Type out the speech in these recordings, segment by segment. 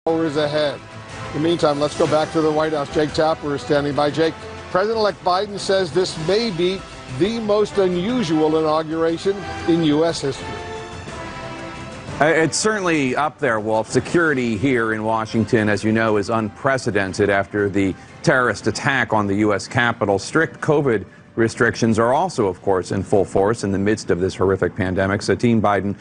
Hours ahead. In the meantime, let's go back to the White House. Jake Tapper is standing by. Jake, President-elect Biden says this may be the most unusual inauguration in U.S. history. It's certainly up there, Wolf. Security here in Washington, as you know, is unprecedented after the terrorist attack on the U.S. Capitol. Strict COVID restrictions are also, of course, in full force in the midst of this horrific pandemic. So Team Biden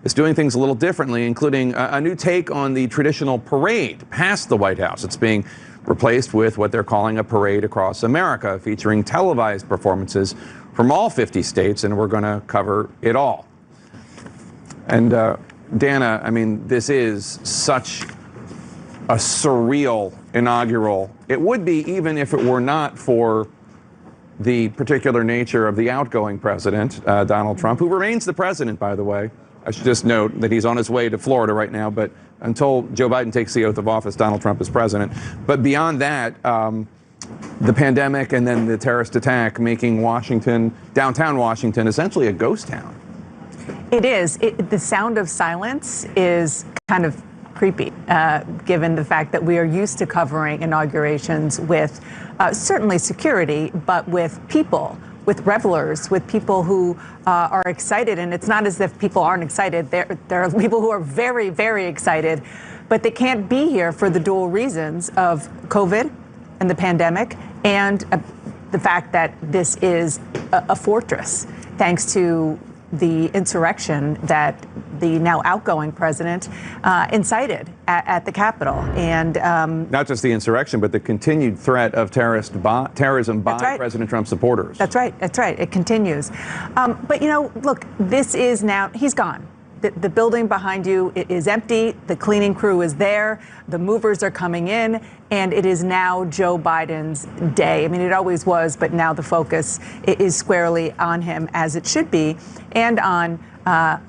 is doing things a little differently, including a new take on the traditional parade past the White House. It's being replaced with what they're calling a parade across America, featuring televised performances from all 50 states, and we're going to cover it all. And Dana, I mean, this is such a surreal inaugural. It would be even if it were not for the particular nature of the outgoing president, Donald Trump, who remains the president, by the way. I should just note that he's on his way to Florida right now, but until Joe Biden takes the oath of office, Donald Trump is president. But beyond that, the pandemic and then the terrorist attack making Washington, downtown Washington, essentially a ghost town. It is. The sound of silence is kind of creepy, given the fact that we are used to covering inaugurations with certainly security, but with people, with revelers, with people who are excited. And it's not as if people aren't excited. There are people who are very, very excited, but they can't be here for the dual reasons of COVID and the pandemic and the fact that this is a fortress, thanks to the insurrection that the now outgoing president incited at the Capitol. And not just the insurrection, but the continued threat of terrorism by President Trump's supporters. That's right. That's right. It continues. But, you know, look, this is now, he's gone. The building behind you is empty. The cleaning crew is there. The movers are coming in. And it is now Joe Biden's day. I mean, it always was, but now the focus is squarely on him, as it should be, and on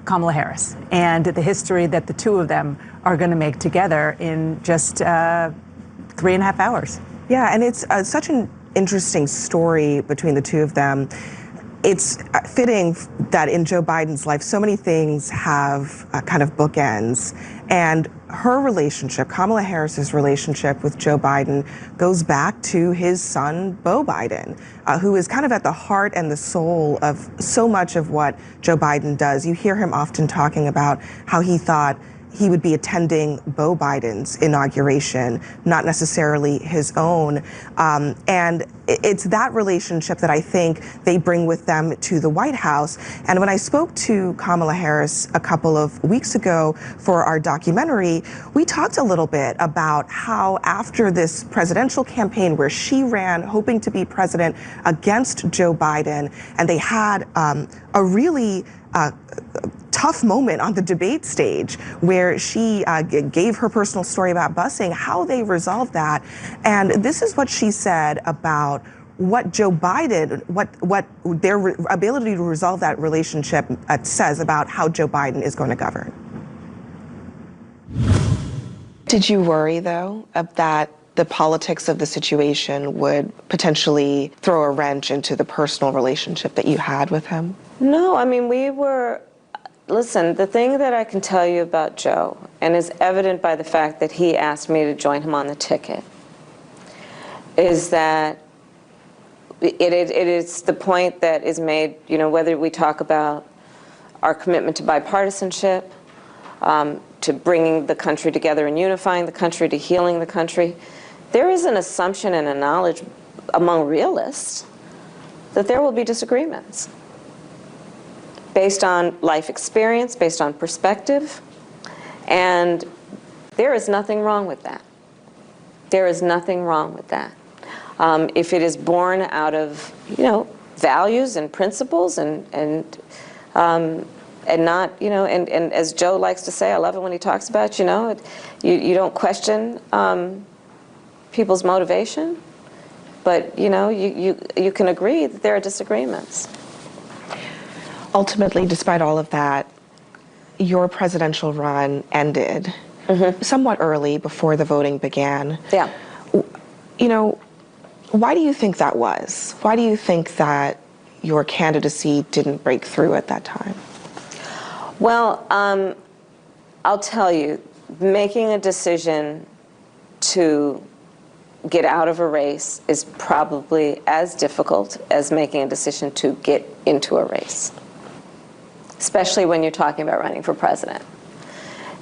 Kamala Harris and the history that the two of them are going to make together in just 3.5 hours. Yeah, and it's such an interesting story between the two of them. It's fitting that in Joe Biden's life, so many things have kind of bookends. And her relationship, Kamala Harris's relationship with Joe Biden, goes back to his son, Beau Biden, who is kind of at the heart and the soul of so much of what Joe Biden does. You hear him often talking about how he thought he would be attending Beau Biden's inauguration, not necessarily his own. And it's that relationship that I think they bring with them to the White House. And when I spoke to Kamala Harris a couple of weeks ago for our documentary, we talked a little bit about how after this presidential campaign where she ran hoping to be president against Joe Biden, and they had a really tough moment on the debate stage where she gave her personal story about busing, how they resolved that. And this is what she said about what Joe Biden, what their ability to resolve that relationship says about how Joe Biden is going to govern. Did you worry, though, that the politics of the situation would potentially throw a wrench into the personal relationship that you had with him? No, I mean, listen, the thing that I can tell you about Joe, and is evident by the fact that he asked me to join him on the ticket, is that it is the point that is made, you know, whether we talk about our commitment to bipartisanship, to bringing the country together and unifying the country, to healing the country, there is an assumption and a knowledge among realists that there will be disagreements based on life experience, based on perspective, and there is nothing wrong with that. There is nothing wrong with that. If it is born out of, you know, values and principles and not, you know, and as Joe likes to say, I love it when he talks about, you know, you don't question people's motivation, but, you know, you can agree that there are disagreements. Ultimately, despite all of that, your presidential run ended somewhat early before the voting began. Yeah. You know, why do you think that was? Why do you think that your candidacy didn't break through at that time? Well, I'll tell you, making a decision to get out of a race is probably as difficult as making a decision to get into a race, especially when you're talking about running for president.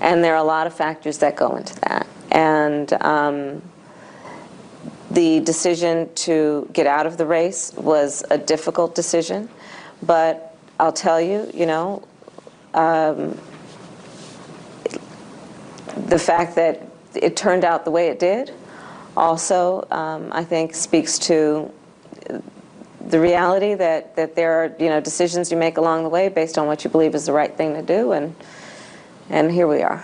And there are a lot of factors that go into that. And the decision to get out of the race was a difficult decision, but I'll tell you, the fact that it turned out the way it did also, I think, speaks to the reality that there are, decisions you make along the way based on what you believe is the right thing to do, and here we are.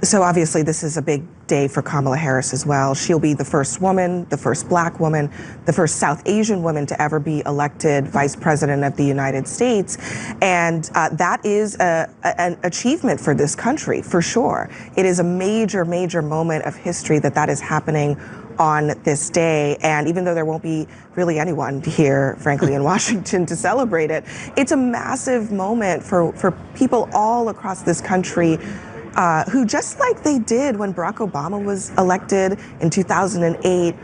So obviously this is a big day for Kamala Harris as well. She'll be the first woman, the first black woman, the first South Asian woman to ever be elected vice president of the United States. And that is an achievement for this country, for sure. It is a major, major moment of history that is happening on this day. And even though there won't be really anyone here, frankly, in Washington to celebrate it, it's a massive moment for people all across this country who, just like they did when Barack Obama was elected in 2008,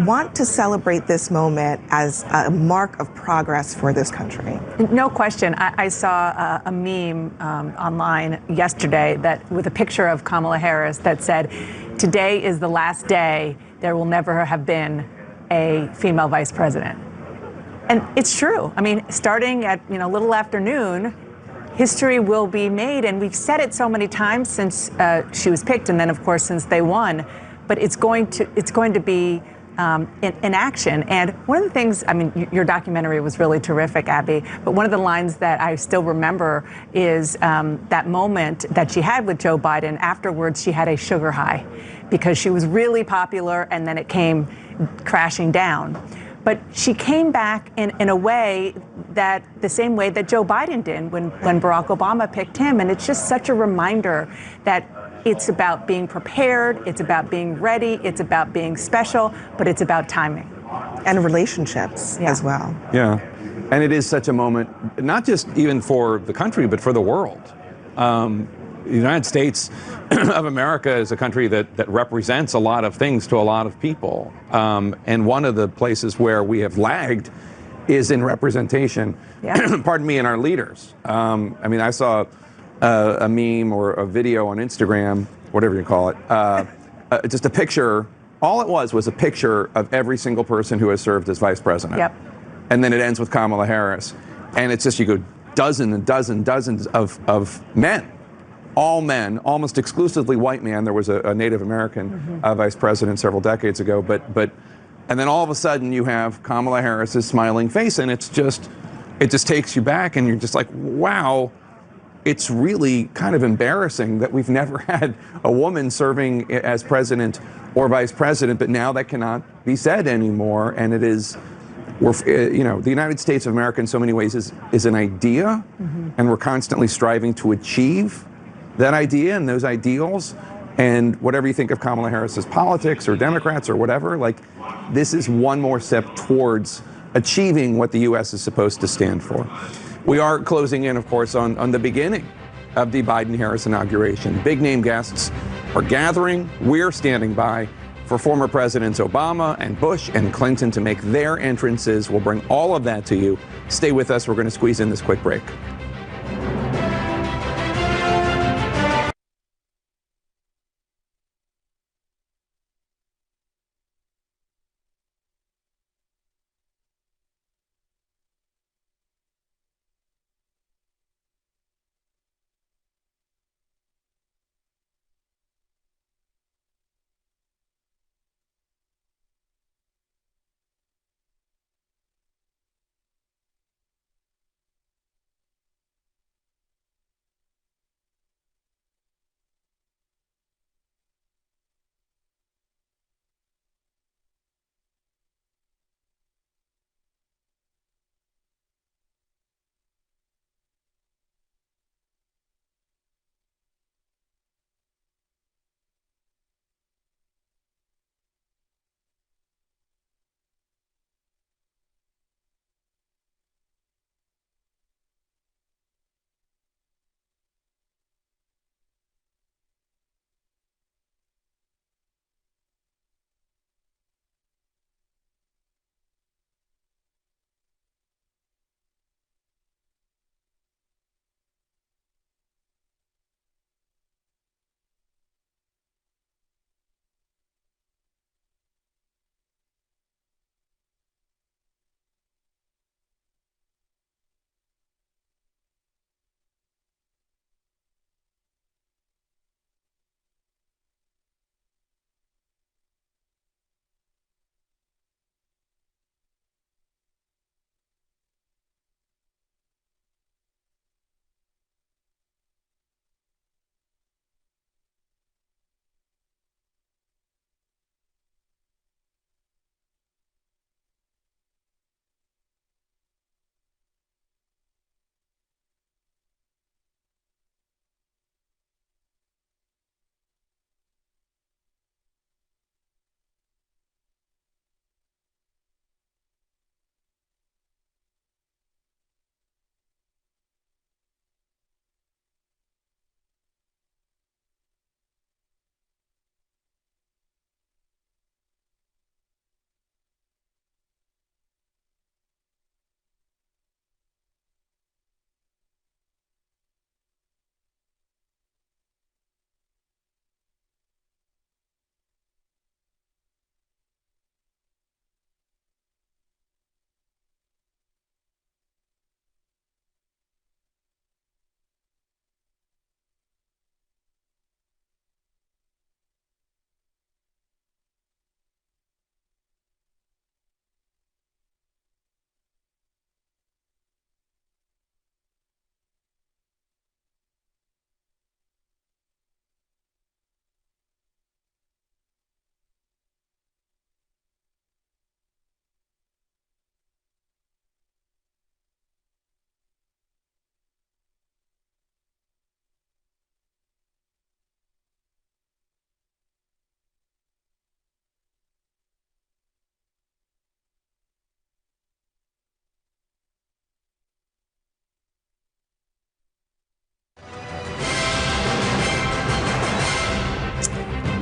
want to celebrate this moment as a mark of progress for this country. No question. I saw a meme online yesterday with a picture of Kamala Harris that said, "Today is the last day there will never have been a female vice president." And it's true. I mean, starting at a little after noon, history will be made, and we've said it so many times since she was picked, and then of course since they won. But it's going to be in action. And one of the things, I mean, your documentary was really terrific, Abby. But one of the lines that I still remember is that moment that she had with Joe Biden. Afterwards, she had a sugar high because she was really popular, and then it came crashing down. But she came back in a way that the same way that Joe Biden did when Barack Obama picked him. And it's just such a reminder that it's about being prepared, it's about being ready, it's about being special, but it's about timing. And relationships as well. Yeah. And it is such a moment, not just even for the country, but for the world. The United States of America is a country that represents a lot of things to a lot of people. And one of the places where we have lagged is in representation, pardon me, in our leaders. I mean, I saw a meme or a video on Instagram, whatever you call it, just a picture. All it was a picture of every single person who has served as vice president. Yep. And then it ends with Kamala Harris. And it's just, you go dozens of men. All men, almost exclusively white man. There was a Native American vice president several decades ago, and then all of a sudden you have Kamala Harris's smiling face, and it just takes you back, and you're just like, wow, it's really kind of embarrassing that we've never had a woman serving as president or vice president, but now that cannot be said anymore, and it is. The United States of America in so many ways is an idea, and we're constantly striving to achieve that idea and those ideals. And whatever you think of Kamala Harris's politics or Democrats or whatever, like, this is one more step towards achieving what the U.S. is supposed to stand for. We are closing in, of course, on the beginning of the Biden-Harris inauguration. Big name guests are gathering. We're standing by for former Presidents Obama and Bush and Clinton to make their entrances. We'll bring all of that to you. Stay with us. We're going to squeeze in this quick break.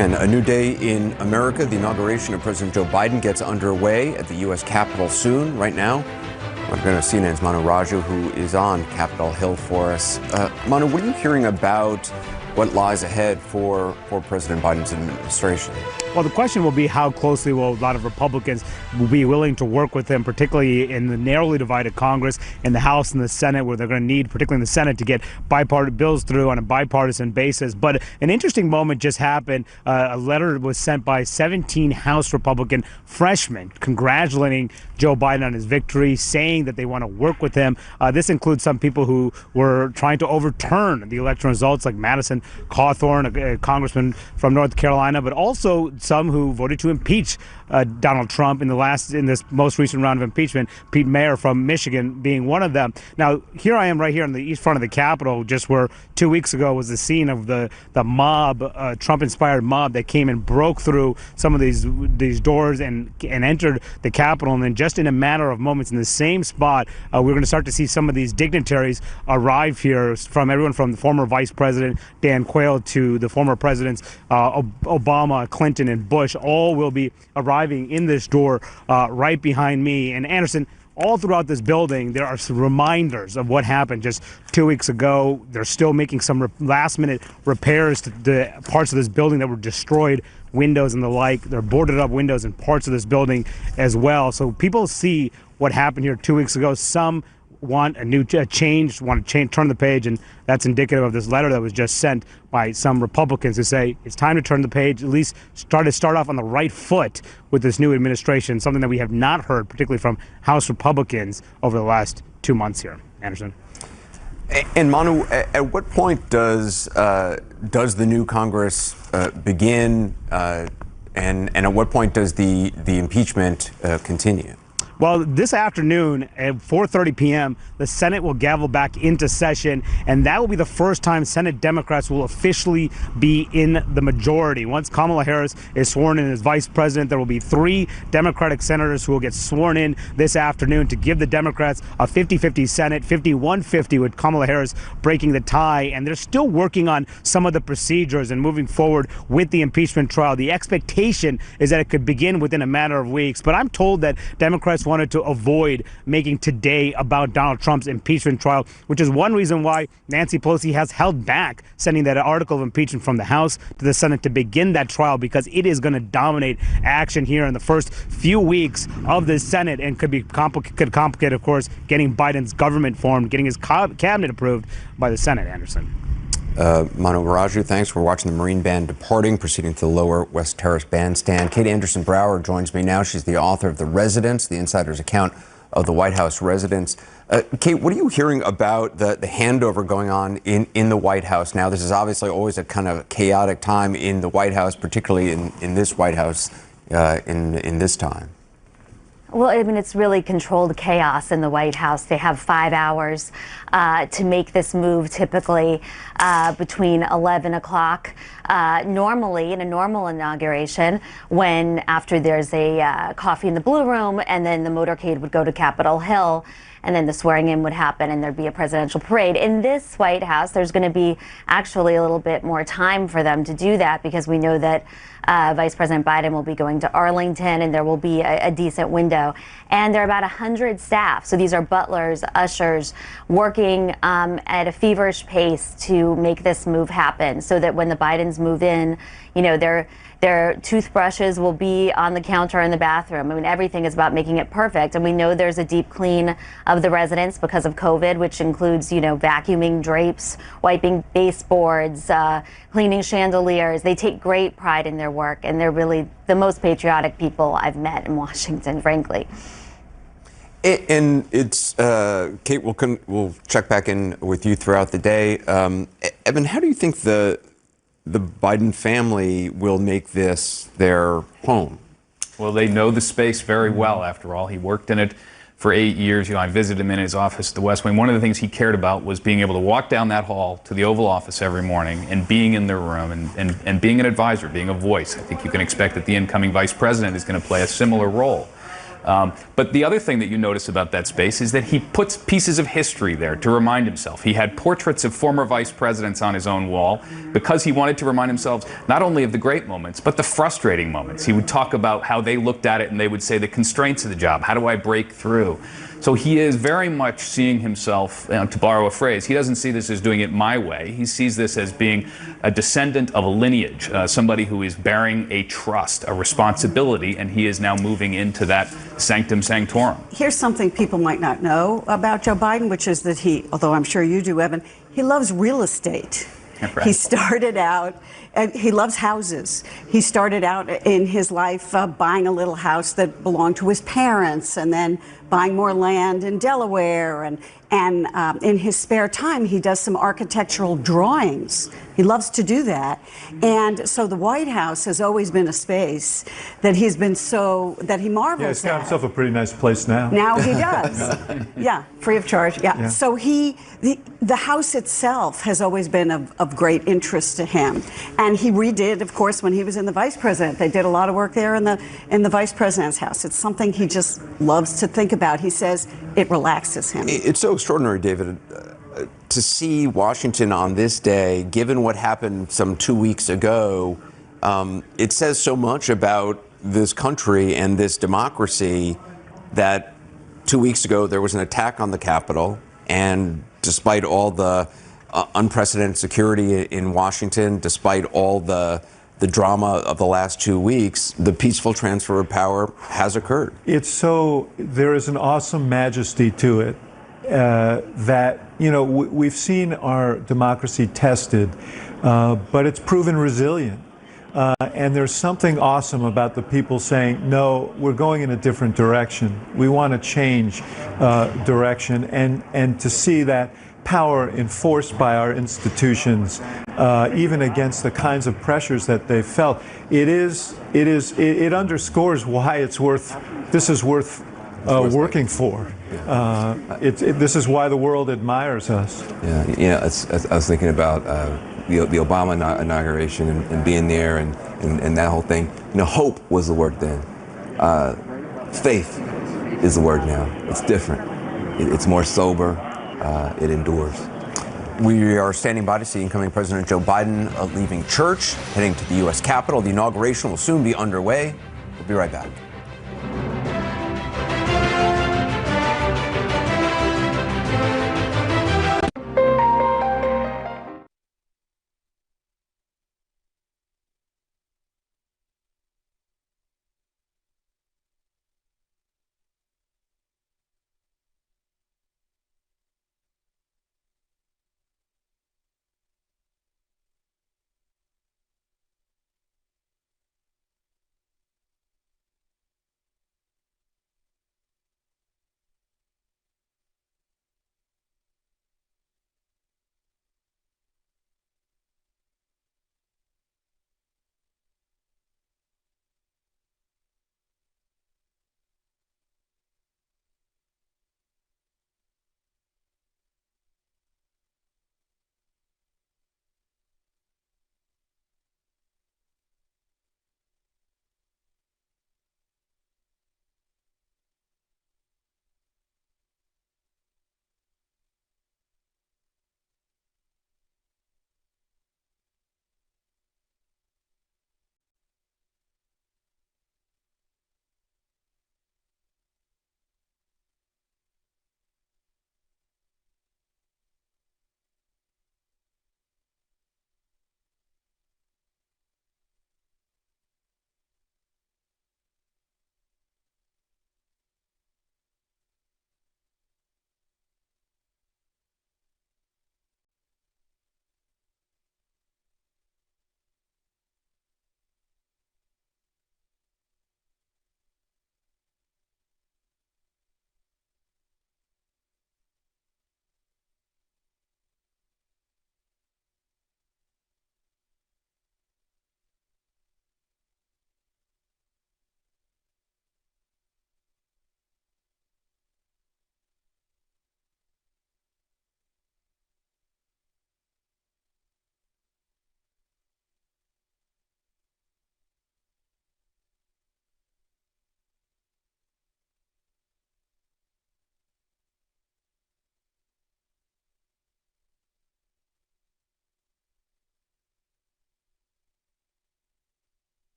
And a new day in America. The inauguration of President Joe Biden gets underway at the U.S. Capitol soon. Right now, we're going to CNN's Manu Raju, who is on Capitol Hill for us. Manu, what are you hearing about what lies ahead for President Biden's administration? Well, the question will be how closely will a lot of Republicans be willing to work with him, particularly in the narrowly divided Congress, in the House and the Senate, where they're going to need, particularly in the Senate, to get bipartisan bills through on a bipartisan basis. But an interesting moment just happened. A letter was sent by 17 House Republican freshmen congratulating Joe Biden on his victory, saying that they want to work with him. This includes some people who were trying to overturn the election results, like Madison Cawthorn, a congressman from North Carolina, but also some who voted to impeach Donald Trump in this most recent round of impeachment, Pete Mayer from Michigan being one of them. Now, here I am right here on the east front of the Capitol, just where 2 weeks ago was the scene of the mob, Trump-inspired mob that came and broke through some of these doors and entered the Capitol. And then just in a matter of moments in the same spot, we're going to start to see some of these dignitaries arrive here, from everyone from the former Vice President Dan Quayle to the former presidents Obama, Clinton, and Bush. All will be arriving in this door right behind me. And Anderson, all throughout this building, there are some reminders of what happened just 2 weeks ago. They're still making some last-minute repairs to the parts of this building that were destroyed, windows and the like. They're boarded up windows in parts of this building as well. So people see what happened here 2 weeks ago. Some want a new change, turn the page, and that's indicative of this letter that was just sent by some Republicans who say it's time to turn the page, at least start off on the right foot with this new administration, something that we have not heard, particularly from House Republicans over the last 2 months here. Anderson. And Manu, at what point does the new Congress begin, and at what point does the impeachment continue? Well, this afternoon at 4:30 p.m., the Senate will gavel back into session, and that will be the first time Senate Democrats will officially be in the majority. Once Kamala Harris is sworn in as vice president, there will be 3 Democratic senators who will get sworn in this afternoon to give the Democrats a 50-50 Senate, 51-50 with Kamala Harris breaking the tie. And they're still working on some of the procedures and moving forward with the impeachment trial. The expectation is that it could begin within a matter of weeks, but I'm told that Democrats wanted to avoid making today about Donald Trump's impeachment trial, which is one reason why Nancy Pelosi has held back sending that article of impeachment from the House to the Senate to begin that trial, because it is going to dominate action here in the first few weeks of the Senate and could complicate, of course, getting Biden's government formed, getting his cabinet approved by the Senate. Anderson. Manu Raju, thanks. We're watching the Marine Band departing, proceeding to the Lower West Terrace Bandstand. Kate Anderson Brower joins me now. She's the author of The Residence, the insider's account of the White House residence. Kate, what are you hearing about the handover going on in the White House now? This is obviously always a kind of chaotic time in the White House, particularly in this White House in this time. Well, I mean, it's really controlled chaos in the White House. They have 5 hours to make this move, typically between 11 o'clock. Normally, in a normal inauguration, after there's a coffee in the Blue Room, and then the motorcade would go to Capitol Hill, and then the swearing in would happen, and there'd be a presidential parade. In this White House, there's going to be actually a little bit more time for them to do that, because we know that Vice President Biden will be going to Arlington, and there will be a decent window. And there are about 100 staff. So these are butlers, ushers, working at a feverish pace to make this move happen, so that when the Bidens move in, you know, their toothbrushes will be on the counter in the bathroom. I mean, everything is about making it perfect. And we know there's a deep clean of the residence because of COVID, which includes, you know, vacuuming drapes, wiping baseboards, cleaning chandeliers. They take great pride in their work, and they're really the most patriotic people I've met in Washington, frankly. And it's, Kate, we'll check back in with you throughout the day. Evan, how do you think the Biden family will make this their home? Well, they know the space very well, after all. He worked in it for 8 years. You know, I visited him in his office at the West Wing. One of the things he cared about was being able to walk down that hall to the Oval Office every morning and being in their room and being an advisor, being a voice. I think you can expect that the incoming vice president is going to play a similar role. But the other thing that you notice about that space is that he puts pieces of history there to remind himself. He had portraits of former vice presidents on his own wall because he wanted to remind himself not only of the great moments, but the frustrating moments. He would talk about how they looked at it and they would say the constraints of the job. How do I break through? So he is very much seeing himself, to borrow a phrase, he doesn't see this as doing it my way. He sees this as being a descendant of a lineage, somebody who is bearing a trust, a responsibility, and he is now moving into that sanctum sanctorum. Here's something people might not know about Joe Biden, which is that he, although I'm sure you do, Evan, he loves real estate. Right. He started out, he loves houses. He started out in his life buying a little house that belonged to his parents and then buying more land in Delaware. And in his spare time, he does some architectural drawings. He loves to do that. And so the White House has always been a space that he's been that he marvels at. Yeah, he's got himself a pretty nice place now. Now he does. Yeah, free of charge. Yeah. So the house itself has always been of great interest to him. And he redid, of course, when he was in the vice president. They did a lot of work there in the vice president's house. It's something he just loves to think about. He says it relaxes him. It's so extraordinary, David, to see Washington on this day, given what happened some 2 weeks ago. It says so much about this country and this democracy that 2 weeks ago there was an attack on the Capitol, and despite all the unprecedented security in Washington, despite all the drama of the last 2 weeks, the peaceful transfer of power has occurred. There is an awesome majesty to it that, we've seen our democracy tested, but it's proven resilient. And there's something awesome about the people saying, no, we're going in a different direction. We want to change direction, and to see that power enforced by our institutions, even against the kinds of pressures that they've felt. It underscores why this is worth working for. This is why the world admires us. Yeah. I was thinking about the Obama inauguration and being there and that whole thing. Hope was the word then. Faith is the word now. It's different. It's more sober. It endures. We are standing by to see incoming President Joe Biden leaving church, heading to the U.S. Capitol. The inauguration will soon be underway. We'll be right back.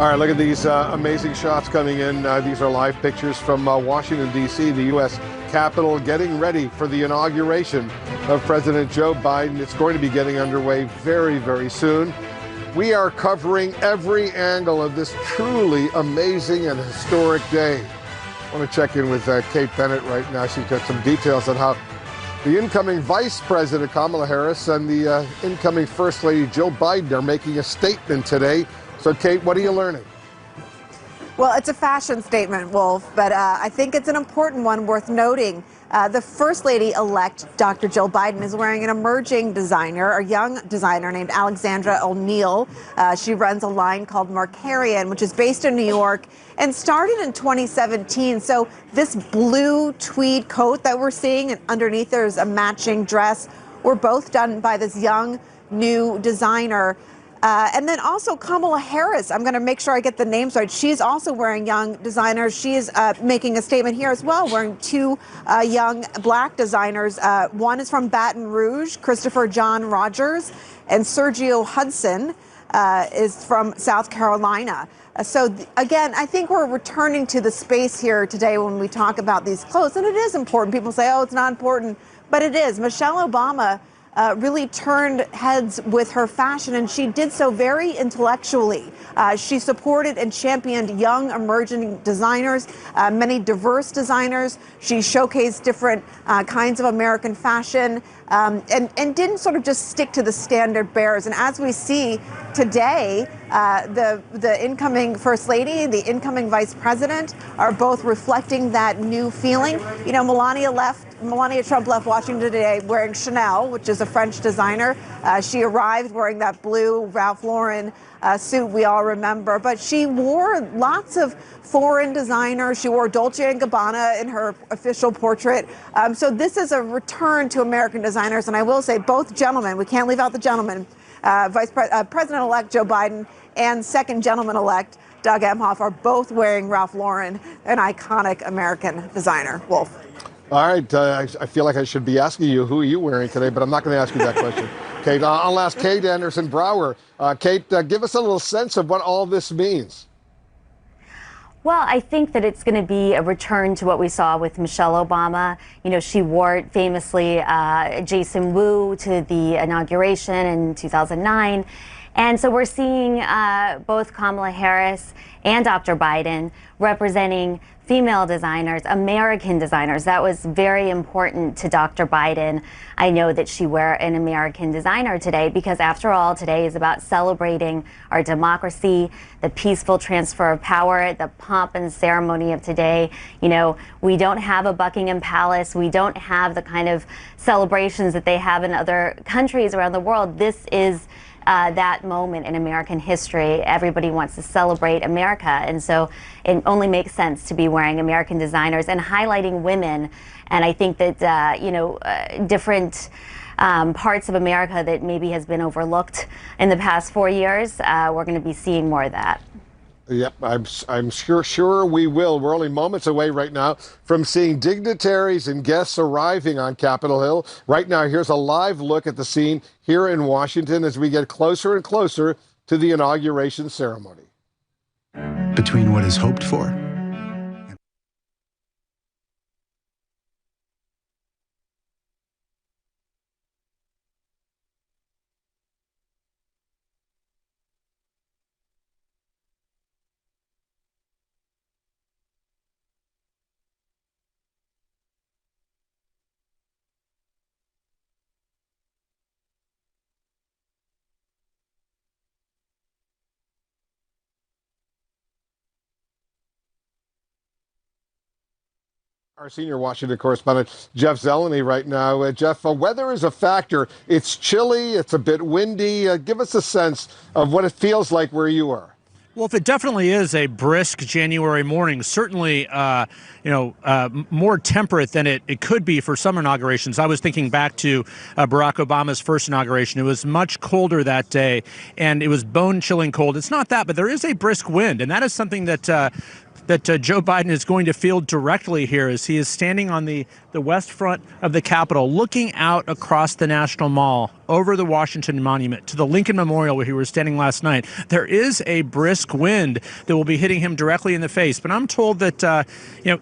All right, look at these amazing shots coming in. These are live pictures from Washington, D.C., the U.S. Capitol, getting ready for the inauguration of President Joe Biden. It's going to be getting underway very, very soon. We are covering every angle of this truly amazing and historic day. I want to check in with Kate Bennett right now. She's got some details on how the incoming Vice President Kamala Harris and the incoming First Lady Jill Biden are making a statement today. So, Kate, what are you learning? Well, it's a fashion statement, Wolf, but I think it's an important one worth noting. The First Lady-elect, Dr. Jill Biden, is wearing an emerging designer, a young designer named Alexandra O'Neill. She runs a line called Markarian, which is based in New York and started in 2017. So this blue tweed coat that we're seeing, and underneath there's a matching dress, were both done by this young, new designer. And then also Kamala Harris, I'm going to make sure I get the names right. She's also wearing young designers. She is making a statement here as well, wearing two young black designers. One is from Baton Rouge, Christopher John Rogers, and Sergio Hudson is from South Carolina. Again, I think we're returning to the space here today when we talk about these clothes. And it is important. People say, oh, it's not important. But it is. Michelle Obama really turned heads with her fashion, and she did so very intellectually. She supported and championed young emerging designers, many diverse designers. She showcased different kinds of American fashion and didn't sort of just stick to the standard bearers. And as we see today, the incoming First Lady, the incoming Vice President are both reflecting that new feeling. You know, Melania Trump left Washington today wearing Chanel, which is a French designer. She arrived wearing that blue Ralph Lauren suit we all remember, but she wore lots of foreign designers. She wore Dolce & Gabbana in her official portrait. So this is a return to American designers, and I will say both gentlemen, we can't leave out the gentlemen, President-elect Joe Biden and second gentleman-elect Doug Emhoff are both wearing Ralph Lauren, an iconic American designer. Wolf. All right, I feel like I should be asking you, who are you wearing today, but I'm not going to ask you that question. Kate, I'll ask Kate Anderson Brower. Kate, give us a little sense of what all this means. Well, I think that it's going to be a return to what we saw with Michelle Obama. You know, she wore famously Jason Wu to the inauguration in 2009. And so we're seeing both Kamala Harris and Dr. Biden representing female designers, American designers. That was very important to Dr. Biden. I know that she wore an American designer today because, after all, today is about celebrating our democracy, the peaceful transfer of power, the pomp and ceremony of today. You know, we don't have a Buckingham Palace. We don't have the kind of celebrations that they have in other countries around the world. This is that moment in American history. Everybody wants to celebrate America, and so it only makes sense to be wearing American designers and highlighting women. And I think that you know, different parts of America that maybe has been overlooked in the past 4 years, we're going to be seeing more of that. Yep, I'm sure we will. We're only moments away right now from seeing dignitaries and guests arriving on Capitol Hill. Right now, here's a live look at the scene here in Washington as we get closer and closer to the inauguration ceremony. Between what is hoped for our senior Washington correspondent, Jeff Zeleny, right now. Jeff, weather is a factor. It's chilly. It's a bit windy. Give us a sense of what it feels like where you are. Well, if it definitely is a brisk January morning, certainly, more temperate than it could be for some inaugurations. I was thinking back to Barack Obama's first inauguration. It was much colder that day, and it was bone-chilling cold. It's not that, but there is a brisk wind, and that is something that that Joe Biden is going to field directly here as he is standing on the west front of the Capitol, looking out across the National Mall over the Washington Monument to the Lincoln Memorial where he was standing last night. There is a brisk wind that will be hitting him directly in the face, but I'm told that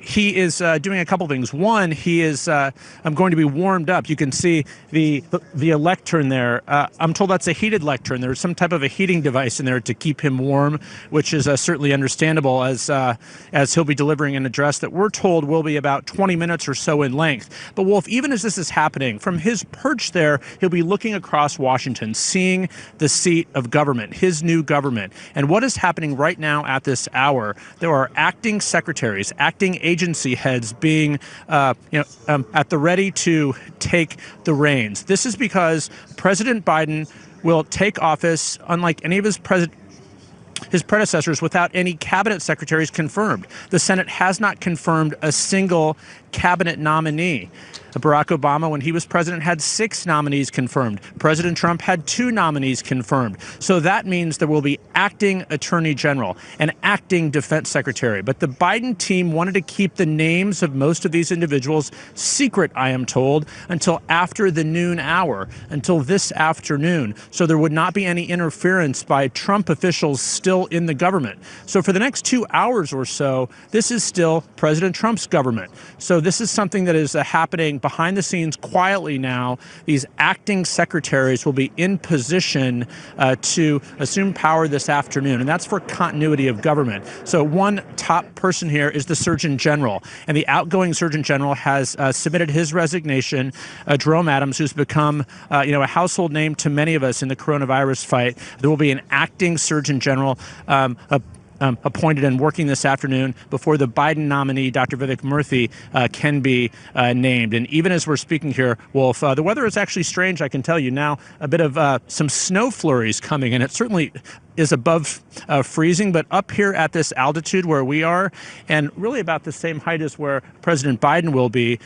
he is doing a couple things. One, he is going to be warmed up. You can see the lectern there. I'm told that's a heated lectern. There's some type of a heating device in there to keep him warm, which is certainly understandable as he'll be delivering an address that we're told will be about 20 minutes or so in length. But Wolf, even as this is happening, from his perch there, he'll be looking across Washington, seeing the seat of government, his new government. And what is happening right now at this hour, there are acting secretaries, acting agency heads being at the ready to take the reins. This is because President Biden will take office, unlike any of his predecessors, without any cabinet secretaries confirmed. The Senate has not confirmed a single cabinet nominee. Barack Obama, when he was president, had 6 nominees confirmed. President Trump had 2 nominees confirmed. So that means there will be acting attorney general and acting defense secretary. But the Biden team wanted to keep the names of most of these individuals secret, I am told, until after the noon hour, until this afternoon. So there would not be any interference by Trump officials still in the government. So for the next 2 hours or so, this is still President Trump's government. So this is something that is happening behind the scenes quietly now. These acting secretaries will be in position to assume power this afternoon, and that's for continuity of government. So one top person here is the Surgeon General, and the outgoing Surgeon General has submitted his resignation. Jerome Adams, who's become a household name to many of us in the coronavirus fight. There will be an acting Surgeon General appointed and working this afternoon before the Biden nominee, Dr. Vivek Murthy, can be named. And even as we're speaking here, Wolf, the weather is actually strange, I can tell you now. A bit of some snow flurries coming, and it certainly is above freezing, but up here at this altitude where we are, and really about the same height as where President Biden will be,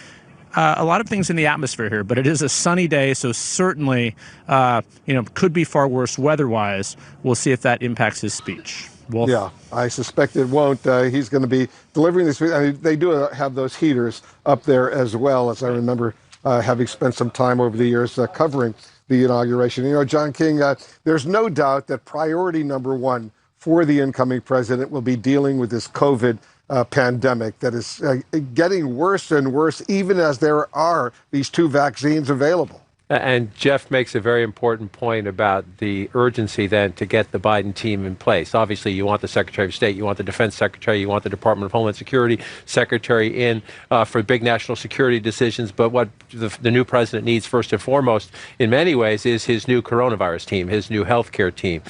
a lot of things in the atmosphere here, but it is a sunny day, so certainly, could be far worse weather-wise. We'll see if that impacts his speech. Wolf? Yeah, I suspect it won't. He's going to be delivering this. I mean, they do have those heaters up there as well, as I remember having spent some time over the years covering the inauguration. John King, there's no doubt that priority number one for the incoming president will be dealing with this COVID pandemic that is getting worse and worse, even as there are these 2 vaccines available. And Jeff makes a very important point about the urgency then to get the Biden team in place. Obviously, you want the Secretary of State, you want the Defense Secretary, you want the Department of Homeland Security Secretary in for big national security decisions. But what the new president needs first and foremost, in many ways, is his new coronavirus team, his new healthcare team.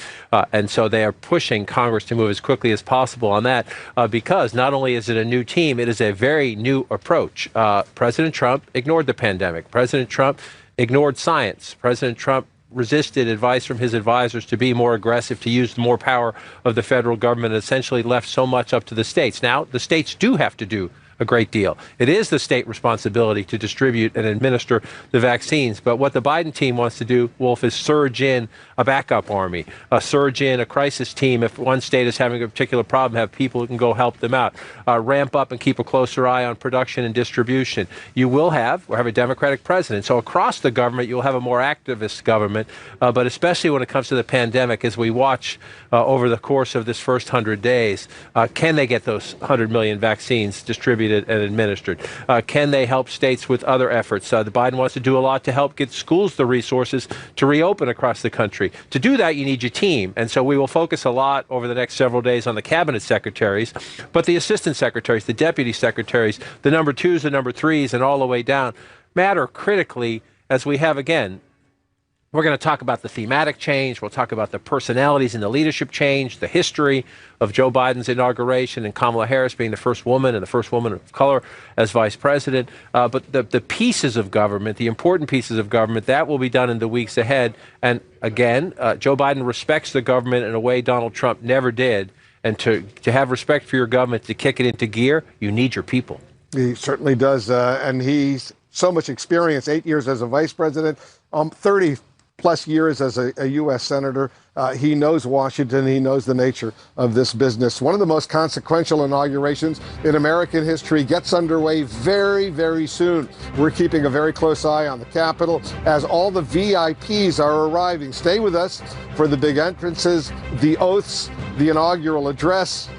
And so they are pushing Congress to move as quickly as possible on that because not only is it a new team, it is a very new approach. President Trump ignored the pandemic. President Trump ignored science. President Trump resisted advice from his advisors to be more aggressive, to use more power of the federal government, and essentially left so much up to the states. Now, the states do have to do a great deal. It is the state responsibility to distribute and administer the vaccines. But what the Biden team wants to do, Wolf, is surge in a backup army, surge in a crisis team. If one state is having a particular problem, have people who can go help them out, ramp up and keep a closer eye on production and distribution. You will have a Democratic president. So across the government, you'll have a more activist government. But especially when it comes to the pandemic, as we watch over the course of this first 100 days, can they get those 100 million vaccines distributed and administered? Can they help states with other efforts? The Biden wants to do a lot to help get schools the resources to reopen across the country. To do that, you need your team. And so we will focus a lot over the next several days on the cabinet secretaries, but the assistant secretaries, the deputy secretaries, the number 2s, the number 3s, and all the way down matter critically as we have, again, we're going to talk about the thematic change. We'll talk about the personalities and the leadership change, the history of Joe Biden's inauguration and Kamala Harris being the first woman and the first woman of color as vice president. But the pieces of government, the important pieces of government, that will be done in the weeks ahead. And again, Joe Biden respects the government in a way Donald Trump never did. And to have respect for your government, to kick it into gear, you need your people. He certainly does. And he's so much experience, 8 years as a vice president, 30 plus years as a U.S. Senator. He knows Washington. He knows the nature of this business. One of the most consequential inaugurations in American history gets underway very, very soon. We're keeping a very close eye on the Capitol as all the VIPs are arriving. Stay with us for the big entrances, the oaths, the inaugural address,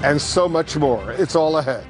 and so much more. It's all ahead.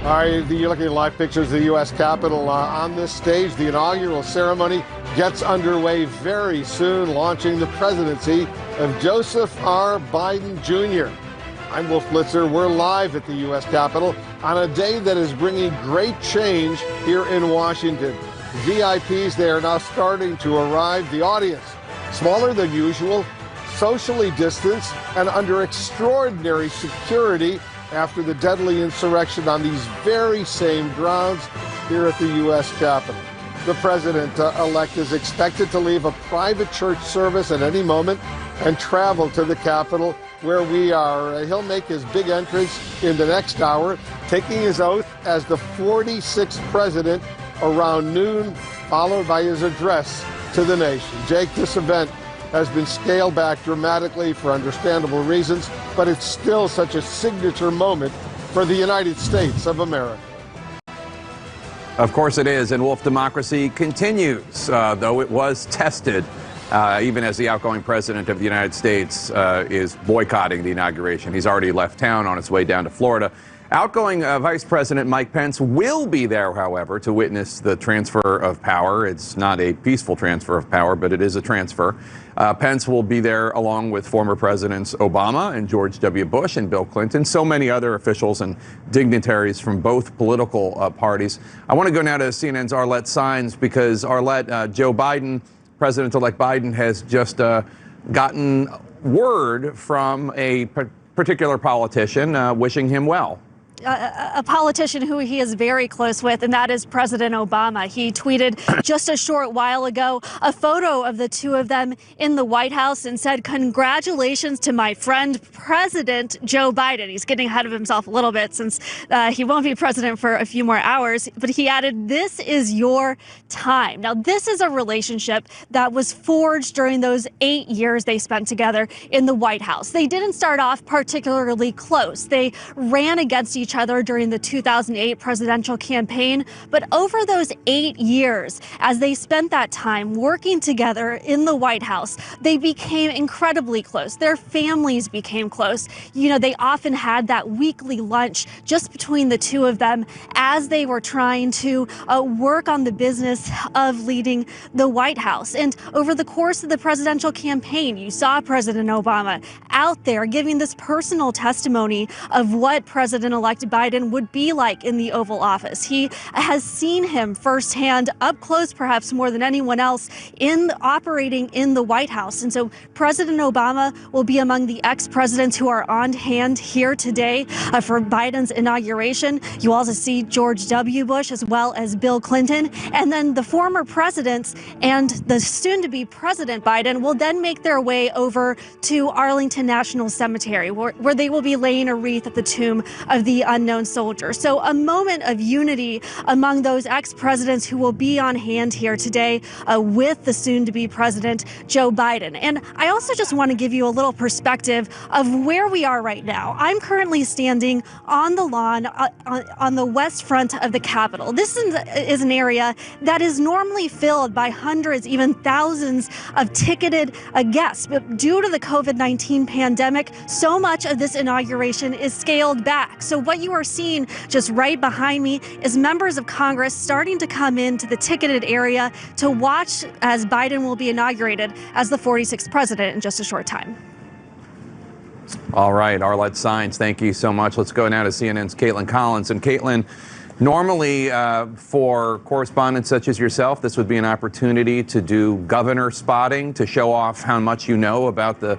All right, you're looking at live pictures of the U.S. Capitol. On this stage, the inaugural ceremony gets underway very soon, launching the presidency of Joseph R. Biden Jr. I'm Wolf Blitzer. We're live at the U.S. Capitol on a day that is bringing great change here in Washington. VIPs, they are now starting to arrive. The audience, smaller than usual, socially distanced, and under extraordinary security after the deadly insurrection on these very same grounds here at the U.S. Capitol. The president-elect is expected to leave a private church service at any moment and travel to the Capitol where we are. He'll make his big entrance in the next hour, taking his oath as the 46th president around noon, followed by his address to the nation. Jake, this event has been scaled back dramatically for understandable reasons, but it's still such a signature moment for the United States of America. Of course it is, and Wolf, democracy continues, though it was tested, even as the outgoing president of the United States is boycotting the inauguration. He's already left town on his way down to Florida. Outgoing Vice President Mike Pence will be there, however, to witness the transfer of power. It's not a peaceful transfer of power, but it is a transfer. Pence will be there along with former Presidents Obama and George W. Bush and Bill Clinton, so many other officials and dignitaries from both political parties. I want to go now to CNN's Arlette Saenz because, Arlette, Joe Biden, President-elect Biden, has just gotten word from a particular politician wishing him well. a politician who he is very close with, and that is President Obama. He tweeted just a short while ago a photo of the two of them in the White House and said, "Congratulations to my friend, President Joe Biden." He's getting ahead of himself a little bit since he won't be president for a few more hours, but he added, "This is your time." Now, this is a relationship that was forged during those 8 years they spent together in the White House. They didn't start off particularly close. They ran against each other during the 2008 presidential campaign. But over those 8 years, as they spent that time working together in the White House, they became incredibly close. Their families became close. You know, they often had that weekly lunch just between the two of them as they were trying to work on the business of leading the White House. And over the course of the presidential campaign, you saw President Obama out there giving this personal testimony of what President-elect Biden would be like in the Oval Office. He has seen him firsthand, up close perhaps more than anyone else, operating in the White House. And so President Obama will be among the ex-presidents who are on hand here today for Biden's inauguration. You also see George W. Bush as well as Bill Clinton. And then the former presidents and the soon-to-be President Biden will then make their way over to Arlington National Cemetery, where they will be laying a wreath at the tomb of the unknown soldier. So a moment of unity among those ex-presidents who will be on hand here today with the soon-to-be President Joe Biden. And I also just want to give you a little perspective of where we are right now. I'm currently standing on the lawn on the west front of the Capitol. This is an area that is normally filled by hundreds, even thousands of ticketed guests. But due to the COVID-19 pandemic, so much of this inauguration is scaled back. So what you are seeing just right behind me is members of Congress starting to come into the ticketed area to watch as Biden will be inaugurated as the 46th president in just a short time. All right, Arlette Saenz, thank you so much. Let's go now to CNN's Caitlin Collins. And Caitlin, normally for correspondents such as yourself, this would be an opportunity to do governor spotting, to show off how much you know about the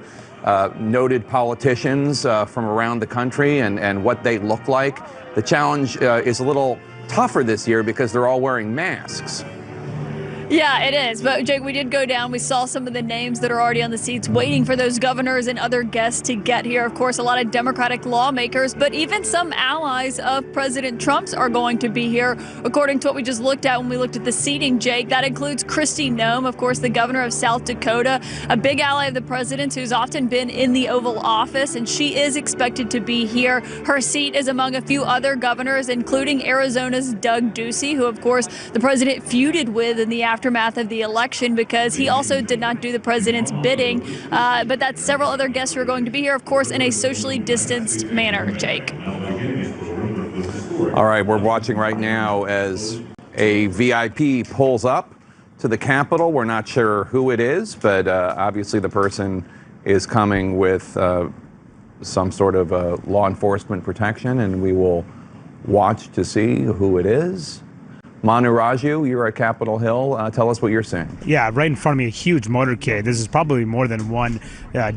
noted politicians from around the country and what they look like. The challenge is a little tougher this year because they're all wearing masks. Yeah, it is. But, Jake, we did go down. We saw some of the names that are already on the seats waiting for those governors and other guests to get here. Of course, a lot of Democratic lawmakers, but even some allies of President Trump's are going to be here, according to what we just looked at when we looked at the seating, Jake. That includes Kristi Noem, of course, the governor of South Dakota, a big ally of the president's who's often been in the Oval Office, and she is expected to be here. Her seat is among a few other governors, including Arizona's Doug Ducey, who, of course, the president feuded with in the aftermath of the election because he also did not do the president's bidding. But that's several other guests who are going to be here, of course, in a socially distanced manner, Jake. All right, we're watching right now as a VIP pulls up to the Capitol. We're not sure who it is, but obviously the person is coming with some sort of law enforcement protection, and we will watch to see who it is. Manu Raju, you're at Capitol Hill. Tell us what you're seeing. Yeah, right in front of me, a huge motorcade. This is probably more than one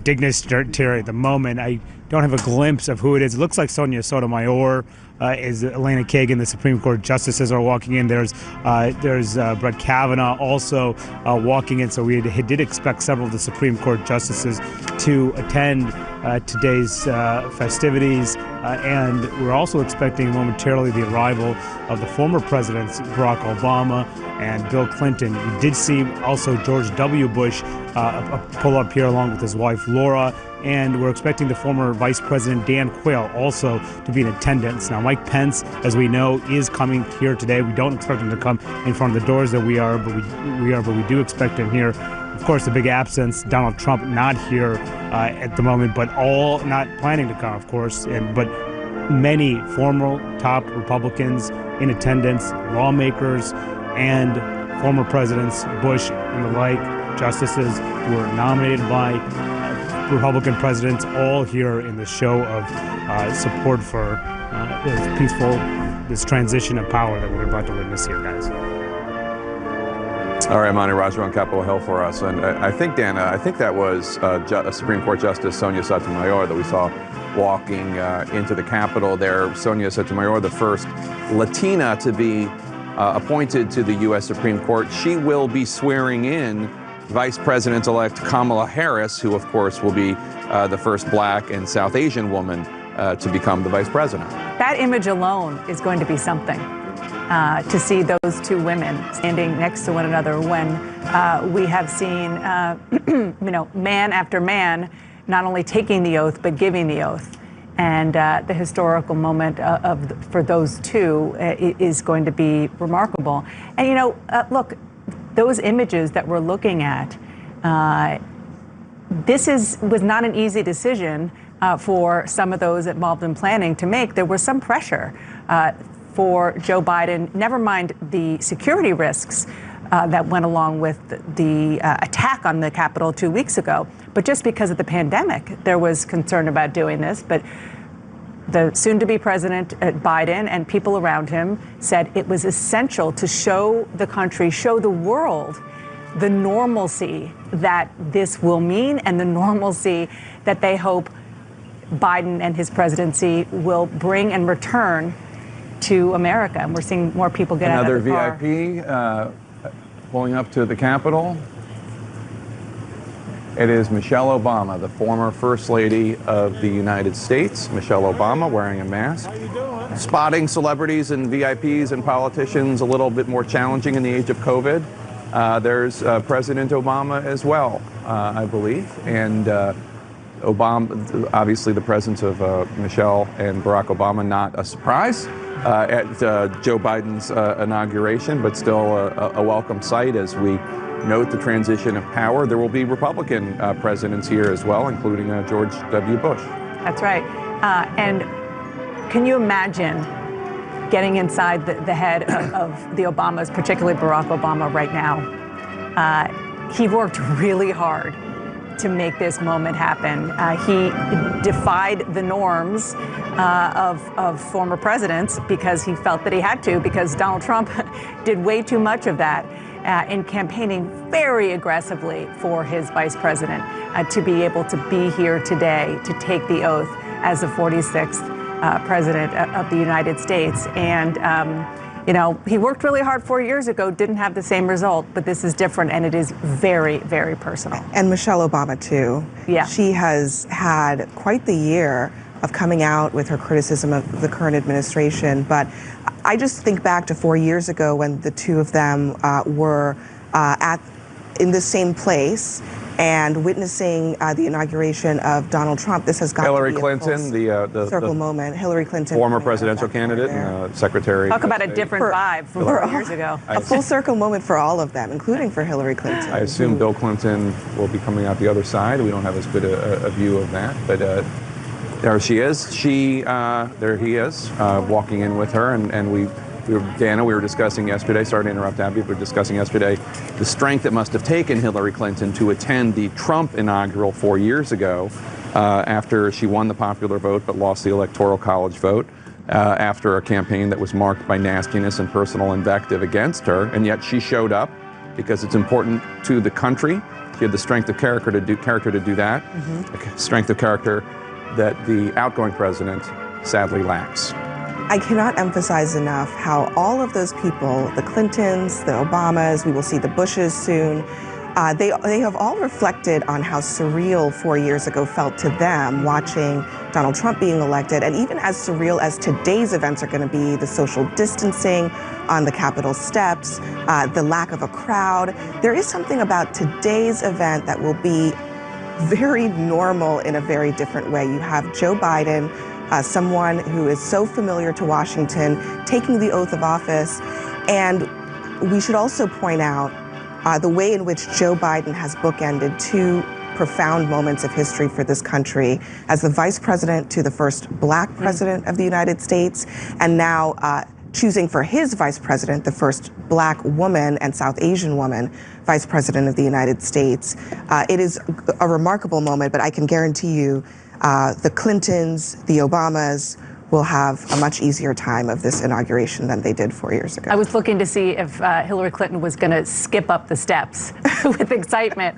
dignitary at the moment. I don't have a glimpse of who it is. It looks like Sonia Sotomayor. Is Elena Kagan, the Supreme Court justices are walking in. There's Brett Kavanaugh also walking in. So we did expect several of the Supreme Court justices to attend today's festivities. And we're also expecting momentarily the arrival of the former presidents, Barack Obama and Bill Clinton. We did see also George W. Bush pull up here along with his wife, Laura. And we're expecting the former Vice President Dan Quayle also to be in attendance. Now, Mike Pence, as we know, is coming here today. We don't expect him to come in front of the doors that we are, but we do expect him here. Of course, the big absence, Donald Trump not here at the moment, but all not planning to come, of course. But many former top Republicans in attendance, lawmakers, and former presidents, Bush and the like, justices who were nominated by Republican presidents, all here in the show of support for this transition of power that we're about to witness here, guys. All right, Manu Raju on Capitol Hill for us. And I think, Dan, I think that was Supreme Court Justice Sonia Sotomayor that we saw walking into the Capitol there. Sonia Sotomayor, the first Latina to be appointed to the U.S. Supreme Court. She will be swearing in Vice President-elect Kamala Harris, who, of course, will be the first Black and South Asian woman to become the vice president. That image alone is going to be something. To see those two women standing next to one another when we have seen, man after man, not only taking the oath but giving the oath, and the historical moment for those two is going to be remarkable. And look, those images that we're looking at, was not an easy decision for some of those involved in planning to make. There was some pressure for Joe Biden, never mind the security risks that went along with the attack on the Capitol 2 weeks ago. But just because of the pandemic, there was concern about doing this. But the soon-to-be President Biden and people around him said it was essential to show the country, show the world the normalcy that this will mean and the normalcy that they hope Biden and his presidency will bring and return to America. And we're seeing more people get out of the car. Another VIP pulling up to the Capitol. It is Michelle Obama, the former First Lady of the United States. Michelle Obama wearing a mask. Spotting celebrities and VIPs and politicians a little bit more challenging in the age of COVID. There's President Obama as well, I believe. And Obama, obviously the presence of Michelle and Barack Obama, not a surprise at Joe Biden's inauguration, but still a welcome sight as we note the transition of power. There will be Republican presidents here as well, including George W. Bush. That's right. And can you imagine getting inside the head of the Obamas, particularly Barack Obama right now? He worked really hard to make this moment happen. He defied the norms of former presidents because he felt that he had to, because Donald Trump did way too much of that in campaigning very aggressively for his vice president to be able to be here today to take the oath as the 46th president of the United States. And he worked really hard 4 years ago, didn't have the same result, but this is different, and it is very, very personal. And Michelle Obama, too. Yeah. She has had quite the year of coming out with her criticism of the current administration. But I just think back to 4 years ago when the two of them were in the same place and witnessing the inauguration of Donald Trump. This has got Hillary to be Clinton, the circle moment. Hillary Clinton, former presidential candidate and secretary. Talk about a different vibe from 4 years ago. A full circle moment for all of them, including for Hillary Clinton. I assume Bill Clinton will be coming out the other side. We don't have as good a view of that, but there she is. There he is, walking in with her, and Dana, we were discussing yesterday, sorry to interrupt Abby, we were discussing yesterday the strength it must have taken Hillary Clinton to attend the Trump inaugural 4 years ago after she won the popular vote but lost the Electoral College vote, after a campaign that was marked by nastiness and personal invective against her, and yet she showed up because it's important to the country. She had the strength of character to do that, strength of character that the outgoing president sadly lacks. I cannot emphasize enough how all of those people, the Clintons, the Obamas, we will see the Bushes soon, they have all reflected on how surreal 4 years ago felt to them watching Donald Trump being elected, and even as surreal as today's events are going to be, the social distancing on the Capitol steps, the lack of a crowd. There is something about today's event that will be very normal in a very different way. You have Joe Biden, someone who is so familiar to Washington, taking the oath of office. And we should also point out the way in which Joe Biden has bookended two profound moments of history for this country as the vice president to the first Black president of the United States, and now choosing for his vice president, the first Black woman and South Asian woman vice president of the United States. It is a remarkable moment, but I can guarantee you the Clintons, the Obamas will have a much easier time of this inauguration than they did 4 years ago. I was looking to see if Hillary Clinton was going to skip up the steps with excitement.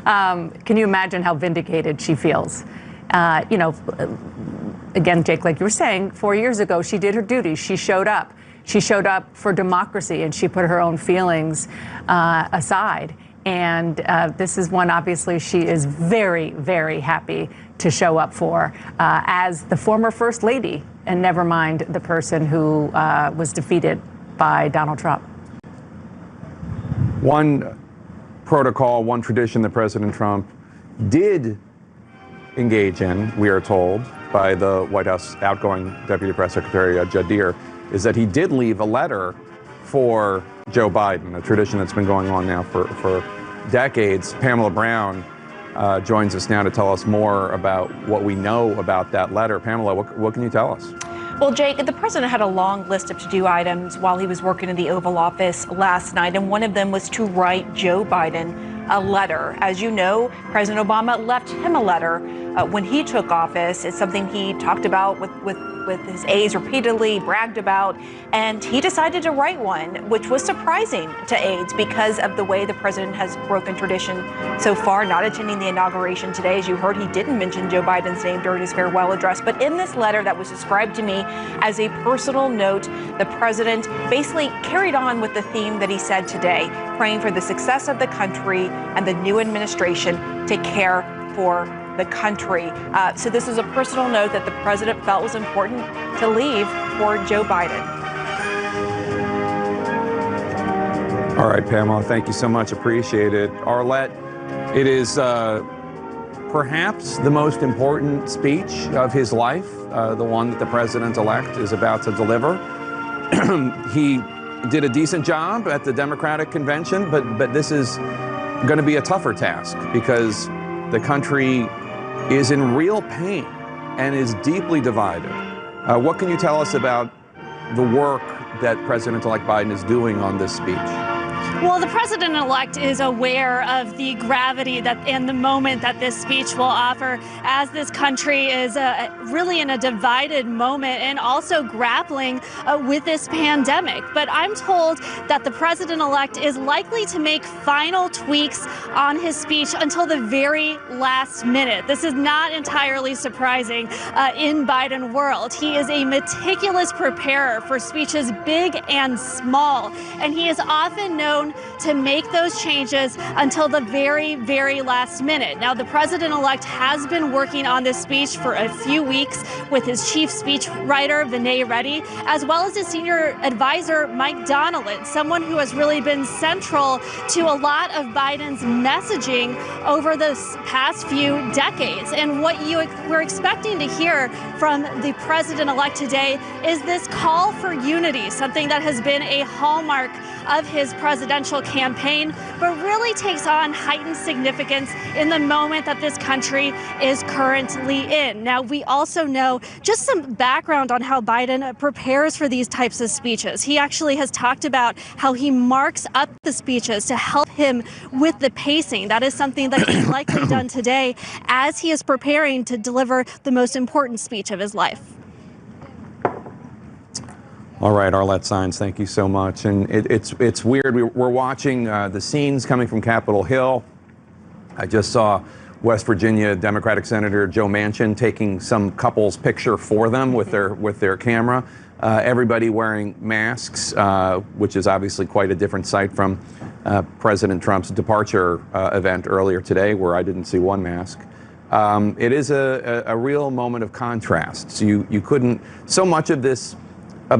Can you imagine how vindicated she feels? You know, again, Jake, like you were saying, 4 years ago, she did her duty. She showed up. She showed up for democracy, and she put her own feelings aside. And this is one, obviously, she is very, very happy to show up for as the former First Lady, and never mind the person who was defeated by Donald Trump. One protocol, one tradition that President Trump did engage in, we are told, by the White House outgoing Deputy Press Secretary Judd Deere, is that he did leave a letter for Joe Biden, a tradition that's been going on now for decades. Pamela Brown joins us now to tell us more about what we know about that letter. Pamela, what can you tell us? Well, Jake, the president had a long list of to-do items while he was working in the Oval Office last night, and one of them was to write Joe Biden a letter. As you know, President Obama left him a letter when he took office. It's something he talked about with his aides repeatedly, bragged about, and he decided to write one, which was surprising to aides because of the way the president has broken tradition so far, not attending the inauguration today. As you heard, he didn't mention Joe Biden's name during his farewell address, but in this letter that was described to me as a personal note, the president basically carried on with the theme that he said today, praying for the success of the country and the new administration to care for the country. So this is a personal note that the president felt was important to leave for Joe Biden. All right, Pamela, thank you so much. Appreciate it. Arlette, it is perhaps the most important speech of his life, the one that the president-elect is about to deliver. He did a decent job at the Democratic convention, but this is going to be a tougher task because the country is in real pain and is deeply divided. What can you tell us about the work that President-elect Biden is doing on this speech? Well, the president-elect is aware of the gravity and the moment that this speech will offer, as this country is really in a divided moment and also grappling with this pandemic. But I'm told that the president-elect is likely to make final tweaks on his speech until the very last minute. This is not entirely surprising in Biden world. He is a meticulous preparer for speeches big and small, and he is often known to make those changes until the very, very last minute. Now, the president-elect has been working on this speech for a few weeks with his chief speechwriter, Vinay Reddy, as well as his senior advisor, Mike Donnellan, someone who has really been central to a lot of Biden's messaging over the past few decades. And what we're expecting to hear from the president-elect today is this call for unity, something that has been a hallmark of his presidential campaign, but really takes on heightened significance in the moment that this country is currently in. Now, we also know just some background on how Biden prepares for these types of speeches. He actually has talked about how he marks up the speeches to help him with the pacing. That is something that he's likely done today as he is preparing to deliver the most important speech of his life. All right, Arlette Saenz, thank you so much. And it's weird. We're watching the scenes coming from Capitol Hill. I just saw West Virginia Democratic Senator Joe Manchin taking some couple's picture for them with their camera. Everybody wearing masks, which is obviously quite a different sight from President Trump's departure event earlier today, where I didn't see one mask. It is a real moment of contrast. So you couldn't, so much of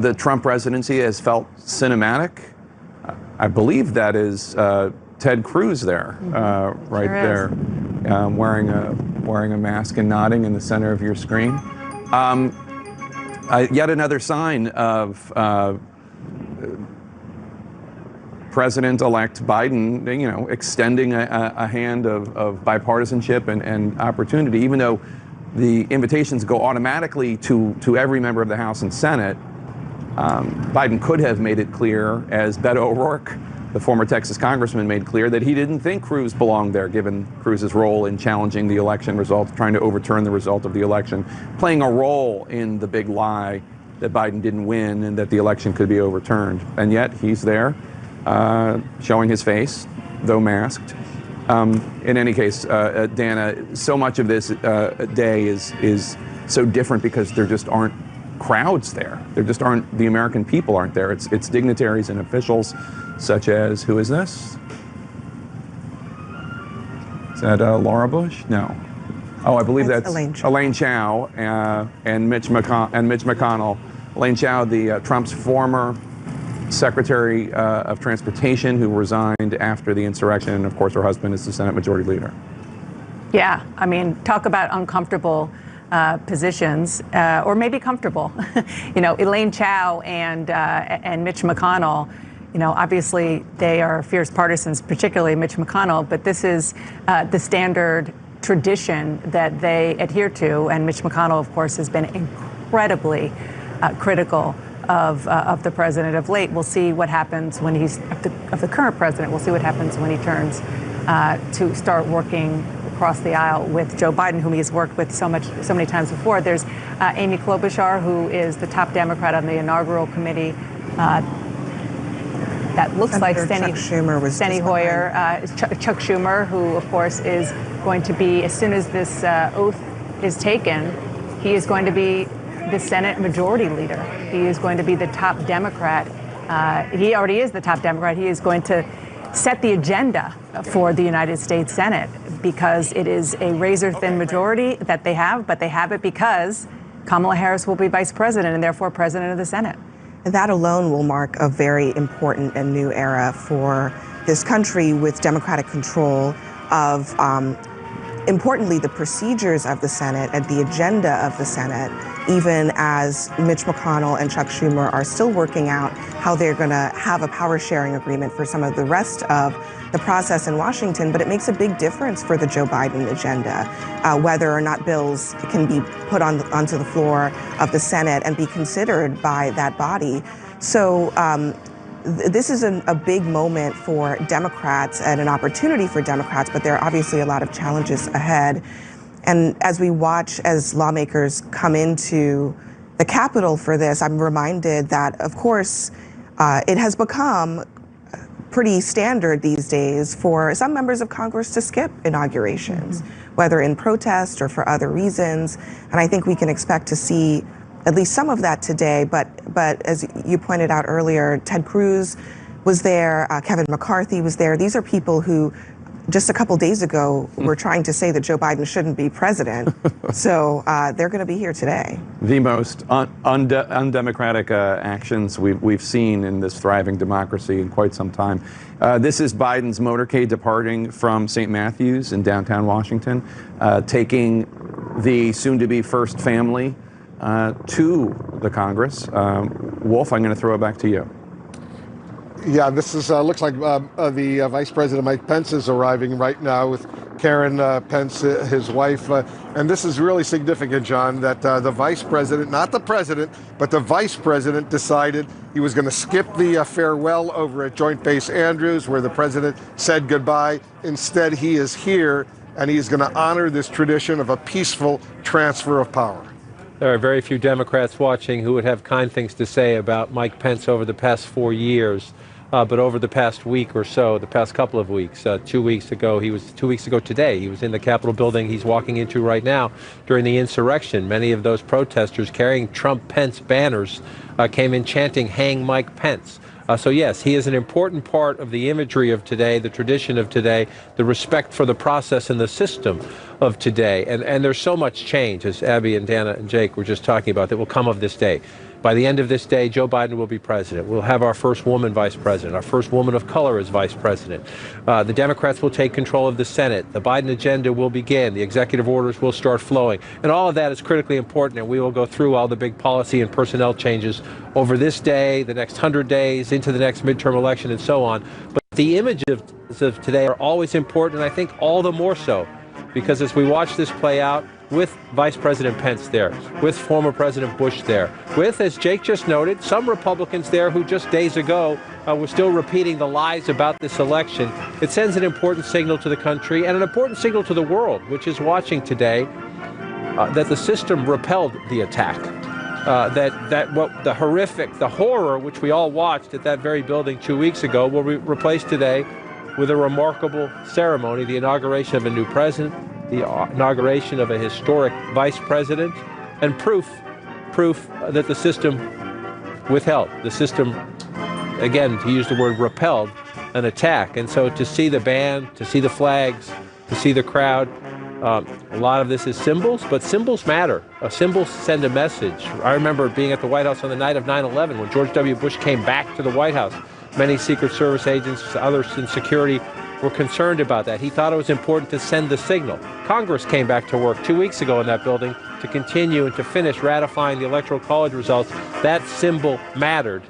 the Trump presidency has felt cinematic. I believe that is Ted Cruz there, right there, wearing a mask and nodding in the center of your screen. Yet another sign of President-elect Biden, extending a hand of bipartisanship and opportunity, even though the invitations go automatically to every member of the House and Senate. Biden could have made it clear, as Beto O'Rourke, the former Texas congressman, made clear, that he didn't think Cruz belonged there, given Cruz's role in challenging the election result, trying to overturn the result of the election, playing a role in the big lie that Biden didn't win and that the election could be overturned. And yet he's there, showing his face, though masked, In any case, Dana, so much of this day is so different because there just aren't crowds there. There just aren't, the American people aren't there. It's dignitaries and officials such as, who is this? Is that Laura Bush? No. Oh, I believe that's Elaine Chao and Mitch McConnell. Elaine Chao, Trump's former Secretary of Transportation, who resigned after the insurrection, and of course her husband is the Senate Majority Leader. Yeah, I mean, talk about uncomfortable positions, or maybe comfortable. You know, Elaine Chao and Mitch McConnell, you know, obviously they are fierce partisans, particularly Mitch McConnell, but this is the standard tradition that they adhere to, and Mitch McConnell, of course, has been incredibly critical of the president of late. We'll see what happens when he's of the current president. We'll see what happens when he turns to start working across the aisle with Joe Biden, whom he's worked with so many times before. There's Amy Klobuchar, who is the top Democrat on the Inaugural Committee. That looks like Steny Hoyer, Chuck Schumer, who of course is going to be, as soon as this oath is taken, he is going to be the Senate Majority Leader. He is going to be the top Democrat. He already is the top Democrat. He is going to set the agenda for the United States Senate, because it is a razor-thin majority that they have, but they have it because Kamala Harris will be vice president and therefore president of the Senate. That alone will mark a very important and new era for this country, with Democratic control of, importantly, the procedures of the Senate and the agenda of the Senate, even as Mitch McConnell and Chuck Schumer are still working out how they're going to have a power sharing agreement for some of the rest of the process in Washington. But it makes a big difference for the Joe Biden agenda, whether or not bills can be put onto the floor of the Senate and be considered by that body. So this is a big moment for Democrats and an opportunity for Democrats, but there are obviously a lot of challenges ahead. And as we watch as lawmakers come into the Capitol for this, I'm reminded that, of course, it has become pretty standard these days for some members of Congress to skip inaugurations, whether in protest or for other reasons. And I think we can expect to see at least some of that today. But as you pointed out earlier, Ted Cruz was there, Kevin McCarthy was there. These are people who just a couple days ago were trying to say that Joe Biden shouldn't be president. So they're going to be here today. The most undemocratic actions we've seen in this thriving democracy in quite some time. This is Biden's motorcade departing from St. Matthews in downtown Washington, taking the soon-to-be first family to the Congress. Wolf, I'm going to throw it back to you. Yeah, this is looks like the Vice President Mike Pence is arriving right now with Karen Pence, his wife. And this is really significant, John, that the Vice President, not the President, but the Vice President decided he was going to skip the farewell over at Joint Base Andrews, where the President said goodbye. Instead, he is here, and he is going to honor this tradition of a peaceful transfer of power. There are very few Democrats watching who would have kind things to say about Mike Pence over the past 4 years. But over the past week or so, the past couple of weeks, 2 weeks ago, 2 weeks ago today, he was in the Capitol building he's walking into right now during the insurrection. Many of those protesters carrying Trump-Pence banners came in chanting, "Hang Mike Pence." So yes, he is an important part of the imagery of today, the tradition of today, the respect for the process and the system of today. And there's so much change, as Abby and Dana and Jake were just talking about, that will come of this day. By the end of this day, Joe Biden will be president. We'll have our first woman vice president, our first woman of color as vice president. The Democrats will take control of the Senate. The Biden agenda will begin. The executive orders will start flowing. And all of that is critically important, and we will go through all the big policy and personnel changes over this day, the next 100 days, into the next midterm election, and so on. But the images of today are always important, and I think all the more so, because as we watch this play out, with Vice President Pence there, with former President Bush there, with, as Jake just noted, some Republicans there who just days ago were still repeating the lies about this election, it sends an important signal to the country and an important signal to the world, which is watching today, that the system repelled the attack. The horror which we all watched at that very building 2 weeks ago will be replaced today with a remarkable ceremony, the inauguration of a new president, the inauguration of a historic vice president, and proof that the system withheld. The system, again, to use the word repelled, an attack. And so to see the band, to see the flags, to see the crowd, a lot of this is symbols, but symbols matter. Symbols send a message. I remember being at the White House on the night of 9/11 when George W. Bush came back to the White House. Many Secret Service agents, others in security, were concerned about that. He thought it was important to send the signal. Congress came back to work 2 weeks ago in that building to continue and to finish ratifying the Electoral College results. That symbol mattered.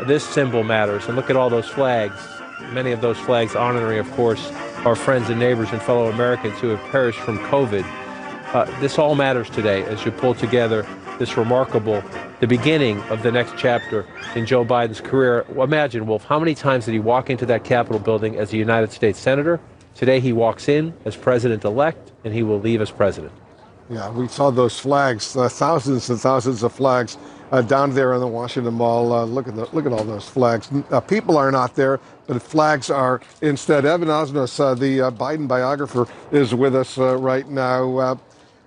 This symbol matters. And look at all those flags. Many of those flags honoring, of course, our friends and neighbors and fellow Americans who have perished from COVID. This all matters today as you pull together this remarkable, the beginning of the next chapter in Joe Biden's career. Imagine, Wolf, how many times did he walk into that Capitol building as a United States Senator? Today he walks in as President-elect, and he will leave as President. Yeah, we saw those flags, thousands and thousands of flags down there in the Washington Mall. Look at all those flags. People are not there, but flags are instead. Evan Osnos, the Biden biographer, is with us right now.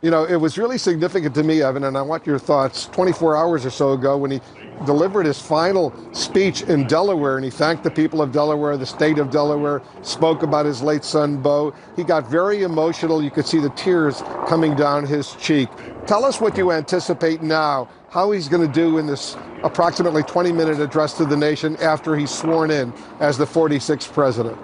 You know, it was really significant to me, Evan, and I want your thoughts. 24 hours or so ago, when he delivered his final speech in Delaware, and he thanked the people of Delaware, the state of Delaware, spoke about his late son, Bo. He got very emotional. You could see the tears coming down his cheek. Tell us what you anticipate now, how he's going to do in this approximately 20-minute address to the nation after he's sworn in as the 46th president.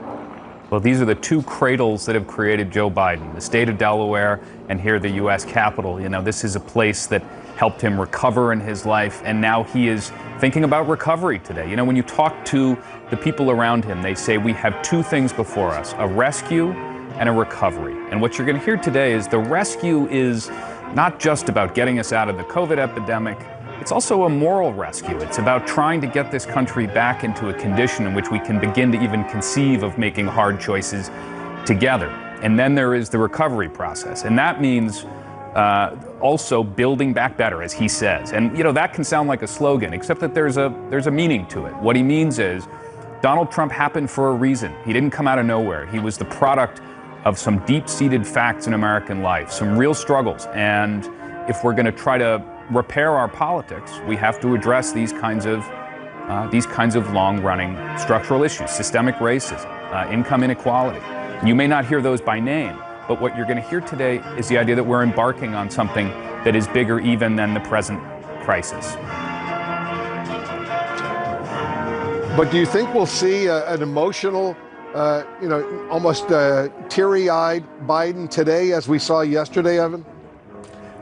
Well, these are the two cradles that have created Joe Biden, the state of Delaware and here the U.S. Capitol. You know, this is a place that helped him recover in his life, and now he is thinking about recovery today. You know, when you talk to the people around him, they say we have two things before us, a rescue and a recovery. And what you're going to hear today is the rescue is not just about getting us out of the COVID epidemic. It's also a moral rescue. It's about trying to get this country back into a condition in which we can begin to even conceive of making hard choices together. And then there is the recovery process. And that means also building back better, as he says. And, you know, that can sound like a slogan, except that there's a meaning to it. What he means is Donald Trump happened for a reason. He didn't come out of nowhere. He was the product of some deep-seated facts in American life, some real struggles. And if we're going to try to repair our politics, we have to address these kinds of long-running structural issues, systemic racism, income inequality. You may not hear those by name, but what you're going to hear today is the idea that we're embarking on something that is bigger even than the present crisis. But do you think we'll see an emotional, almost teary-eyed Biden today as we saw yesterday, Evan?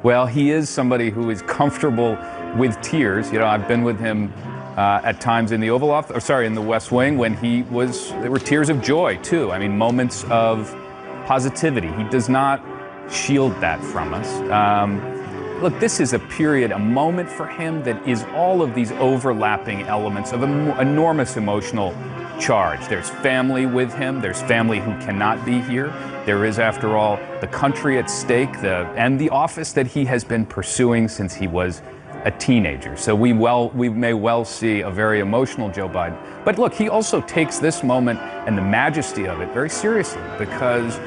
Well, he is somebody who is comfortable with tears. You know, I've been with him at times in the Oval Office, in the West Wing when there were tears of joy too. I mean, moments of positivity. He does not shield that from us. Look, this is a moment for him that is all of these overlapping elements of enormous emotional charge. There's family with him. There's family who cannot be here. There is, after all, the country at stake and the office that he has been pursuing since he was a teenager. So we may well see a very emotional Joe Biden. But look, he also takes this moment and the majesty of it very seriously because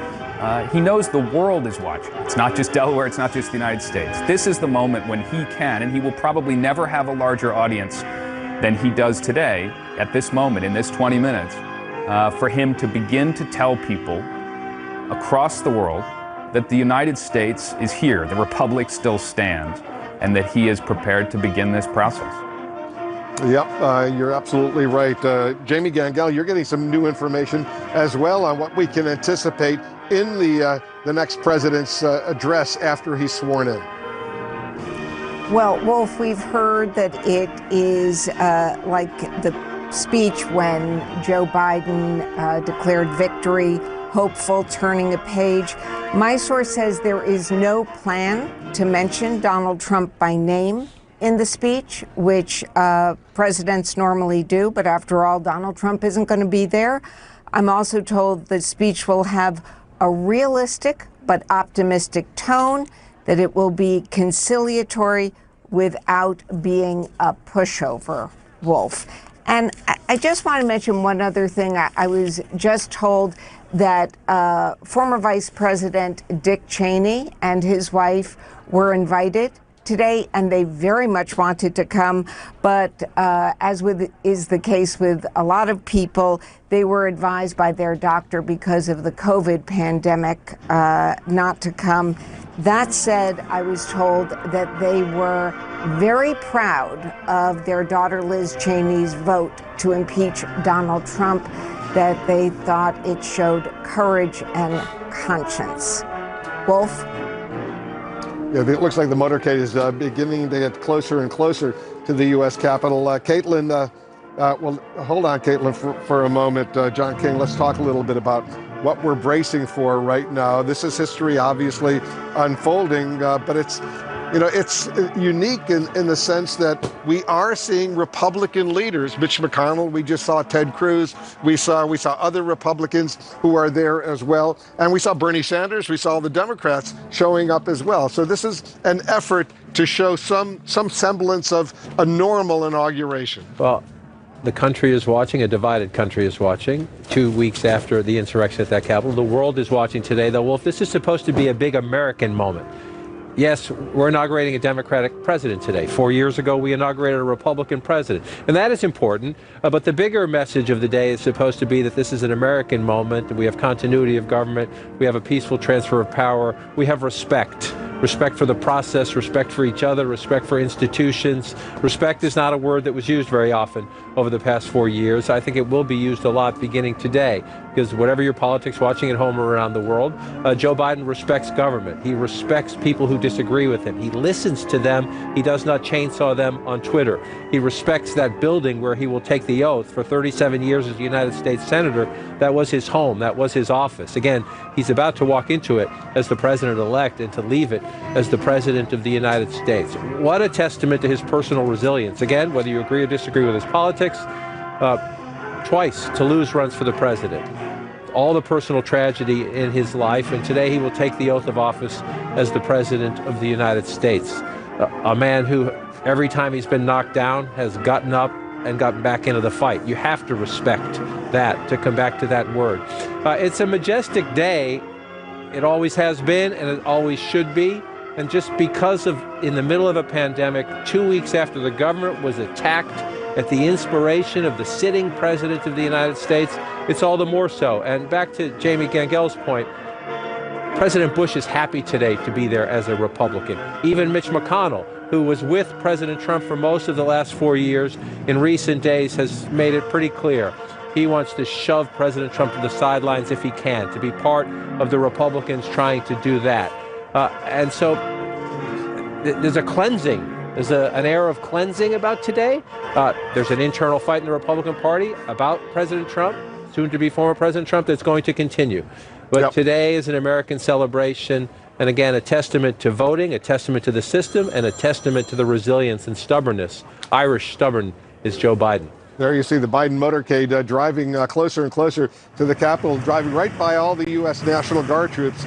he knows the world is watching. It's not just Delaware, it's not just the United States. This is the moment when he can, and he will probably never have a larger audience than he does today at this moment, in this 20 minutes, for him to begin to tell people across the world that the United States is here, the Republic still stands, and that he is prepared to begin this process. Yep, you're absolutely right. Jamie Gangel, you're getting some new information as well on what we can anticipate in the next president's address after he's sworn in. Well, Wolf, we've heard that it is like the speech when Joe Biden declared victory, hopeful, turning a page. My source says there is no plan to mention Donald Trump by name in the speech, which presidents normally do, but after all, Donald Trump isn't going to be there. I'm also told the speech will have a realistic but optimistic tone, that it will be conciliatory without being a pushover, Wolf. And I just want to mention one other thing. I was just told that former Vice President Dick Cheney and his wife were invited today, and they very much wanted to come, but as is the case with a lot of people, they were advised by their doctor because of the COVID pandemic not to come. That said, I was told that they were very proud of their daughter Liz Cheney's vote to impeach Donald Trump, that they thought it showed courage and conscience. Wolf? Yeah, it looks like the motorcade is beginning to get closer and closer to the U.S. Capitol. Caitlin, well, hold on, Caitlin, for a moment. John King, let's talk a little bit about what we're bracing for right now. This is history, obviously, unfolding, but it's unique in the sense that we are seeing Republican leaders. Mitch McConnell, we just saw Ted Cruz, we saw other Republicans who are there as well, and we saw Bernie Sanders, we saw the Democrats showing up as well. So this is an effort to show some semblance of a normal inauguration. Well, the country is watching, a divided country is watching, 2 weeks after the insurrection at that Capitol. The world is watching today, though. Wolf, this is supposed to be a big American moment. Yes, we're inaugurating a Democratic president today. 4 years ago, we inaugurated a Republican president. And that is important, but the bigger message of the day is supposed to be that this is an American moment. We have continuity of government. We have a peaceful transfer of power. We have respect. Respect for the process, respect for each other, respect for institutions. Respect is not a word that was used very often over the past 4 years. I think it will be used a lot beginning today, because whatever your politics watching at home or around the world, Joe Biden respects government. He respects people who disagree with him. He listens to them. He does not chainsaw them on Twitter. He respects that building where he will take the oath. For 37 years as a United States Senator, that was his home. That was his office. Again, he's about to walk into it as the president-elect and to leave it as the President of the United States. What a testament to his personal resilience. Again, whether you agree or disagree with his politics, twice Toulouse runs for the president. All the personal tragedy in his life, and today he will take the oath of office as the President of the United States. A man who, every time he's been knocked down, has gotten up and gotten back into the fight. You have to respect that, to come back to that word. It's a majestic day. It always has been, and it always should be. And just because of, in the middle of a pandemic, 2 weeks after the government was attacked at the inspiration of the sitting President of the United States, it's all the more so. And back to Jamie Gangel's point, President Bush is happy today to be there as a Republican. Even Mitch McConnell, who was with President Trump for most of the last 4 years, in recent days has made it pretty clear he wants to shove President Trump to the sidelines if he can, to be part of the Republicans trying to do that. And so there's a cleansing. There's an air of cleansing about today. There's an internal fight in the Republican Party about President Trump, soon to be former President Trump, that's going to continue. But today is an American celebration, and again, a testament to voting, a testament to the system, and a testament to the resilience and stubbornness. Irish stubborn is Joe Biden. There you see the Biden motorcade driving closer and closer to the Capitol, driving right by all the U.S. National Guard troops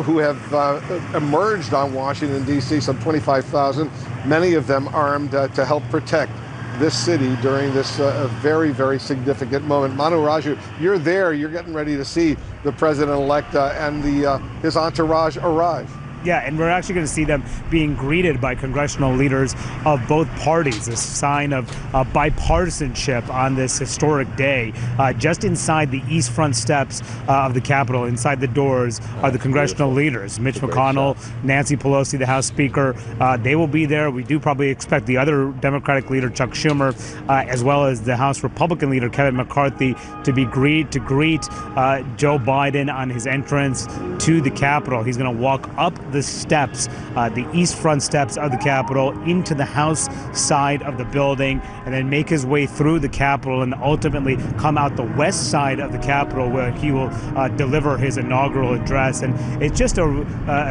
who have emerged on Washington, D.C., some 25,000, many of them armed to help protect this city during this very, very significant moment. Manu Raju, you're there. You're getting ready to see the president-elect and his entourage arrive. Yeah, and we're actually going to see them being greeted by congressional leaders of both parties, a sign of bipartisanship on this historic day. Just inside the east front steps of the Capitol, inside the doors, are the congressional leaders. Mitch McConnell, Nancy Pelosi, the House Speaker. They will be there. We do probably expect the other Democratic leader, Chuck Schumer, as well as the House Republican leader, Kevin McCarthy, to greet Joe Biden on his entrance to the Capitol. He's going to walk up the steps, the east front steps of the Capitol, into the House side of the building, and then make his way through the Capitol and ultimately come out the west side of the Capitol, where he will deliver his inaugural address. And it's just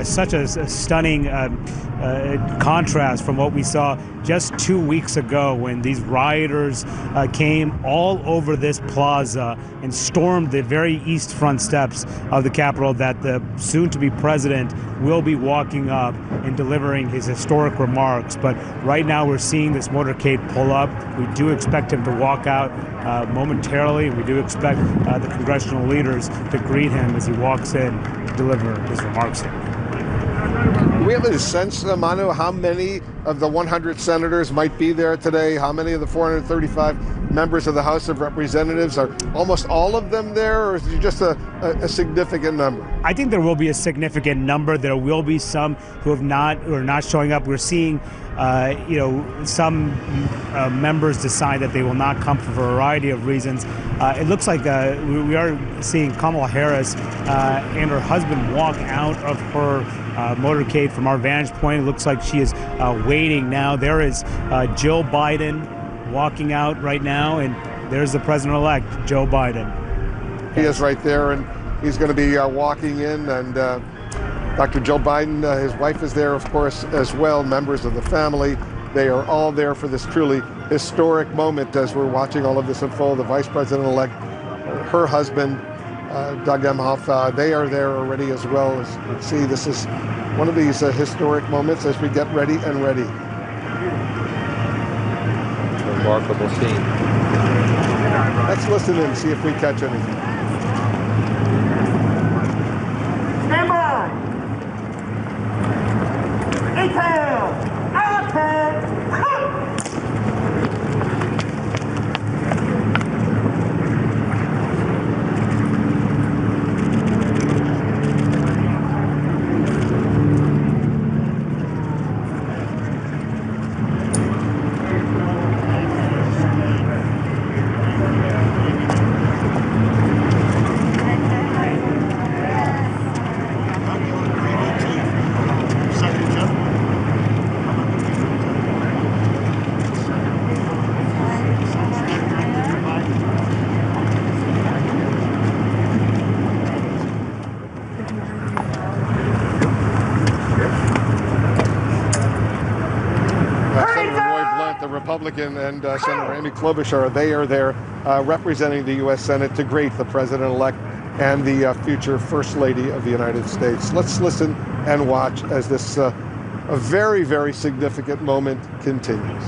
such a stunning contrast from what we saw just 2 weeks ago, when these rioters came all over this plaza and stormed the very east front steps of the Capitol that the soon-to-be president will be be walking up and delivering his historic remarks. But right now we're seeing this motorcade pull up. We do expect him to walk out momentarily. We do expect the congressional leaders to greet him as he walks in to deliver his remarks here. Do we have a sense, Manu, how many of the 100 senators might be there today? How many of the 435 members of the House of Representatives? Are almost all of them there, or is it just a significant number? I think there will be a significant number. There will be some who are not showing up. We're seeing, some members decide that they will not come for a variety of reasons. It looks like we are seeing Kamala Harris and her husband walk out of her motorcade from our vantage point. It looks like she is waiting now. There is Joe Biden walking out right now, and there's the president-elect, Joe Biden. He is right there, and he's going to be walking in, and Dr. Joe Biden, his wife is there, of course, as well, members of the family. They are all there for this truly historic moment as we're watching all of this unfold. The vice president-elect, her husband, Doug Emhoff, they are there already as well. As you can see, this is one of these historic moments as we get ready and ready. Remarkable scene. Let's listen in, see if we catch anything. Stand by! Intel! Republican and Senator Amy Klobuchar, they are there representing the U.S. Senate to greet the president-elect and the future First Lady of the United States. Let's listen and watch as this a very, very significant moment continues.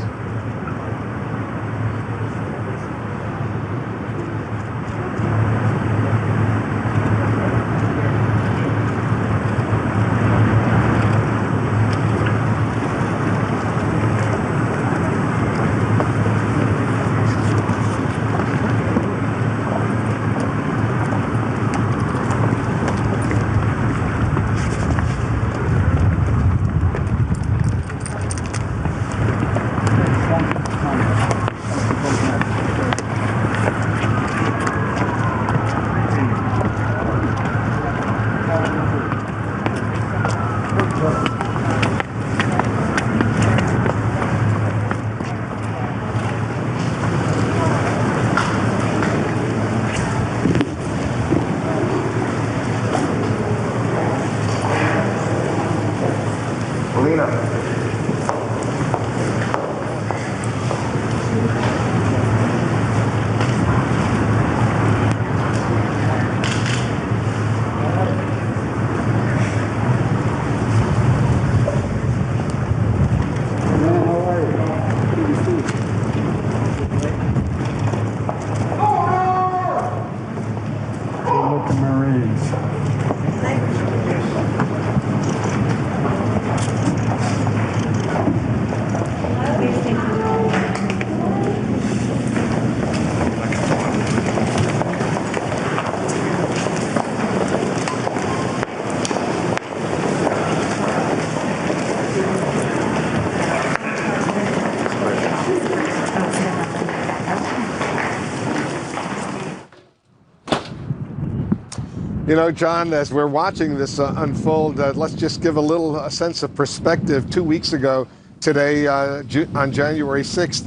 You know, John, as we're watching this unfold, let's just give a little sense of perspective. 2 weeks ago today, on January 6th,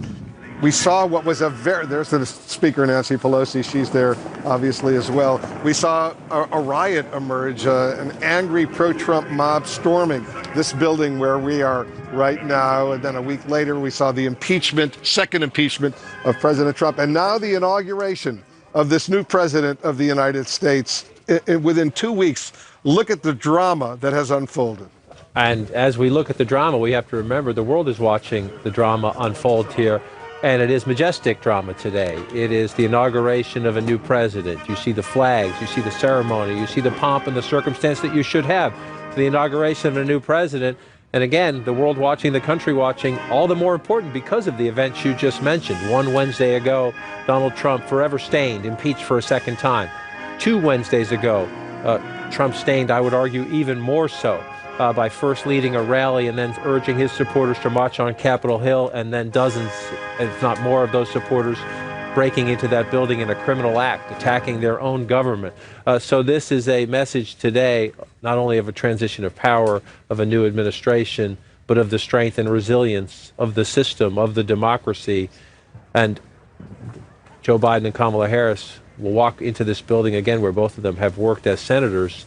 we saw what was there's the Speaker, Nancy Pelosi, she's there obviously as well. We saw a riot emerge, an angry pro-Trump mob storming this building where we are right now. And then a week later, we saw the second impeachment of President Trump. And now the inauguration of this new president of the United States. Within 2 weeks, look at the drama that has unfolded. And as we look at the drama, we have to remember the world is watching the drama unfold here. And it is majestic drama today. It is the inauguration of a new president. You see the flags, you see the ceremony, you see the pomp and the circumstance that you should have for the inauguration of a new president. And again, the world watching, the country watching, all the more important because of the events you just mentioned. One Wednesday ago, Donald Trump forever stained, impeached for a second time. 2 Wednesdays ago, Trump stained, I would argue, even more so. By first leading a rally and then urging his supporters to march on Capitol Hill, and then dozens, if not more, of those supporters breaking into that building in a criminal act, attacking their own government. So this is a message today, not only of a transition of power, of a new administration, but of the strength and resilience of the system, of the democracy. And Joe Biden and Kamala Harris will walk into this building again, where both of them have worked as senators.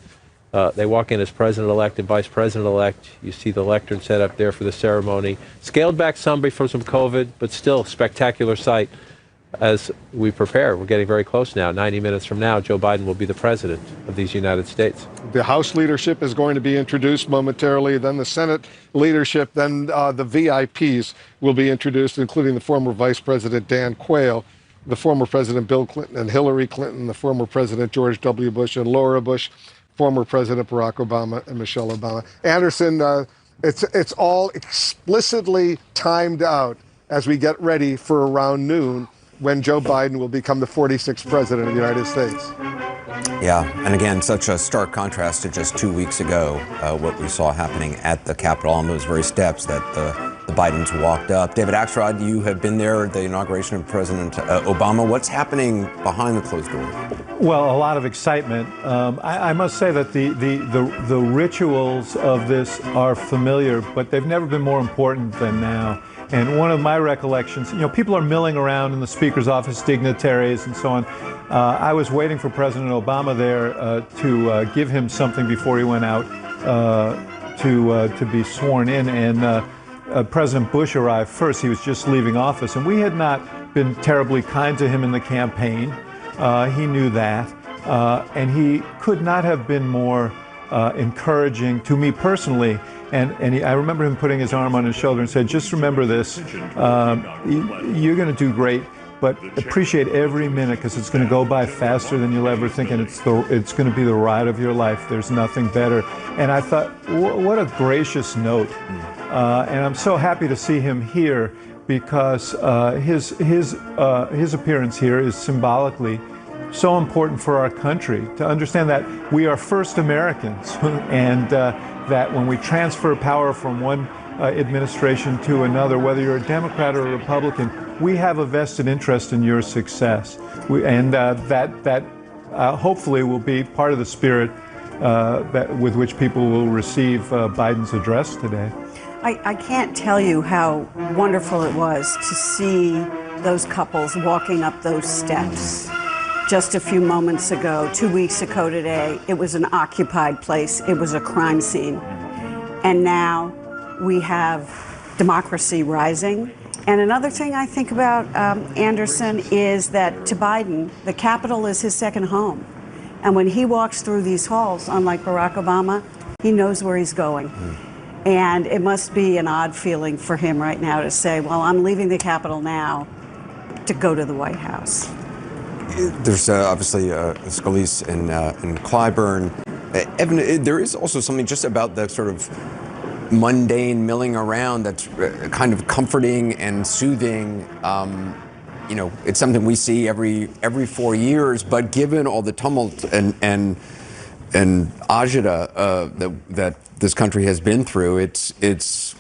They walk in as president-elect and vice president-elect. You see the lectern set up there for the ceremony. Scaled back some from some COVID, but still spectacular sight as we prepare. We're getting very close now. 90 minutes from now, Joe Biden will be the president of these United States. The House leadership is going to be introduced momentarily, then the Senate leadership, then the VIPs will be introduced, including the former Vice President Dan Quayle, the former President Bill Clinton and Hillary Clinton, the former President George W. Bush and Laura Bush, former President Barack Obama and Michelle Obama. Anderson, it's all explicitly timed out as we get ready for around noon, when Joe Biden will become the 46th president of the United States. Yeah, and again, such a stark contrast to just 2 weeks ago, what we saw happening at the Capitol on those very steps that the Bidens walked up. David Axelrod, you have been there at the inauguration of President Obama. What's happening behind the closed doors? Well, a lot of excitement. I must say that the rituals of this are familiar, but they've never been more important than now. And one of my recollections, people are milling around in the Speaker's office, dignitaries and so on. I was waiting for President Obama there to give him something before he went out to be sworn in. And President Bush arrived first. He was just leaving office. And we had not been terribly kind to him in the campaign. He knew that. And he could not have been more encouraging to me personally. And I remember him putting his arm on his shoulder and said, just remember this, you're going to do great, but appreciate every minute, because it's going to go by faster than you'll ever think, and it's going to be the ride of your life. There's nothing better. And I thought, what a gracious note. And I'm so happy to see him here, because his appearance here is symbolically so important for our country, to understand that we are first Americans, and that when we transfer power from one administration to another, whether you're a Democrat or a Republican, we have a vested interest in your success. That hopefully will be part of the spirit with which people will receive Biden's address today. I can't tell you how wonderful it was to see those couples walking up those steps. Just a few moments ago, 2 weeks ago today, it was an occupied place. It was a crime scene. And now we have democracy rising. And another thing I think about, Anderson, is that to Biden, the Capitol is his second home. And when he walks through these halls, unlike Barack Obama, he knows where he's going. And it must be an odd feeling for him right now to say, well, I'm leaving the Capitol now to go to the White House. There's obviously Scalise and Clyburn. Evan, there is also something just about the sort of mundane milling around that's kind of comforting and soothing. It's something we see every 4 years, but given all the tumult and agita that this country has been through, it is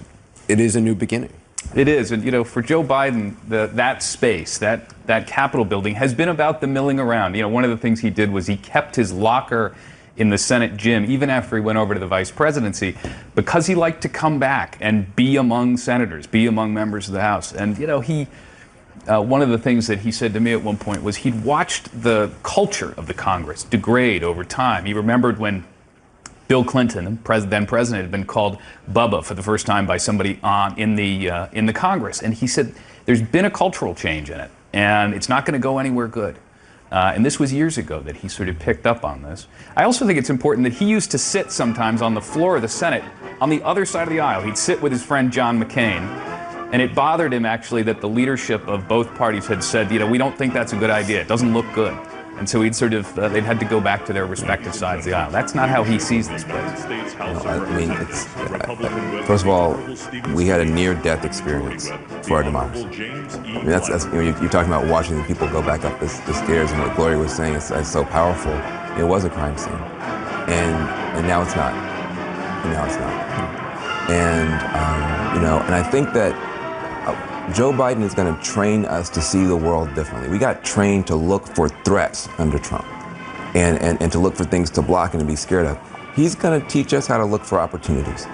a new beginning. It is, and for Joe Biden, that space, that Capitol building has been about the milling around. One of the things he did was he kept his locker in the Senate gym, even after he went over to the vice presidency, because he liked to come back and be among senators, be among members of the House. And one of the things that he said to me at one point was he'd watched the culture of the Congress degrade over time. He remembered when Bill Clinton, then president, had been called Bubba for the first time by somebody in the Congress, and he said there's been a cultural change in it, and it's not going to go anywhere good. And this was years ago that he sort of picked up on this. I also think it's important that he used to sit sometimes on the floor of the Senate on the other side of the aisle. He'd sit with his friend John McCain, and it bothered him actually that the leadership of both parties had said, we don't think that's a good idea. It doesn't look good. And so he'd sort of, they'd had to go back to their respective sides of the aisle. That's not how he sees this place. First of all, we had a near-death experience for our democracy. That's you're talking about watching the people go back up the stairs, and what Gloria was saying is so powerful. It was a crime scene, and now it's not. And now it's not. And I think that Joe Biden is going to train us to see the world differently. We got trained to look for threats under Trump and to look for things to block and to be scared of. He's going to teach us how to look for opportunities,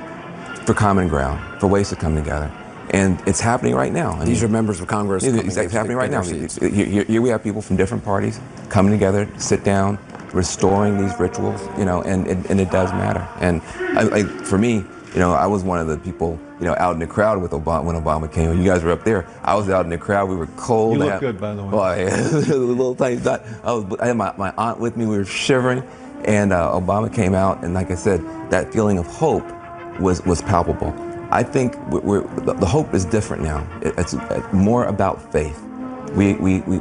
for common ground, for ways to come together. And it's happening right now. These are members of Congress. It's happening right now. Here we have people from different parties coming together, sit down, restoring these rituals, and it does matter. And for me, I was one of the people, out in the crowd with Obama when Obama came. You guys were up there. I was out in the crowd. We were cold. You look good, by the way. Well, yeah, a little tiny dot. I had my aunt with me. We were shivering, and Obama came out, and like I said, that feeling of hope was palpable. I think the hope is different now. It's more about faith.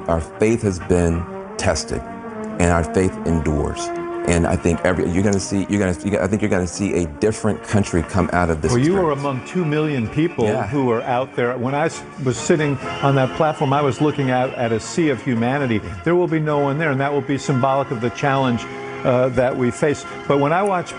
Our faith has been tested, and our faith endures. And I think I think you're going to see a different country come out of this. Well, you were among 2 million people who were out there. When I was sitting on that platform, I was looking out at a sea of humanity. There will be no one there, and that will be symbolic of the challenge that we face. But when I watch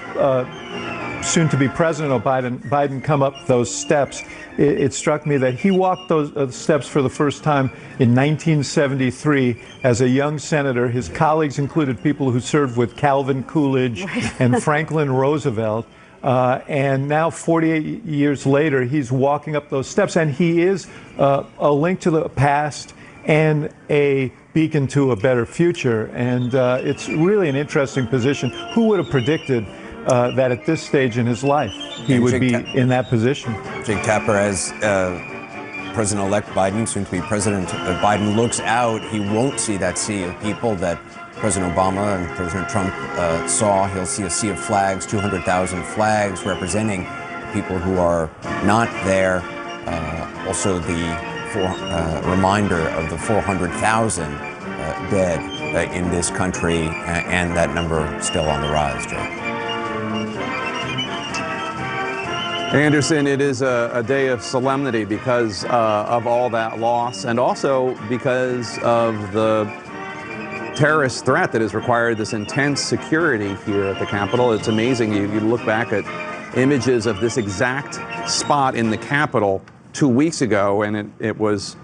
soon-to-be President Biden come up those steps, it struck me that he walked those steps for the first time in 1973 as a young senator. His colleagues included people who served with Calvin Coolidge and Franklin Roosevelt. And now, 48 years later, he's walking up those steps, and he is a link to the past and a beacon to a better future. And it's really an interesting position. Who would have predicted that at this stage in his life he would be in that position? Jake Tapper, as President-elect Biden, soon to be President Biden, looks out, he won't see that sea of people that President Obama and President Trump saw. He'll see a sea of flags, 200,000 flags representing people who are not there. Also the reminder of the 400,000 dead in this country, and that number still on the rise, Jake. Anderson, it is a day of solemnity because of all that loss, and also because of the terrorist threat that has required this intense security here at the Capitol. It's amazing. You look back at images of this exact spot in the Capitol 2 weeks ago, and it was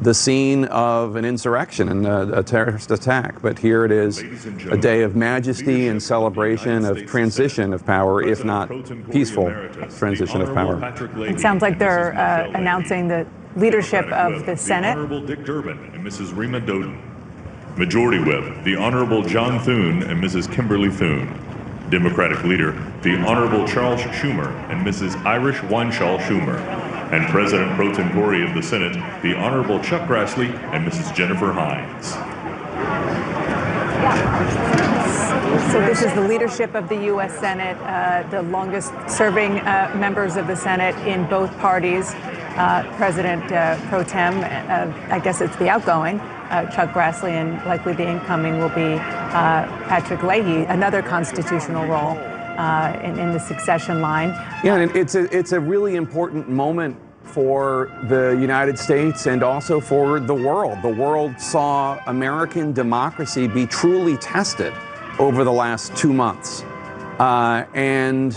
the scene of an insurrection and a terrorist attack. But here it is, a day of majesty and celebration of transition of power, if not peaceful transition of power. It sounds like they're announcing the leadership of the Senate. The Honorable Dick Durbin and Mrs. Rima Doden. Majority Whip, the Honorable John Thune and Mrs. Kimberly Thune. Democratic Leader, the Honorable Charles Schumer and Mrs. Irish Weinshall Schumer. And President Pro Tempore of the Senate, the Honorable Chuck Grassley and Mrs. Jennifer Hines. So this is the leadership of the U.S. Senate, the longest-serving members of the Senate in both parties. President Pro Tem, I guess it's the outgoing, Chuck Grassley, and likely the incoming will be Patrick Leahy, another constitutional role in the succession line. Yeah, and it's a really important moment for the United States and also for the world. The world saw American democracy be truly tested over the last 2 months. And,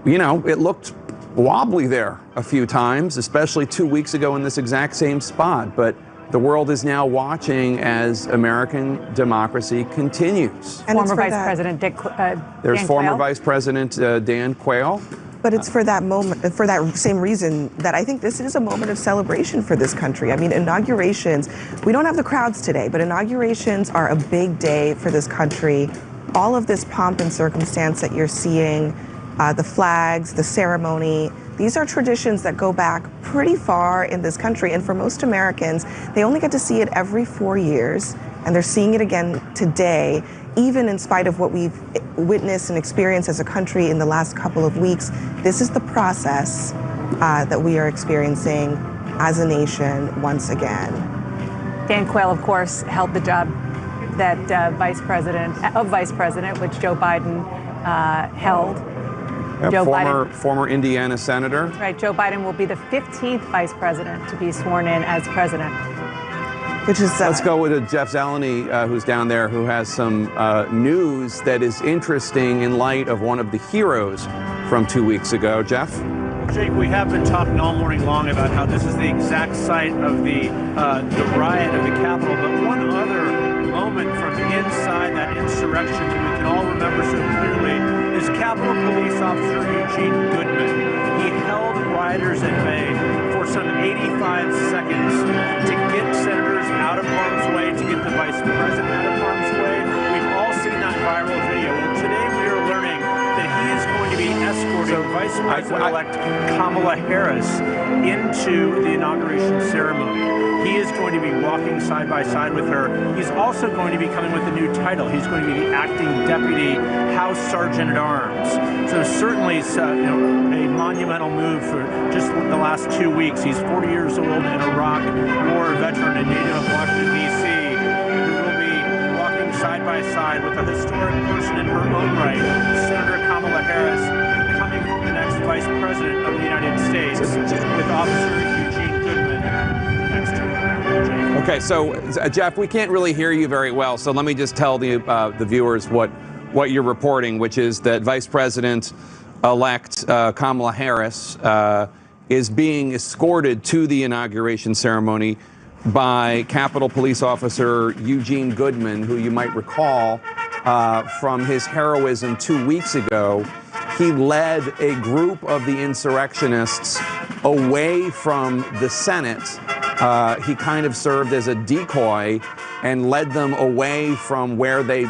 it looked wobbly there a few times, especially 2 weeks ago in this exact same spot. But the world is now watching as American democracy continues. And former Vice President There's Dan former Quayle. Vice President Dan Quayle. But it's for that moment, for that same reason, that I think this is a moment of celebration for this country. I mean, inaugurations, we don't have the crowds today, but inaugurations are a big day for this country. All of this pomp and circumstance that you're seeing, the flags, the ceremony, these are traditions that go back pretty far in this country. And for most Americans, they only get to see it every 4 years. And they're seeing it again today, even in spite of what we've witnessed and experienced as a country in the last couple of weeks. This is the process that we are experiencing as a nation once again. Dan Quayle, of course, held the job that vice president, which Joe Biden held. Former Indiana senator. Right, Joe Biden will be the 15th vice president to be sworn in as president. Which is, let's go with Jeff Zeleny, who's down there, who has some news that is interesting in light of one of the heroes from 2 weeks ago. Jeff? Jake, we have been talking all morning long about how this is the exact site of the riot of the Capitol, but one other moment from inside that insurrection that we can all remember so clearly is Capitol Police Officer Eugene Goodman. He held rioters at bay for some 85 seconds to get senators out of harm's way, to get the vice president out of harm's way. We've all seen that viral video. Well, today we are learning that he is going to be escorting Vice President-elect Kamala Harris into the inauguration ceremony. He is going to be walking side by side with her. He's also going to be coming with a new title. He's going to be the acting deputy House Sergeant at Arms. So certainly a monumental move for just the last 2 weeks. He's 40 years old, an Iraq War veteran and native of Washington, D.C., who will be walking side by side with a historic person in her own right, Senator Kamala Harris, becoming the next Vice President of the United States, with Officer Eugene Goodman next to her. Okay, so Jeff, we can't really hear you very well, so let me just tell the viewers what you're reporting, which is that Vice President-elect Kamala Harris is being escorted to the inauguration ceremony by Capitol Police Officer Eugene Goodman, who you might recall from his heroism 2 weeks ago. He led a group of the insurrectionists away from the Senate. He kind of served as a decoy and led them away from where they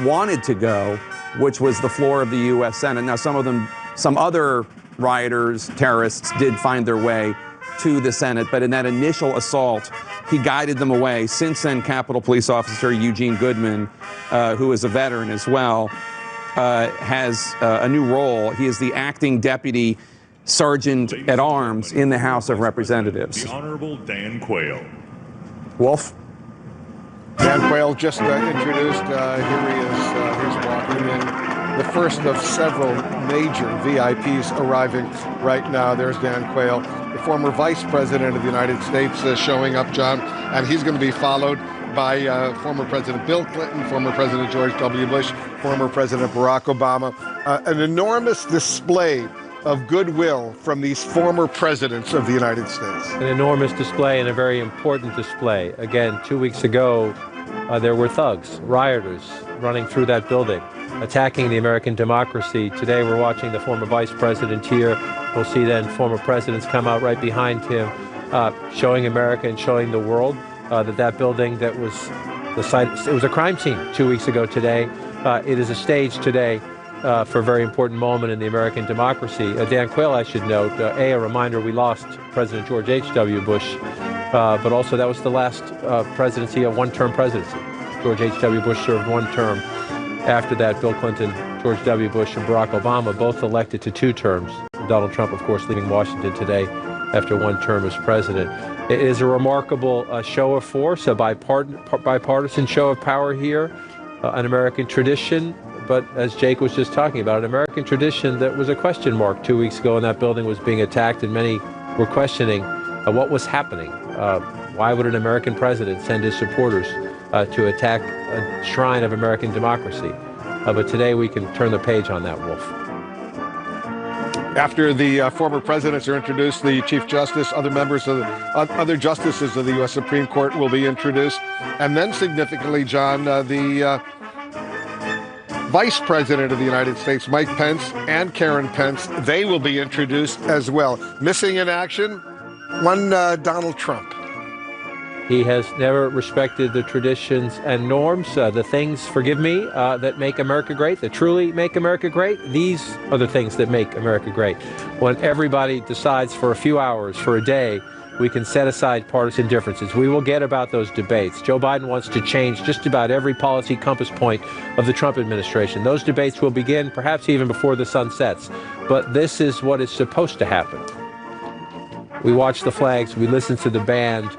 wanted to go, which was the floor of the U.S. Senate. Now, some other rioters, terrorists, did find their way to the Senate, but in that initial assault, he guided them away. Since then, Capitol Police Officer Eugene Goodman, who is a veteran as well, has a new role. He is the acting deputy Sergeant at Arms in the House of Representatives. The Honorable Dan Quayle. Wolf? Dan Quayle just introduced. Here he is. He's walking in. The first of several major VIPs arriving right now. There's Dan Quayle, the former Vice President of the United States, showing up, John, and he's going to be followed by former President Bill Clinton, former President George W. Bush, former President Barack Obama. An enormous display of goodwill from these former presidents of the United States. An enormous display and a very important display. Again, 2 weeks ago, there were thugs, rioters, running through that building, attacking the American democracy. Today, we're watching the former vice president here. We'll see then former presidents come out right behind him, showing America and showing the world that building that was the site, it was a crime scene 2 weeks ago today. It is a stage today for a very important moment in the American democracy. Dan Quayle, I should note, a reminder, we lost President George H.W. Bush, but also that was the last presidency, a one-term presidency. George H.W. Bush served one term. After that, Bill Clinton, George W. Bush, and Barack Obama both elected to 2 terms. Donald Trump, of course, leaving Washington today after 1 term as president. It is a remarkable show of force, a bipartisan show of power here, an American tradition. But as Jake was just talking about, an American tradition that was a question mark 2 weeks ago when that building was being attacked, and many were questioning what was happening. Why would an American president send his supporters to attack a shrine of American democracy? But today we can turn the page on that, Wolf. After the former presidents are introduced, the Chief Justice, other members of other justices of the U.S. Supreme Court will be introduced. And then significantly, John, the Vice President of the United States, Mike Pence, and Karen Pence, they will be introduced as well. Missing in action, one Donald Trump. He has never respected the traditions and norms, the things, forgive me, that make America great, that truly make America great. These are the things that make America great. When everybody decides for a few hours, for a day, We can set aside partisan differences. We will get about those debates. Joe Biden wants to change just about every policy compass point of the Trump administration. Those debates will begin perhaps even before the sun sets. But this is what is supposed to happen. We watch the flags, we listen to the band,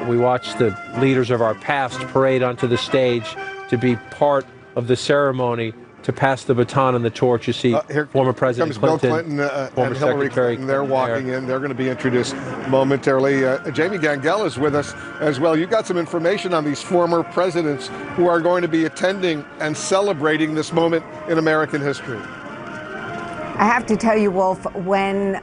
we watch the leaders of our past parade onto the stage to be part of the ceremony to pass the baton and the torch. You see former President Clinton, Bill Clinton former and Hillary Secretary Clinton. They're walking in. They're going to be introduced momentarily. Jamie Gangel is with us as well. You got some information on these former presidents who are going to be attending and celebrating this moment in American history. I have to tell you, Wolf, when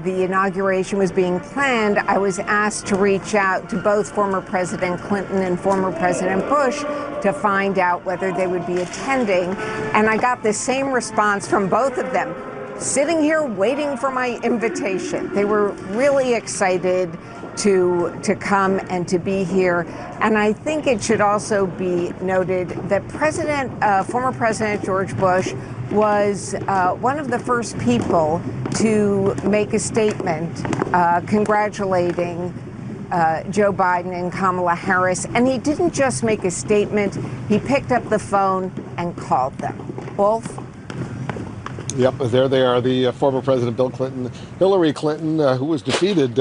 the inauguration was being planned, I was asked to reach out to both former President Clinton and former President Bush to find out whether they would be attending. And I got the same response from both of them, sitting here waiting for my invitation. They were really excited to come and to be here. And I think it should also be noted that former President George Bush was one of the first people to make a statement congratulating Joe Biden and Kamala Harris. And he didn't just make a statement, he picked up the phone and called them. Wolf? Yep, there they are, the former President Bill Clinton, Hillary Clinton, who was defeated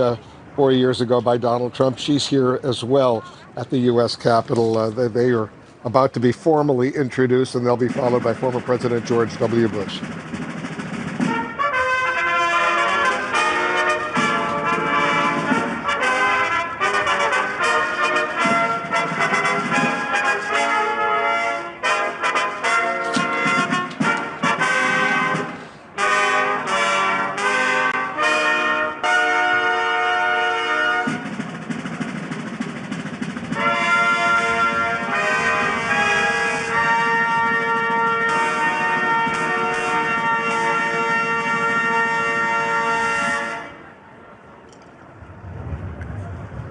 4 years ago by Donald Trump. She's here as well at the U.S. Capitol. They are about to be formally introduced, and they'll be followed by former President George W. Bush.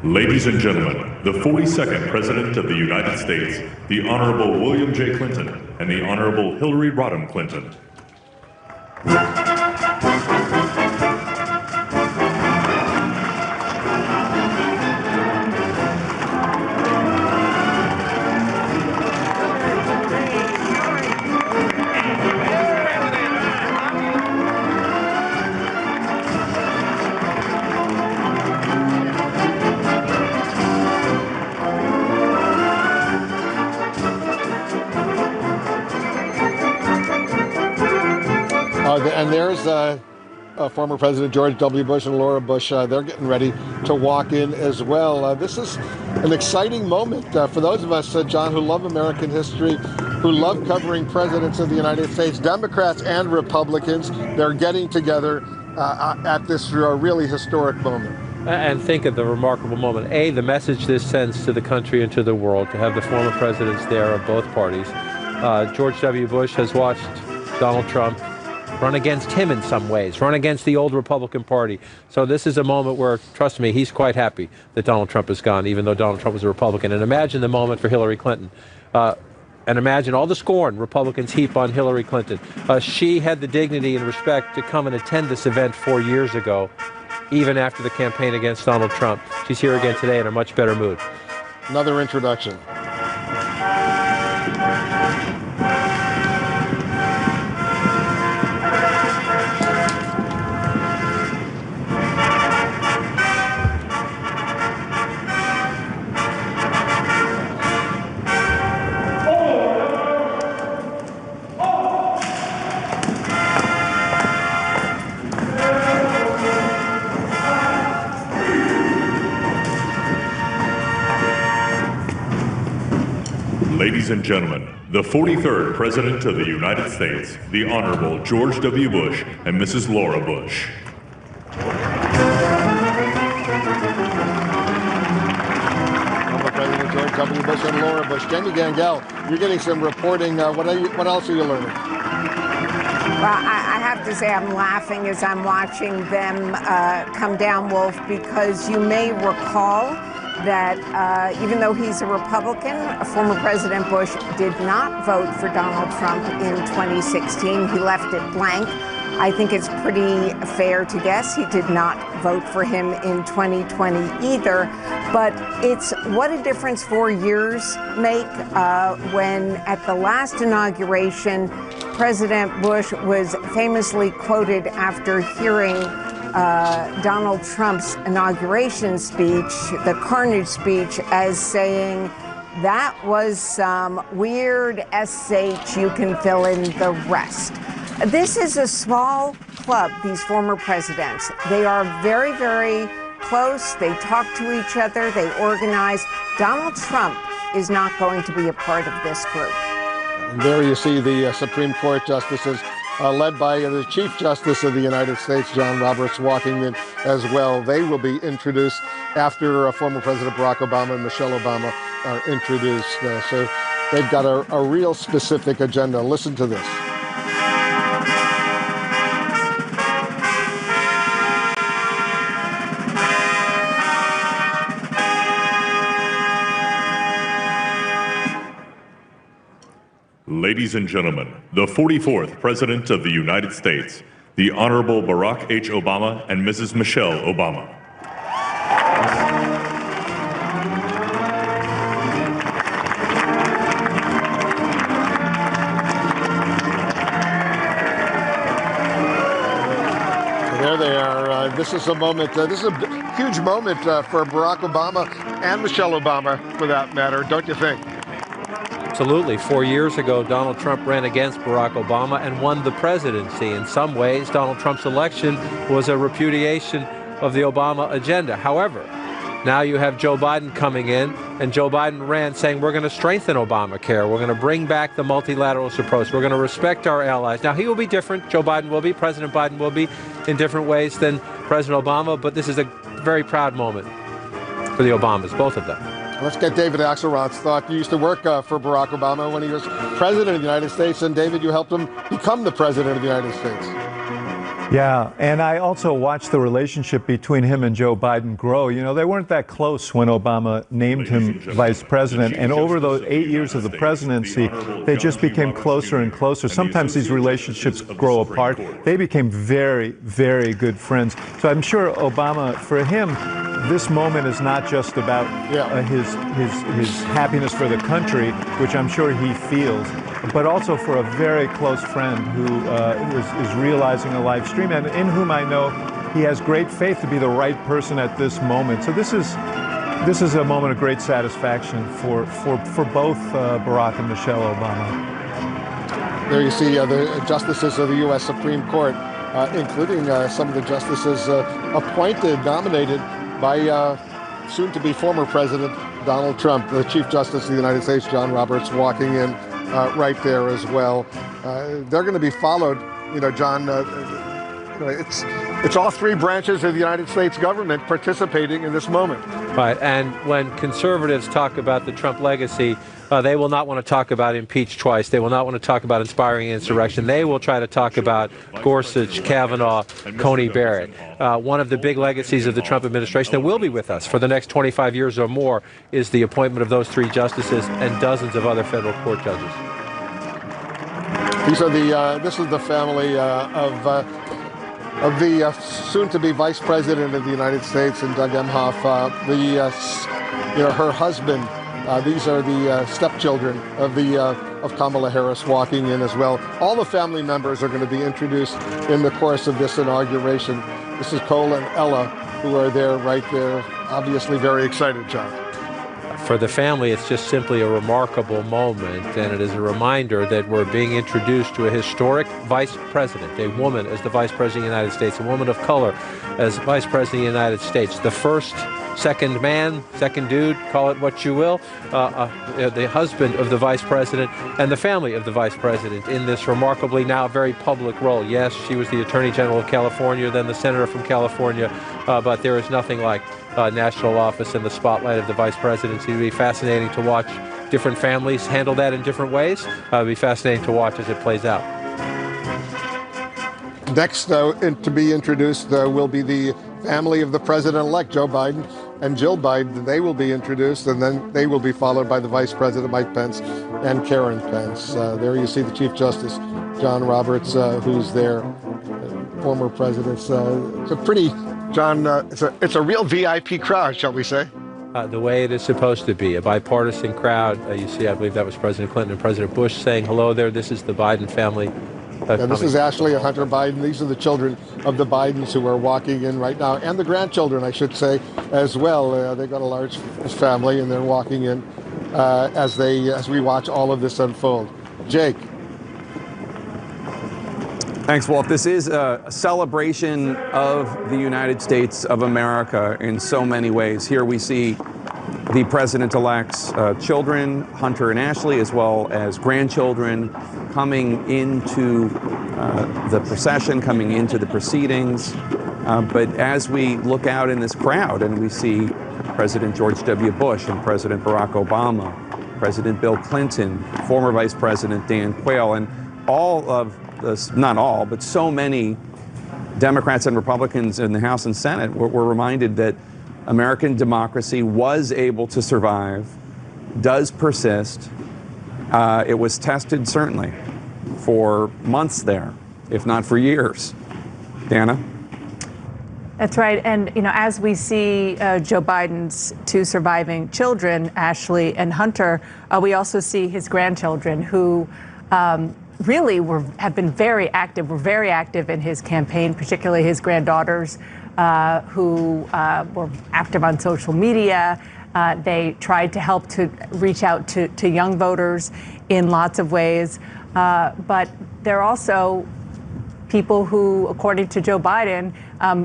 Ladies and gentlemen, the 42nd President of the United States, the Honorable William J. Clinton and the Honorable Hillary Rodham Clinton. And there's former President George W. Bush and Laura Bush. They're getting ready to walk in as well. This is an exciting moment for those of us, John, who love American history, who love covering presidents of the United States, Democrats and Republicans. They're getting together at this really historic moment. And think of the remarkable moment. A, the message this sends to the country and to the world to have the former presidents there of both parties. George W. Bush has watched Donald Trump run against him in some ways, run against the old Republican Party. So this is a moment where, trust me, he's quite happy that Donald Trump is gone, even though Donald Trump was a Republican. And imagine the moment for Hillary Clinton. And imagine all the scorn Republicans heap on Hillary Clinton. She had the dignity and respect to come and attend this event 4 years ago, even after the campaign against Donald Trump. She's here again today in a much better mood. Another introduction. Ladies and gentlemen, the 43rd President of the United States, the Honorable George W. Bush and Mrs. Laura Bush. Former President George W. Bush and Laura Bush. Jamie Gangel, you're getting some reporting. What else are you learning? Well, I have to say I'm laughing as I'm watching them come down, Wolf, because you may recall that even though he's a Republican, former President Bush did not vote for Donald Trump in 2016. He left it blank. I think it's pretty fair to guess he did not vote for him in 2020 either. But it's what a difference 4 years make when at the last inauguration, President Bush was famously quoted after hearing Donald Trump's inauguration speech, the carnage speech, as saying, "That was some weird SH, you can fill in the rest." This is a small club, these former presidents. They are very, very close. They talk to each other. They organize. Donald Trump is not going to be a part of this group. And there you see the Supreme Court justices led by the Chief Justice of the United States, John Roberts, walking in as well. They will be introduced after former President Barack Obama and Michelle Obama are introduced. So they've got a real specific agenda. Listen to this. Ladies and gentlemen, the 44th President of the United States, the Honorable Barack H. Obama and Mrs. Michelle Obama. There they are. This is a moment, this is a huge moment for Barack Obama and Michelle Obama, for that matter, don't you think? Absolutely. 4 years ago, Donald Trump ran against Barack Obama and won the presidency. In some ways, Donald Trump's election was a repudiation of the Obama agenda. However, now you have Joe Biden coming in, and Joe Biden ran saying, we're going to strengthen Obamacare. We're going to bring back the multilateralist approach. We're going to respect our allies. Now, he will be different. Joe Biden will be. President Biden will be in different ways than President Obama. But this is a very proud moment for the Obamas, both of them. Let's get David Axelrod's thought. You used to work for Barack Obama when he was president of the United States, and David, you helped him become the president of the United States. Yeah, and I also watched the relationship between him and Joe Biden grow. You know, they weren't that close when Obama named him vice president, and over those 8 years of the presidency, they just became closer and closer. Sometimes these relationships grow apart. They became very, very good friends. So I'm sure Obama, for him, this moment is not just about his happiness for the country, which I'm sure he feels, but also for a very close friend who is realizing a live stream and in whom I know he has great faith to be the right person at this moment. So this is a moment of great satisfaction for both Barack and Michelle Obama. There you see the justices of the U.S. Supreme Court, including some of the justices appointed, nominated by soon-to-be former President Donald Trump. The Chief Justice of the United States, John Roberts, walking in right there as well. They're going to be followed, you know, John, it's all three branches of the United States government participating in this moment. Right, and when conservatives talk about the Trump legacy, they will not want to talk about impeach twice. They will not want to talk about inspiring insurrection. They will try to talk about Gorsuch, Kavanaugh, Coney Barrett. One of the big legacies of the Trump administration that will be with us for the next 25 years or more is the appointment of those three justices and dozens of other federal court judges. These are this is the family of the soon-to-be Vice President of the United States, and Doug Emhoff, her husband. These are the stepchildren of Kamala Harris walking in as well. All the family members are going to be introduced in the course of this inauguration. This is Cole and Ella, who are there, right there, obviously very excited, John. For the family, it's just simply a remarkable moment, and it is a reminder that we're being introduced to a historic vice president, a woman as the vice president of the United States, a woman of color as vice president of the United States, the first second man, second dude, call it what you will, the husband of the vice president and the family of the vice president in this remarkably now very public role. Yes, she was the Attorney General of California, then the Senator from California, but there is nothing like national office and the spotlight of the vice presidency. It would be fascinating to watch different families handle that in different ways. It would be fascinating to watch as it plays out. Next to be introduced will be the family of the president-elect, Joe Biden and Jill Biden. They will be introduced, and then they will be followed by the Vice President, Mike Pence, and Karen Pence. There you see the Chief Justice, John Roberts, who's there. former presidents. It's a pretty, John, it's a real VIP crowd, shall we say? The way it is supposed to be, a bipartisan crowd. You see, I believe that was President Clinton and President Bush saying hello there. This is the Biden family. And this is Ashley and Hunter Biden. These are the children of the Bidens who are walking in right now, and the grandchildren, I should say, as well. They've got a large family, and they're walking in as we watch all of this unfold. Jake. Thanks, Walt. This is a celebration of the United States of America in so many ways. Here we see the president-elect's children, Hunter and Ashley, as well as grandchildren, coming into the procession, coming into the proceedings. But as we look out in this crowd and we see President George W. Bush and President Barack Obama, President Bill Clinton, former Vice President Dan Quayle, and all of not all, but so many Democrats and Republicans in the House and Senate were reminded that American democracy was able to survive, does persist. It was tested, certainly, for months there, if not for years. Dana? That's right. And, you know, as we see Joe Biden's two surviving children, Ashley and Hunter, we also see his grandchildren who really have been very active, were very active in his campaign, particularly his granddaughters who were active on social media. They tried to help to reach out to young voters in lots of ways. But they're also people who, according to Joe Biden,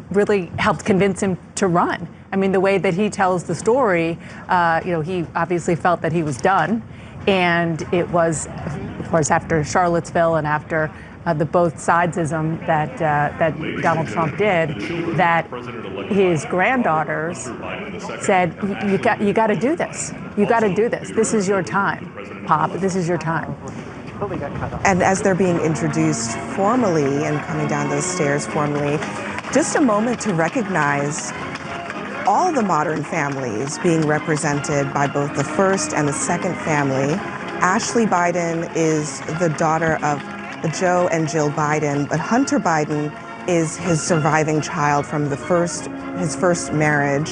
really helped convince him to run. I mean, the way that he tells the story, you know, he obviously felt that he was done. And it was, of course, after Charlottesville and after the both sidesism that Donald Trump did, that his granddaughters said, you got to do this. You got to do this. This is your time, Pop. This is your time. And as they're being introduced formally and coming down those stairs formally, just a moment to recognize all the modern families being represented by both the first and the second family. Ashley Biden is the daughter of Joe and Jill Biden, but Hunter Biden is his surviving child from his first marriage,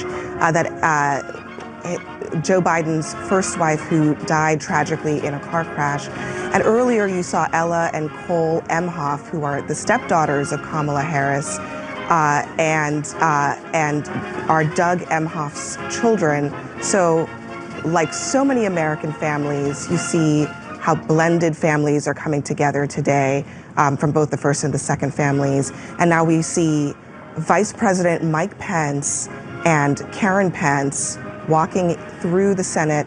Joe Biden's first wife, who died tragically in a car crash. And earlier you saw Ella and Cole Emhoff, who are the stepdaughters of Kamala Harris, and are Doug Emhoff's children. So, like so many American families, you see how blended families are coming together today from both the first and the second families. And now we see Vice President Mike Pence and Karen Pence walking through the Senate,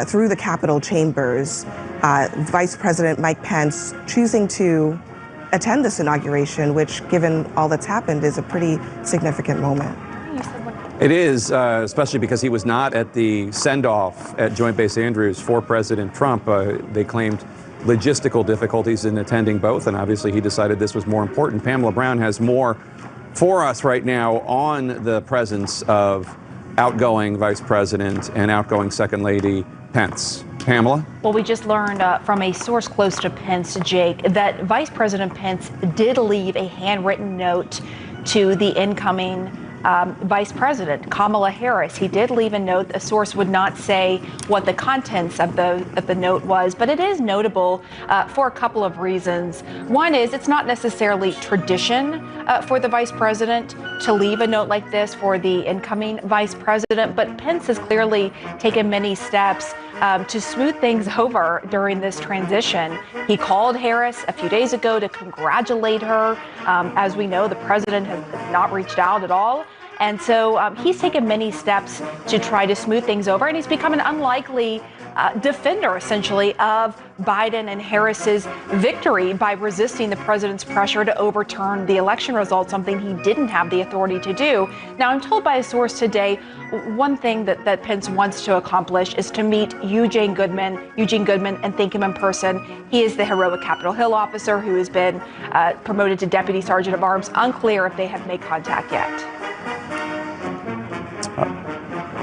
through the Capitol chambers. Vice President Mike Pence choosing to attend this inauguration, which, given all that's happened, is a pretty significant moment. It is, especially because he was not at the send-off at Joint Base Andrews for President Trump. They claimed logistical difficulties in attending both, and obviously he decided this was more important. Pamela Brown has more for us right now on the presence of outgoing Vice President and outgoing Second Lady Pence. Pamela? Well, we just learned from a source close to Pence, Jake, that Vice President Pence did leave a handwritten note to the incoming Vice President Kamala Harris. He did leave a note. A source would not say what the contents of the note was, but it is notable for a couple of reasons. One is it's not necessarily tradition for the Vice President to leave a note like this for the incoming Vice President, but Pence has clearly taken many steps to smooth things over during this transition. He called Harris a few days ago to congratulate her. As we know, the president has not reached out at all. And so he's taken many steps to try to smooth things over, and he's become an unlikely defender, essentially, of Biden and Harris's victory by resisting the president's pressure to overturn the election result, something he didn't have the authority to do. Now, I'm told by a source today, one thing that Pence wants to accomplish is to meet Eugene Goodman, and thank him in person. He is the heroic Capitol Hill officer who has been promoted to Deputy Sergeant of Arms. Unclear if they have made contact yet.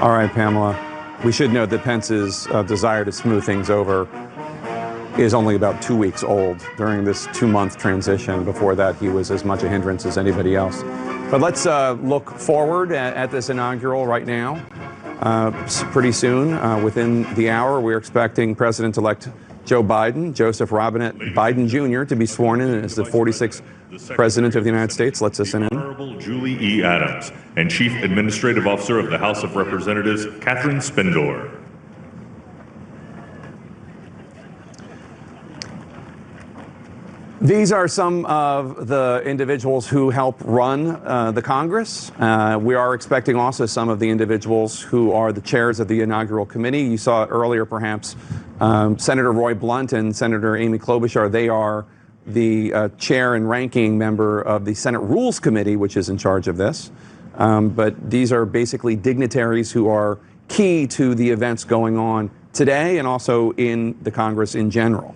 All right, Pamela. We should note that Pence's desire to smooth things over is only about 2 weeks old during this 2-month transition. Before that, he was as much a hindrance as anybody else. But let's look forward at this inaugural right now. Pretty soon, within the hour, we're expecting President-elect Joe Biden, Joseph Robinette Biden Jr., to be sworn in as the 46th President of the United States. Let's listen in. Honorable Julie E. Adams and Chief Administrative Officer of the House of Representatives, Catherine Spindor. These are some of the individuals who help run the Congress. We are expecting also some of the individuals who are the chairs of the inaugural committee. You saw earlier, perhaps, Senator Roy Blunt and Senator Amy Klobuchar. They are the chair and ranking member of the Senate Rules Committee, which is in charge of this. But these are basically dignitaries who are key to the events going on today and also in the Congress in general.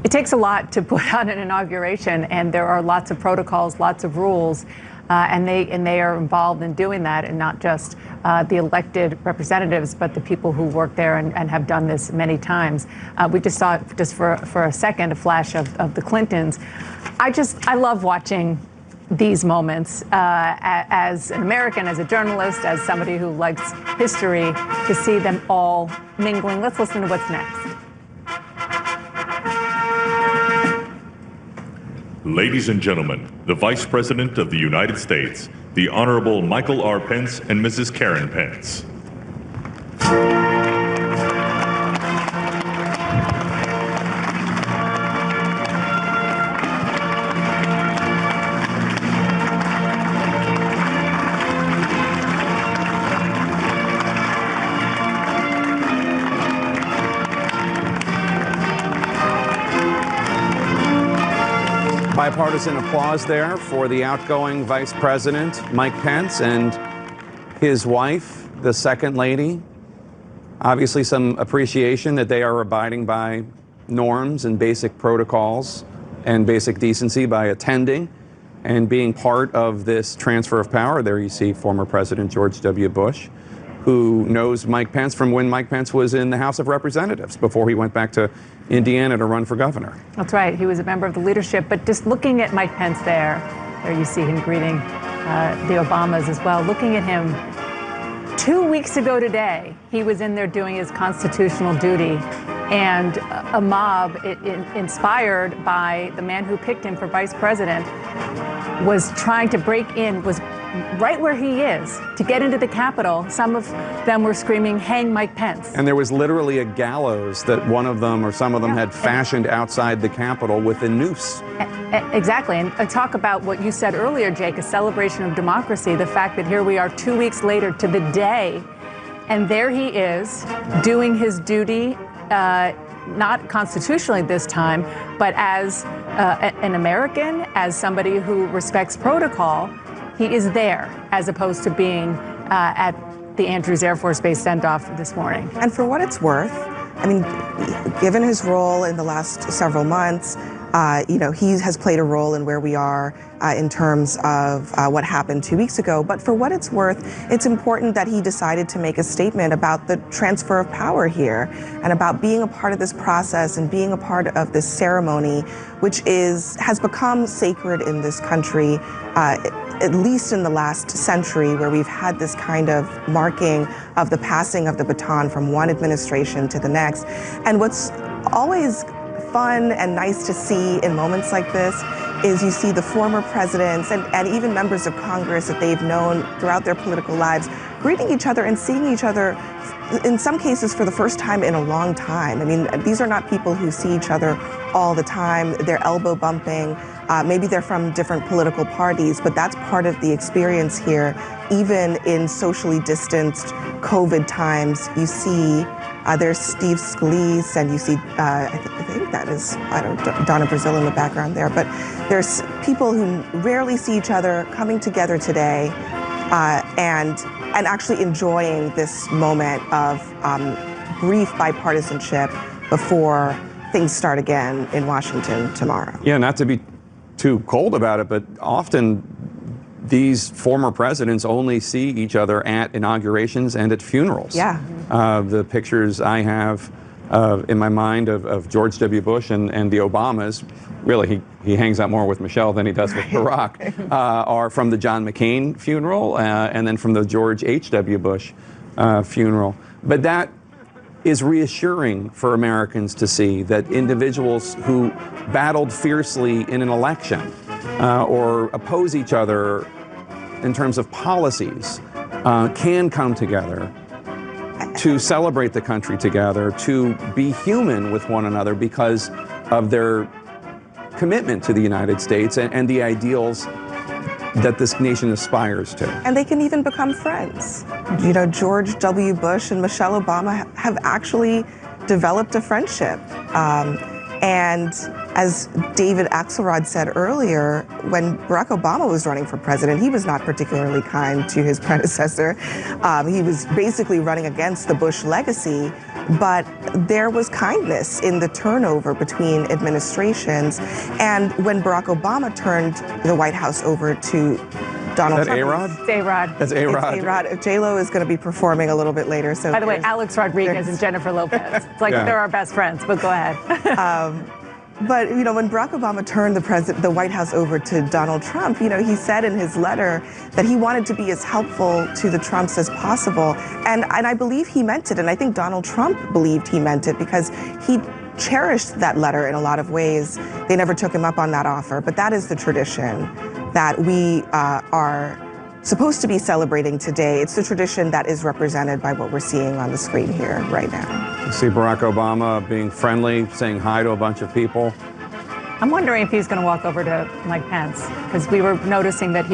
It takes a lot to put on an inauguration, and there are lots of protocols, lots of rules, and they are involved in doing that, and not just the elected representatives, but the people who work there and have done this many times. We just saw, just for a second, a flash of the Clintons. I love watching these moments as an American, as a journalist, as somebody who likes history, to see them all mingling. Let's listen to what's next. Ladies and gentlemen, the Vice President of the United States, the Honorable Michael R. Pence and Mrs. Karen Pence. Bipartisan applause there for the outgoing Vice President, Mike Pence, and his wife, the Second Lady. Obviously some appreciation that they are abiding by norms and basic protocols and basic decency by attending and being part of this transfer of power. There you see former President George W. Bush, who knows Mike Pence from when Mike Pence was in the House of Representatives before he went back to Indiana to run for governor. That's right. He was a member of the leadership. But just looking at Mike Pence there you see him greeting the Obamas as well. Looking at him 2 weeks ago today, he was in there doing his constitutional duty. And a mob, inspired by the man who picked him for vice president, was trying to break in, was right where he is, to get into the Capitol. Some of them were screaming, "Hang Mike Pence." And there was literally a gallows that one of them or some of them had fashioned outside the Capitol with a noose. Exactly. And talk about what you said earlier, Jake, a celebration of democracy. The fact that here we are 2 weeks later to the day, and there he is doing his duty, not constitutionally this time, but as an American, as somebody who respects protocol. He is there, as opposed to being at the Andrews Air Force Base send-off this morning. And for what it's worth, I mean, given his role in the last several months, he has played a role in where we are in terms of what happened 2 weeks ago. But for what it's worth, it's important that he decided to make a statement about the transfer of power here and about being a part of this process and being a part of this ceremony, which has become sacred in this country, at least in the last century, where we've had this kind of marking of the passing of the baton from one administration to the next. And what's always fun and nice to see in moments like this is you see the former presidents and even members of Congress that they've known throughout their political lives greeting each other and seeing each other, in some cases for the first time in a long time. I mean, these are not people who see each other all the time. They're elbow bumping. Maybe they're from different political parties, but that's part of the experience here. Even in socially distanced COVID times, you see there's Steve Scalise, and you see, I think that is, Donna Brazile in the background there, but there's people who rarely see each other coming together today and actually enjoying this moment of brief bipartisanship before things start again in Washington tomorrow. Yeah, not to be too cold about it, but often these former presidents only see each other at inaugurations and at funerals. Yeah. The pictures I have in my mind of George W. Bush and the Obamas. Really, he hangs out more with Michelle than he does with Barack, are from the John McCain funeral and then from the George H.W. Bush funeral. But that is reassuring for Americans to see that individuals who battled fiercely in an election or oppose each other in terms of policies can come together to celebrate the country together, to be human with one another because of their commitment to the United States and the ideals that this nation aspires to. And they can even become friends. You know, George W. Bush and Michelle Obama have actually developed a friendship. And as David Axelrod said earlier, when Barack Obama was running for president, he was not particularly kind to his predecessor. He was basically running against the Bush legacy, but there was kindness in the turnover between administrations. And when Barack Obama turned the White House over to Donald Trump. A-Rod? It's A-Rod. That's A-Rod. It's A-Rod. J-Lo is going to be performing a little bit later. So by the way, Alex Rodriguez and Jennifer Lopez. It's like they're our best friends, but go ahead. But, you know, when Barack Obama turned the White House over to Donald Trump, you know, he said in his letter that he wanted to be as helpful to the Trumps as possible. And I believe he meant it. And I think Donald Trump believed he meant it because he cherished that letter in a lot of ways. They never took him up on that offer. But that is the tradition that we are supposed to be celebrating today. It's the tradition that is represented by what we're seeing on the screen here right now. You see Barack Obama being friendly, saying hi to a bunch of people. I'm wondering if he's going to walk over to Mike Pence, because we were noticing that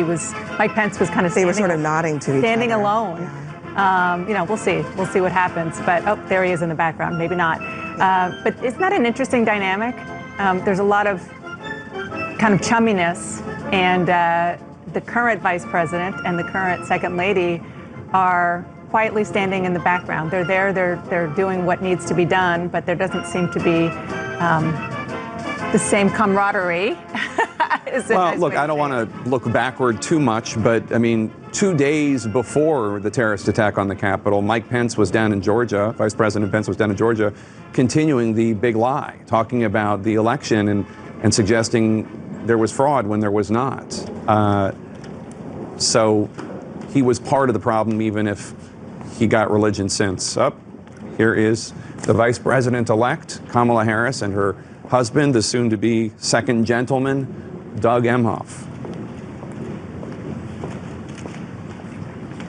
Mike Pence was kind of they were sort of nodding to each other. Standing alone. You know, we'll see. We'll see what happens. But, oh, there he is in the background. Maybe not. But isn't that an interesting dynamic? There's a lot of kind of chumminess, and the current vice president and the current second lady are quietly standing in the background. They're there, they're doing what needs to be done, but there doesn't seem to be the same camaraderie. Well, look, I don't want to look backward too much, but I mean, 2 days before the terrorist attack on the Capitol, Mike Pence was down in Georgia, Vice President Pence was down in Georgia, continuing the big lie, talking about the election and suggesting there was fraud when there was not. So he was part of the problem, even if he got religion since. Here is the Vice President-elect, Kamala Harris, and her husband, the soon-to-be second gentleman, Doug Emhoff.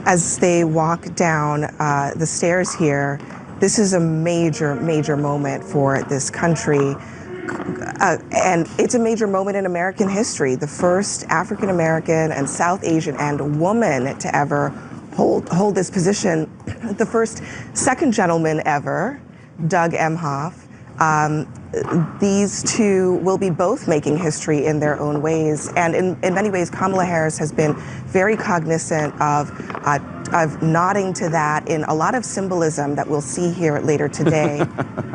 As they walk down the stairs here, this is a major, major moment for this country. And it's a major moment in American history. The first African American and South Asian and woman to ever hold this position. The first second gentleman ever, Doug Emhoff. These two will be both making history in their own ways. And in many ways, Kamala Harris has been very cognizant of nodding to that in a lot of symbolism that we'll see here later today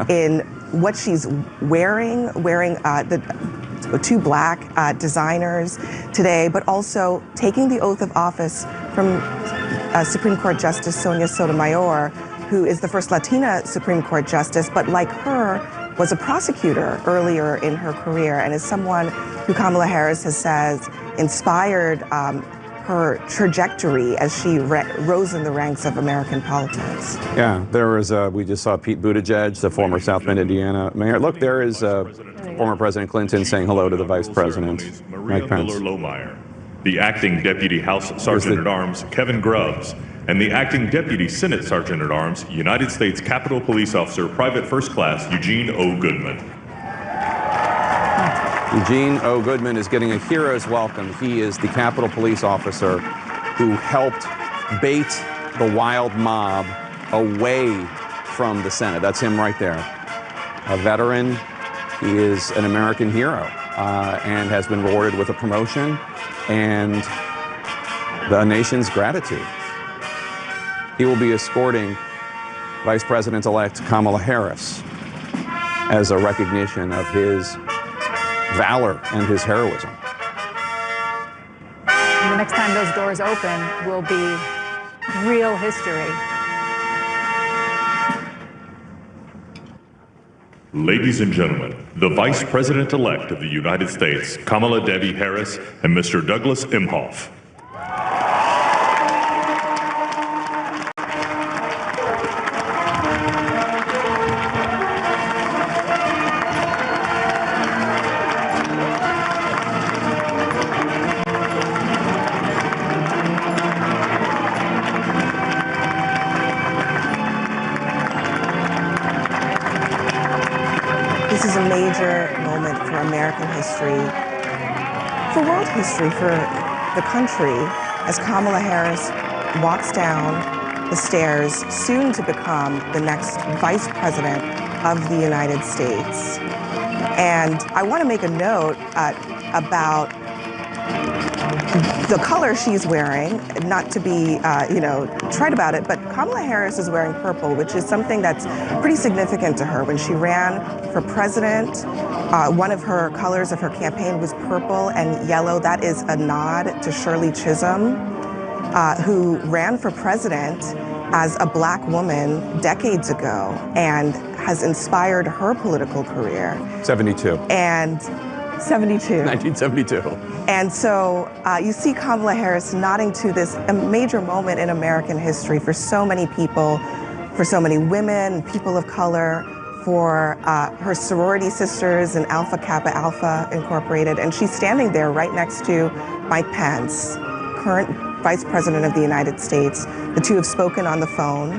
in what she's wearing the two black designers today, but also taking the oath of office from Supreme Court Justice Sonia Sotomayor, who is the first Latina Supreme Court Justice, but like her, was a prosecutor earlier in her career and is someone who Kamala Harris has said inspired her trajectory as she rose in the ranks of American politics. Yeah, there was, we just saw Pete Buttigieg, the former South Bend, Indiana mayor. Look, there is former President Clinton saying hello to the Vice President, Mike Pence. Lohmeyer, the acting Deputy House Sergeant-at-Arms, Kevin Grubbs, and the acting Deputy Senate Sergeant-at-Arms, United States Capitol Police Officer, Private First Class Eugene O. Goodman. Eugene O. Goodman is getting a hero's welcome. He is the Capitol Police officer who helped bait the wild mob away from the Senate. That's him right there. A veteran. He is an American hero and has been rewarded with a promotion and the nation's gratitude. He will be escorting Vice President-elect Kamala Harris as a recognition of his valor and his heroism. And the next time those doors open will be real history. Ladies and gentlemen, the Vice President-elect of the United States, Kamala Devi Harris, and Mr. Douglas Emhoff. This is a major moment for American history, for world history, for the country, as Kamala Harris walks down the stairs, soon to become the next Vice President of the United States. And I want to make a note about the color she's wearing, not to be, trite about it, but Kamala Harris is wearing purple, which is something that's pretty significant to her. When she ran for president, one of her colors of her campaign was purple and yellow. That is a nod to Shirley Chisholm, who ran for president as a black woman decades ago and has inspired her political career. 72. And 72. 1972. And so you see Kamala Harris nodding to this a major moment in American history for so many people, for so many women, people of color, for her sorority sisters in Alpha Kappa Alpha Incorporated. And she's standing there right next to Mike Pence, current Vice President of the United States. The two have spoken on the phone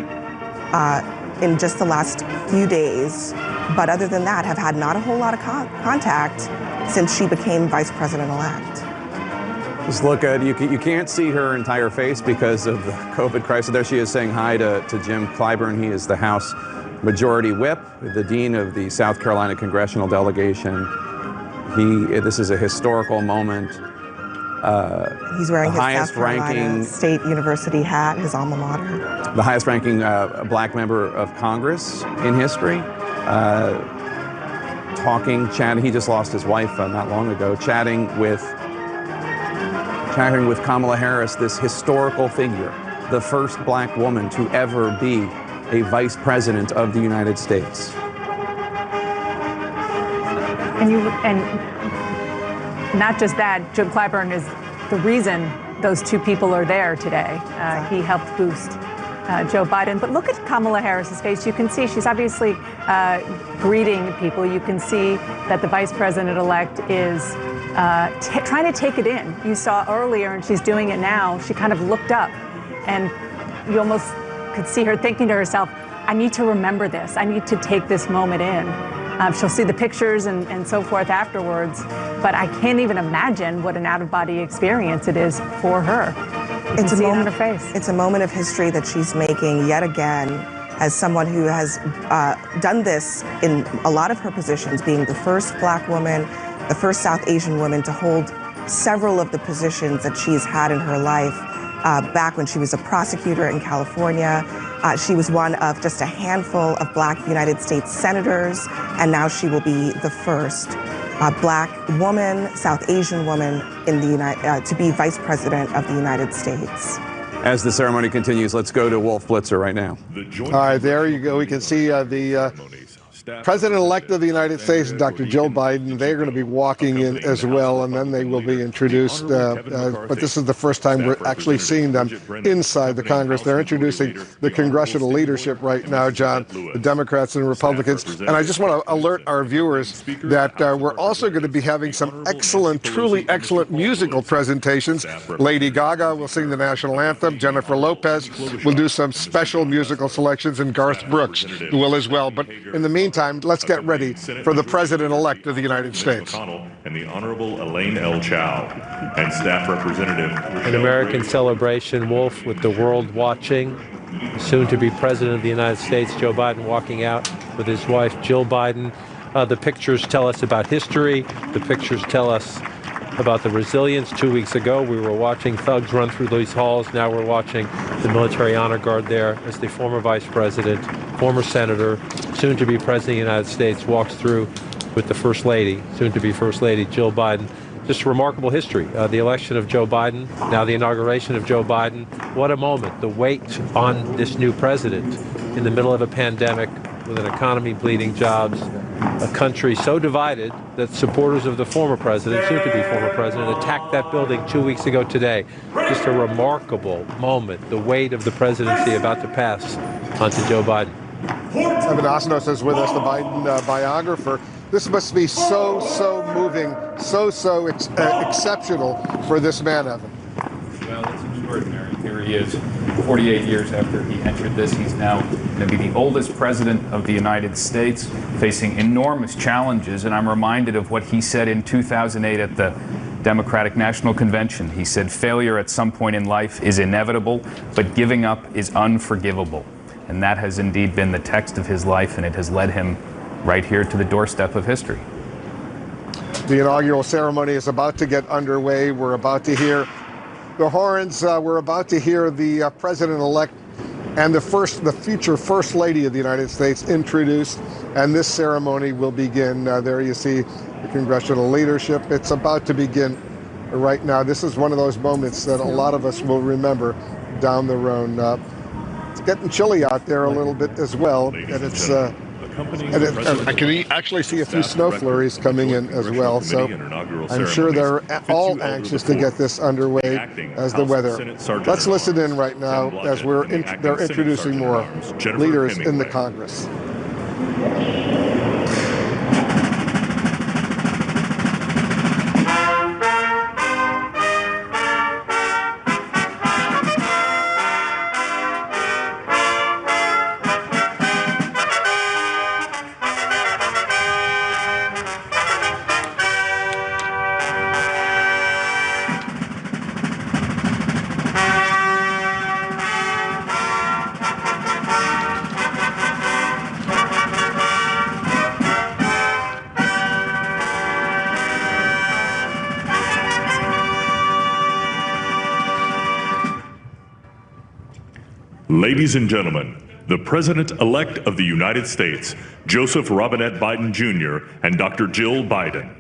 in just the last few days. But other than that, have had not a whole lot of contact since she became Vice President-elect. Just look at, you can't see her entire face because of the COVID crisis. There she is saying hi to Jim Clyburn. He is the House Majority Whip, the Dean of the South Carolina Congressional Delegation. This is a historical moment. He's wearing his South Carolina State University hat, his alma mater. The highest ranking black member of Congress in history. Chatting, he just lost his wife not long ago, chatting with Kamala Harris, this historical figure, the first black woman to ever be a vice president of the United States. And not just that, Jim Clyburn is the reason those two people are there today. He helped boost Joe Biden. But look at Kamala Harris's face. You can see she's obviously greeting people. You can see that the vice president-elect is trying to take it in. You saw earlier, and she's doing it now, she kind of looked up, and you almost could see her thinking to herself, I need to remember this. I need to take this moment in. She'll see the pictures and so forth afterwards, but I can't even imagine what an out-of-body experience it is for her. It's a moment of face. It's a moment of history that she's making yet again as someone who has done this in a lot of her positions, being the first black woman, the first South Asian woman to hold several of the positions that she's had in her life. Back when she was a prosecutor in California, she was one of just a handful of black United States senators, and now she will be the first black woman, South Asian woman in the to be vice president of the United States. As the ceremony continues, let's go to Wolf Blitzer right now. All right, there you go. We can see the President-elect of the United States, Dr. Joe Biden. They're going to be walking in as well, and then they will be introduced. But this is the first time we're actually seeing them inside the Congress. They're introducing the congressional leadership right now, John, the Democrats and Republicans. And I just want to alert our viewers that we're also going to be having some excellent, truly excellent musical presentations. Lady Gaga will sing the national anthem. Jennifer Lopez will do some special musical selections, and Garth Brooks will as well. But in the meantime, let's get ready for the President-elect of the United States. And the Honorable Elaine L. Chao and Staff Representative An American celebration, Wolf, with the world watching. Soon to be President of the United States, Joe Biden, walking out with his wife, Jill Biden. The pictures tell us about history. The pictures tell us about the resilience. 2 weeks ago, we were watching thugs run through these halls. Now we're watching the military honor guard there as the former vice president, former senator, soon to be president of the United States, walks through with the first lady, soon to be first lady, Jill Biden. Just remarkable history. The election of Joe Biden, now the inauguration of Joe Biden. What a moment. The weight on this new president in the middle of a pandemic, with an economy bleeding jobs, a country so divided that supporters of the former president, soon to be former president, attacked that building 2 weeks ago today. Just a remarkable moment, the weight of the presidency about to pass onto Joe Biden. Evan Osnos is with us, the Biden biographer. This must be so moving, so exceptional for this man, Evan. Well, it's extraordinary. Here he is, 48 years after he entered this. He's now going to be the oldest president of the United States, facing enormous challenges. And I'm reminded of what he said in 2008 at the Democratic National Convention. He said, failure at some point in life is inevitable, but giving up is unforgivable. And that has indeed been the text of his life, and it has led him right here to the doorstep of history. The inaugural ceremony is about to get underway. We're about to hear the horns. We're about to hear the president-elect and the future First Lady of the United States introduced, and this ceremony will begin. There you see the congressional leadership. It's about to begin right now. This is one of those moments that a lot of us will remember down the road. It's getting chilly out there a little bit as well, and it's I can actually see a few snow flurries coming in as well, so I'm sure they're all anxious to get this underway as the weather. Let's listen in right now as they're introducing more leaders in the Congress. Ladies and gentlemen, the President-elect of the United States, Joseph Robinette Biden Jr. and Dr. Jill Biden.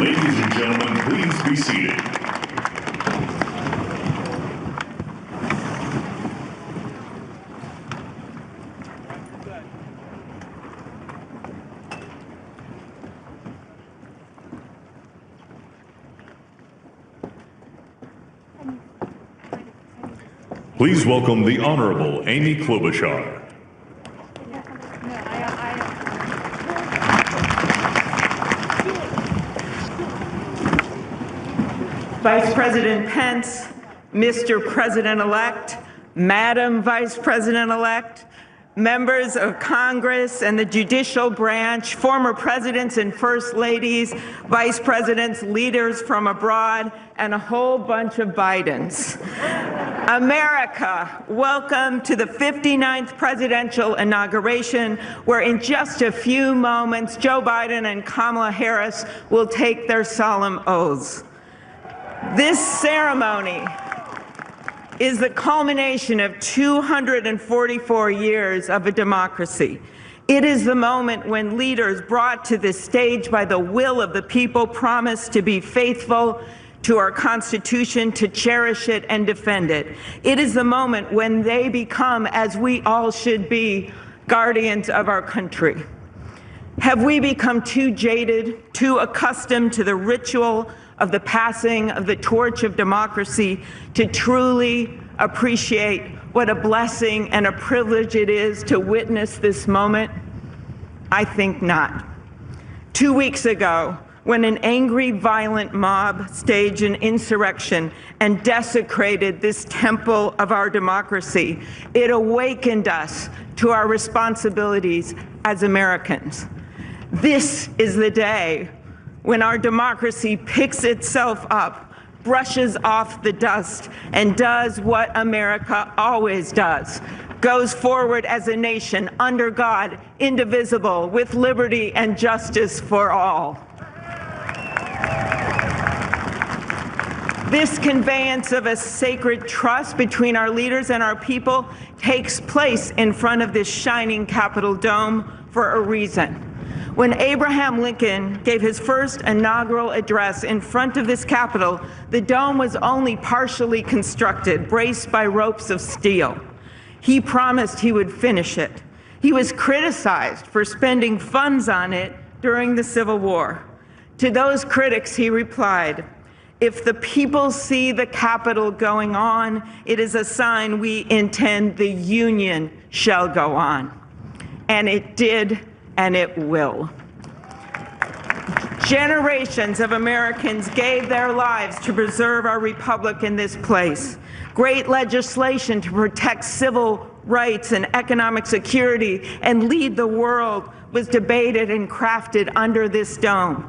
Ladies and gentlemen, please be seated. Please welcome the Honorable Amy Klobuchar. Vice President Pence, Mr. President-elect, Madam Vice President-elect, members of Congress and the judicial branch, former presidents and first ladies, vice presidents, leaders from abroad, and a whole bunch of Bidens. America, welcome to the 59th presidential inauguration, where in just a few moments, Joe Biden and Kamala Harris will take their solemn oaths. This ceremony is the culmination of 244 years of a democracy. It is the moment when leaders brought to this stage by the will of the people promise to be faithful to our Constitution, to cherish it and defend it. It is the moment when they become, as we all should be, guardians of our country. Have we become too jaded, too accustomed to the ritual of the passing of the torch of democracy to truly appreciate what a blessing and a privilege it is to witness this moment? I think not. 2 weeks ago, when an angry, violent mob staged an insurrection and desecrated this temple of our democracy, it awakened us to our responsibilities as Americans. This is the day when our democracy picks itself up, brushes off the dust, and does what America always does: goes forward as a nation under God, indivisible, with liberty and justice for all. This conveyance of a sacred trust between our leaders and our people takes place in front of this shining Capitol dome for a reason. When Abraham Lincoln gave his first inaugural address in front of this Capitol, the dome was only partially constructed, braced by ropes of steel. He promised he would finish it. He was criticized for spending funds on it during the Civil War. To those critics, he replied, "If the people see the Capitol going on, it is a sign we intend the Union shall go on." And it did, and it will. Generations of Americans gave their lives to preserve our republic in this place. Great legislation to protect civil rights and economic security and lead the world was debated and crafted under this dome.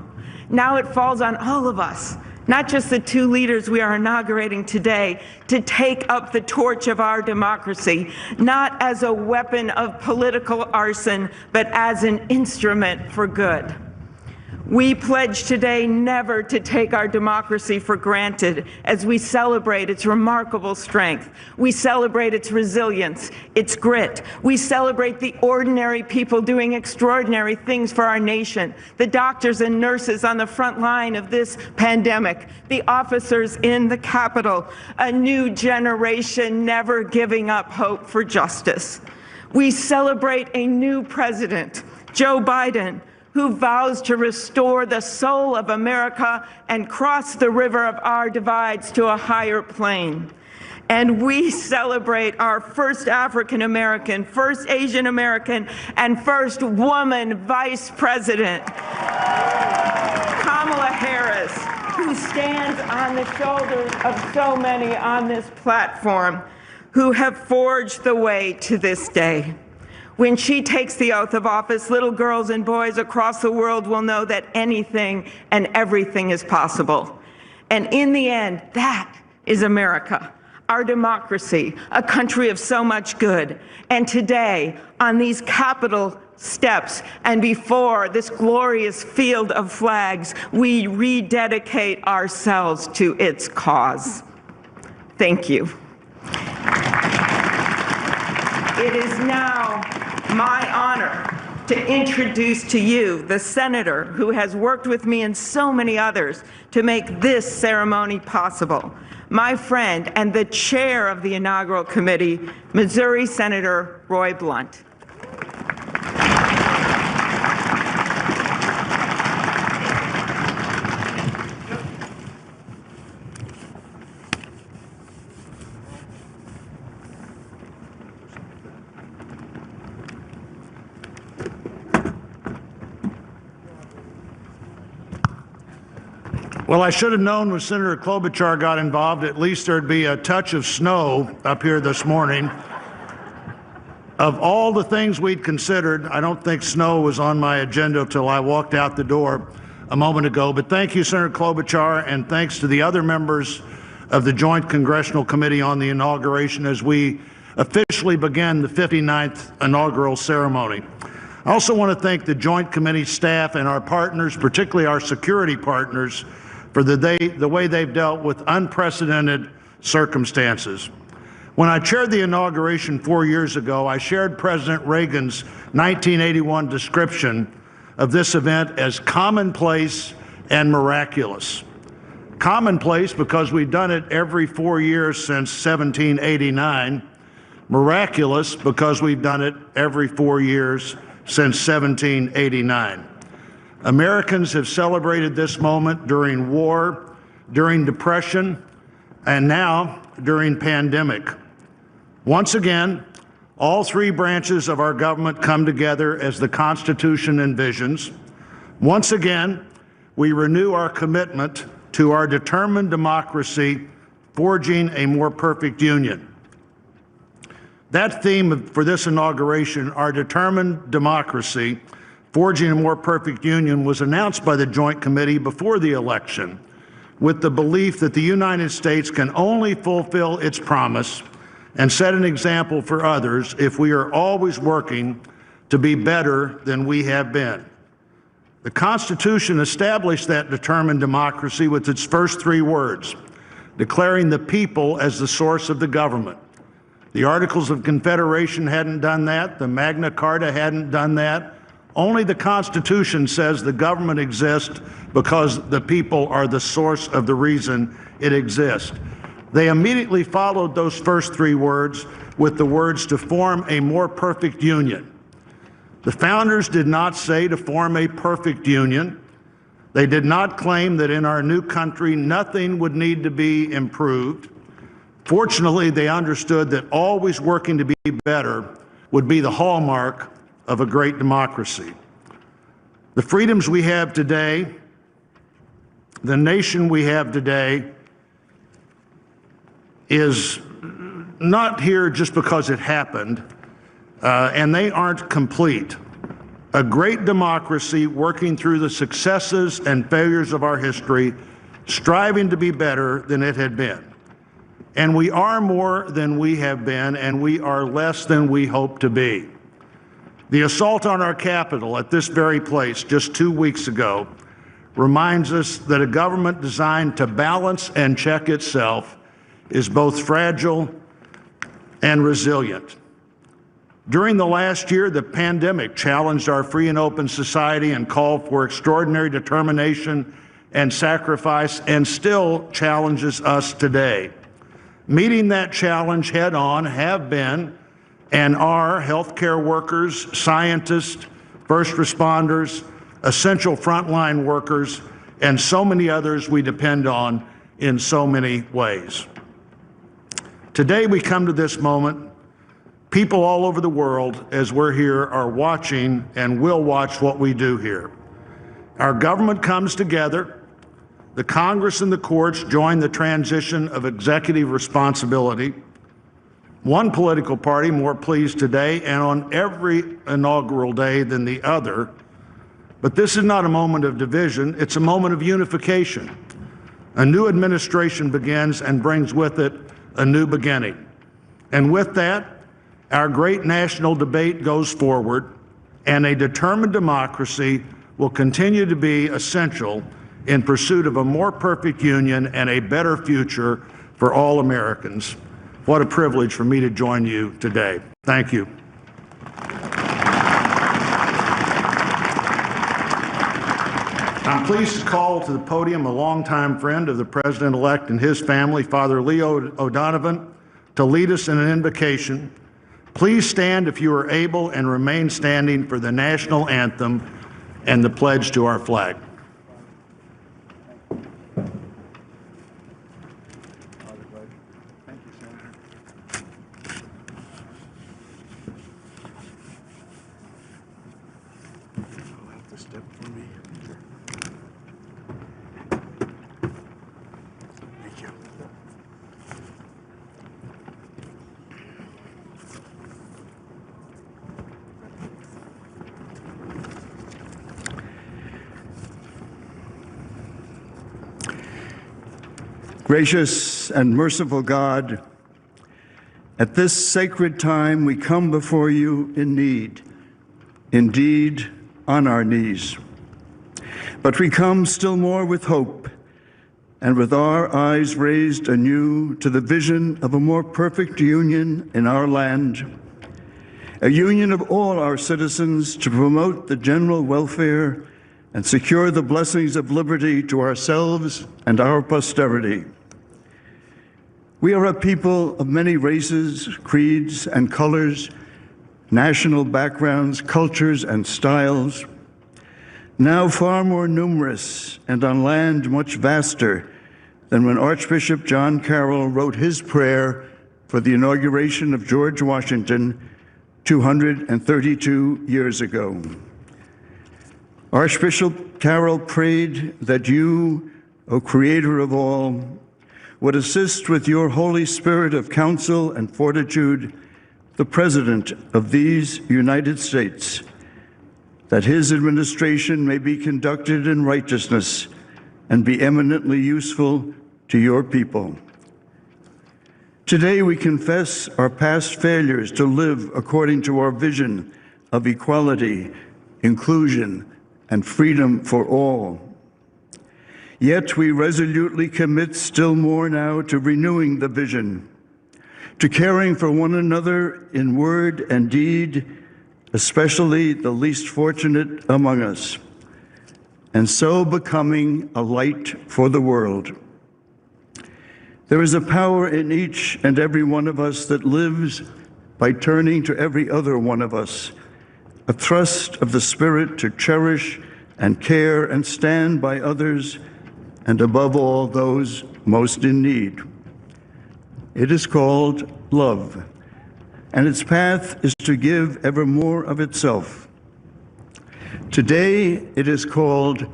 Now it falls on all of us, not just the two leaders we are inaugurating today, to take up the torch of our democracy, not as a weapon of political arson, but as an instrument for good. We pledge today never to take our democracy for granted as we celebrate its remarkable strength. We celebrate its resilience, its grit. We celebrate the ordinary people doing extraordinary things for our nation, the doctors and nurses on the front line of this pandemic, the officers in the Capitol, a new generation never giving up hope for justice. We celebrate a new president, Joe Biden, who vows to restore the soul of America and cross the river of our divides to a higher plane. And we celebrate our first African American, first Asian American, and first woman vice president, Kamala Harris, who stands on the shoulders of so many on this platform who have forged the way to this day. When she takes the oath of office, little girls and boys across the world will know that anything and everything is possible. And in the end, that is America, our democracy, a country of so much good. And today, on these Capitol steps and before this glorious field of flags, we rededicate ourselves to its cause. Thank you. It is now my honor to introduce to you the senator who has worked with me and so many others to make this ceremony possible, my friend and the chair of the Inaugural Committee, Missouri Senator Roy Blunt. Well, I should have known when Senator Klobuchar got involved, at least there'd be a touch of snow up here this morning. Of all the things we'd considered, I don't think snow was on my agenda until I walked out the door a moment ago. But thank you, Senator Klobuchar, and thanks to the other members of the Joint Congressional Committee on the Inauguration as we officially begin the 59th inaugural ceremony. I also want to thank the Joint Committee staff and our partners, particularly our security partners, for the way they've dealt with unprecedented circumstances. When I chaired the inauguration 4 years ago, I shared President Reagan's 1981 description of this event as commonplace and miraculous. Commonplace because we've done it every 4 years since 1789. Miraculous because we've done it every 4 years since 1789. Americans have celebrated this moment during war, during depression, and now during pandemic. Once again, all three branches of our government come together as the Constitution envisions. Once again, we renew our commitment to our determined democracy, forging a more perfect union. That theme for this inauguration, our determined democracy, forging a more perfect union, was announced by the Joint Committee before the election, with the belief that the United States can only fulfill its promise and set an example for others if we are always working to be better than we have been. The Constitution established that determined democracy with its first three words, declaring the people as the source of the government. The Articles of Confederation hadn't done that. The Magna Carta hadn't done that. Only the Constitution says the government exists because the people are the source of the reason it exists. They immediately followed those first three words with the words to form a more perfect union. The founders did not say to form a perfect union. They did not claim that in our new country nothing would need to be improved. Fortunately, they understood that always working to be better would be the hallmark of a great democracy. The freedoms we have today, the nation we have today, is not here just because it happened, and they aren't complete. A great democracy working through the successes and failures of our history, striving to be better than it had been. And we are more than we have been, and we are less than we hope to be. The assault on our Capitol at this very place just 2 weeks ago reminds us that a government designed to balance and check itself is both fragile and resilient. During the last year, the pandemic challenged our free and open society and called for extraordinary determination and sacrifice, and still challenges us today. Meeting that challenge head on have been and are healthcare workers, scientists, first responders, essential frontline workers, and so many others we depend on in so many ways. Today we come to this moment. People all over the world, as we're here, are watching and will watch what we do here. Our government comes together. The Congress and the courts join the transition of executive responsibility. One political party more pleased today and on every inaugural day than the other. But this is not a moment of division, it's a moment of unification. A new administration begins and brings with it a new beginning. And with that, our great national debate goes forward, and a determined democracy will continue to be essential in pursuit of a more perfect union and a better future for all Americans. What a privilege for me to join you today. Thank you. I'm pleased to call to the podium a longtime friend of the President-elect and his family, Father Leo O'Donovan, to lead us in an invocation. Please stand if you are able and remain standing for the national anthem and the pledge to our flag. Gracious and merciful God, at this sacred time we come before you in need, indeed on our knees. But we come still more with hope and with our eyes raised anew to the vision of a more perfect union in our land, a union of all our citizens to promote the general welfare and secure the blessings of liberty to ourselves and our posterity. We are a people of many races, creeds, and colors, national backgrounds, cultures, and styles, now far more numerous and on land much vaster than when Archbishop John Carroll wrote his prayer for the inauguration of George Washington 232 years ago. Archbishop Carroll prayed that you, O Creator of all, would assist with your Holy Spirit of counsel and fortitude the President of these United States, that his administration may be conducted in righteousness and be eminently useful to your people. Today we confess our past failures to live according to our vision of equality, inclusion, and freedom for all. Yet we resolutely commit still more now to renewing the vision, to caring for one another in word and deed, especially the least fortunate among us, and so becoming a light for the world. There is a power in each and every one of us that lives by turning to every other one of us, a thrust of the Spirit to cherish and care and stand by others, and above all, those most in need. It is called love, and its path is to give ever more of itself. Today, it is called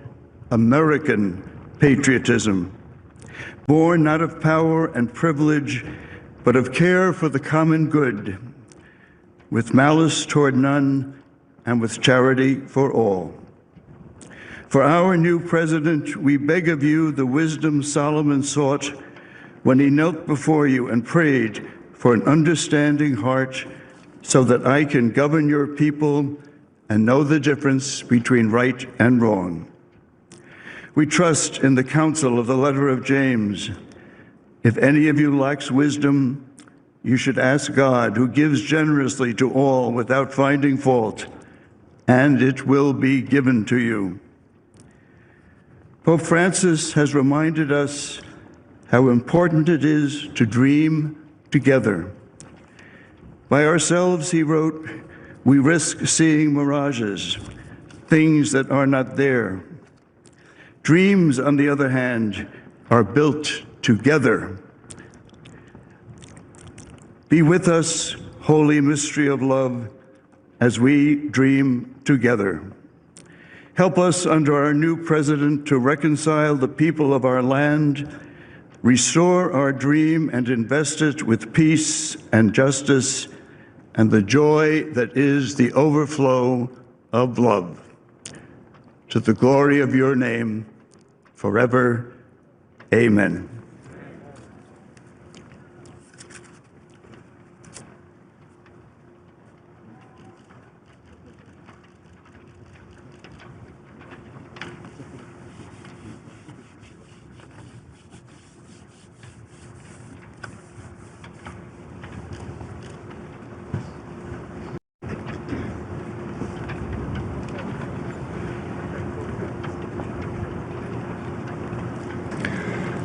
American patriotism, born not of power and privilege, but of care for the common good, with malice toward none and with charity for all. For our new president, we beg of you the wisdom Solomon sought when he knelt before you and prayed for an understanding heart so that I can govern your people and know the difference between right and wrong. We trust in the counsel of the letter of James. If any of you lacks wisdom, you should ask God, who gives generously to all without finding fault, and it will be given to you. Pope Francis has reminded us how important it is to dream together. By ourselves, he wrote, we risk seeing mirages, things that are not there. Dreams, on the other hand, are built together. Be with us, holy mystery of love, as we dream together. Help us under our new president to reconcile the people of our land, restore our dream and invest it with peace and justice and the joy that is the overflow of love. To the glory of your name, forever, amen.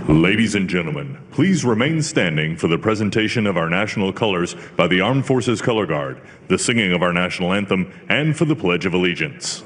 Ladies and gentlemen, please remain standing for the presentation of our national colors by the Armed Forces Color Guard, the singing of our national anthem, and for the Pledge of Allegiance.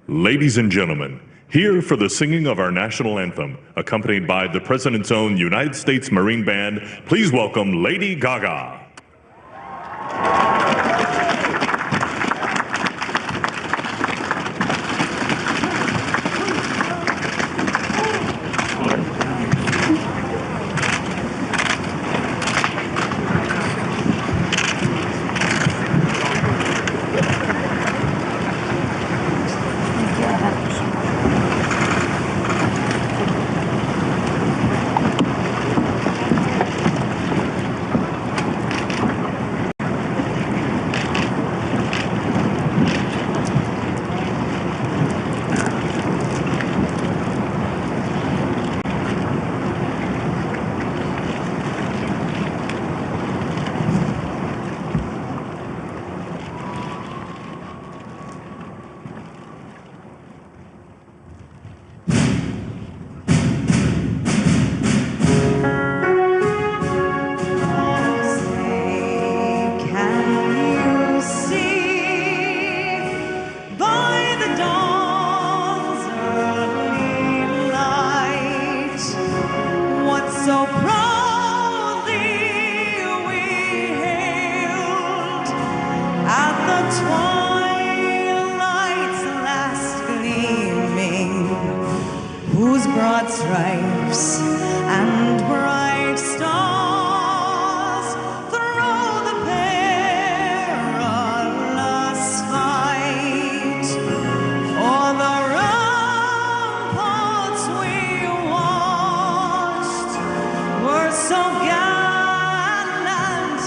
Ladies and gentlemen, here for the singing of our national anthem, accompanied by the President's own United States Marine Band, please welcome Lady Gaga.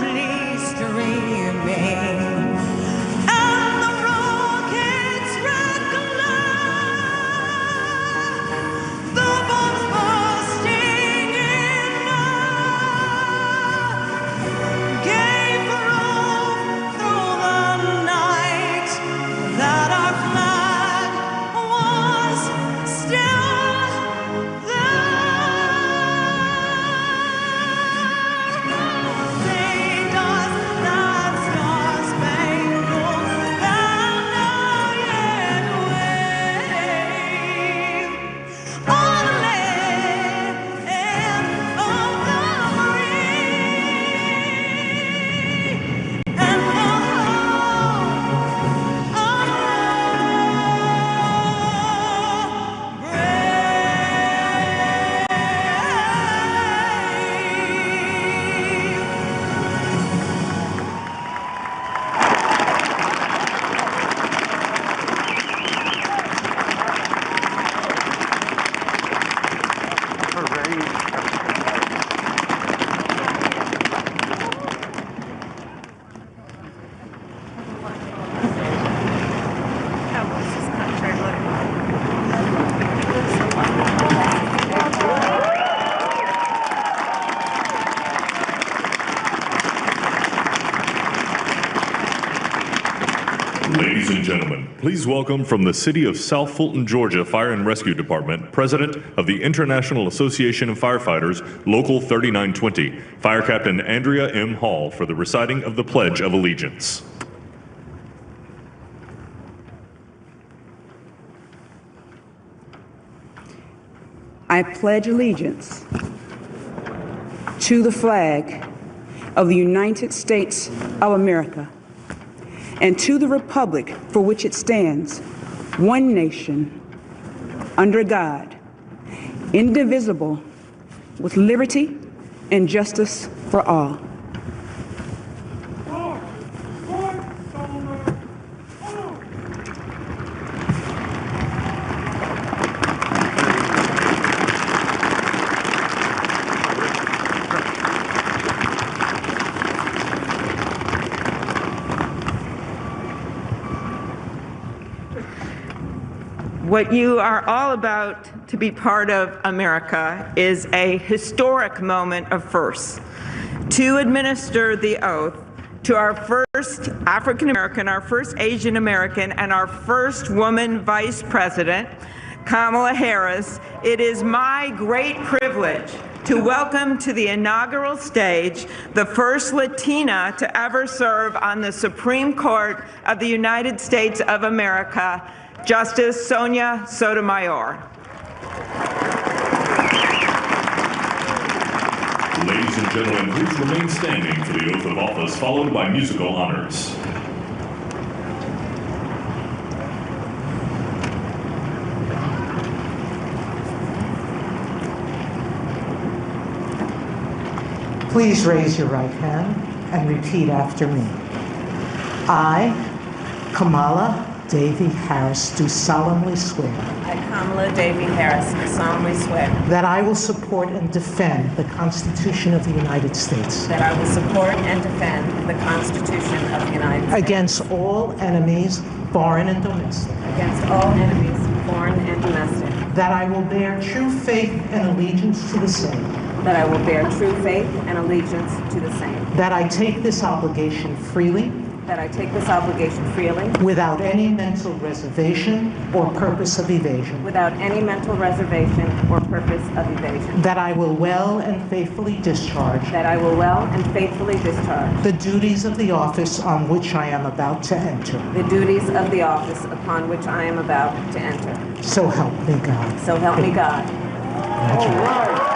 brightly streaming, and the rocket's red glare, the bombs bursting in air, gave proof through the night that our flag was still there. Sing us that star-spangled banner yet wave on the land of the free and the Ladies and gentlemen, please welcome from the City of South Fulton, Georgia Fire and Rescue Department, President of the International Association of Firefighters, Local 3920, Fire Captain Andrea M. Hall, for the reciting of the Pledge of Allegiance. I pledge allegiance to the flag of the United States of America and to the republic for which it stands, one nation, under God, indivisible, with liberty and justice for all. What you are all about to be part of, America, is a historic moment of firsts. To administer the oath to our first African American, our first Asian American, and our first woman Vice President, Kamala Harris, it is my great privilege to welcome to the inaugural stage the first Latina to ever serve on the Supreme Court of the United States of America, Justice Sonia Sotomayor. Ladies and gentlemen, please remain standing for the oath of office, followed by musical honors. Please raise your right hand and repeat after me. I, Kamala Davy Harris, do solemnly swear. I, Kamala Davy Harris, do solemnly swear. That I will support and defend the Constitution of the United States. That I will support and defend the Constitution of the United States. Against all enemies, foreign and domestic. Against all enemies, foreign and domestic. That I will bear true faith and allegiance to the same. That I will bear true faith and allegiance to the same. That I take this obligation freely. That I take this obligation freely. Without any mental reservation or purpose of evasion. Without any mental reservation or purpose of evasion. That I will well and faithfully discharge. That I will well and faithfully discharge. The duties of the office on which I am about to enter. The duties of the office upon which I am about to enter. So help me God. So help me God. Congratulations.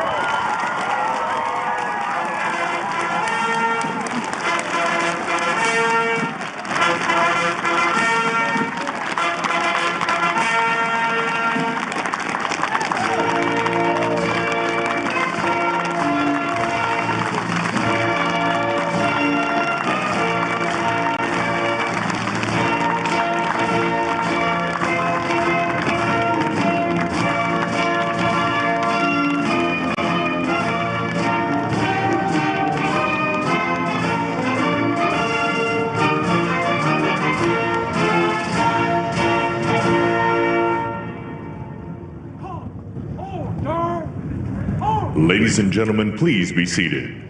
Ladies and gentlemen, please be seated.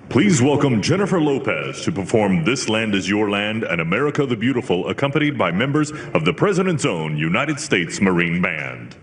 Please welcome Jennifer Lopez to perform This Land Is Your Land and America the Beautiful, accompanied by members of the President's Own United States Marine Band.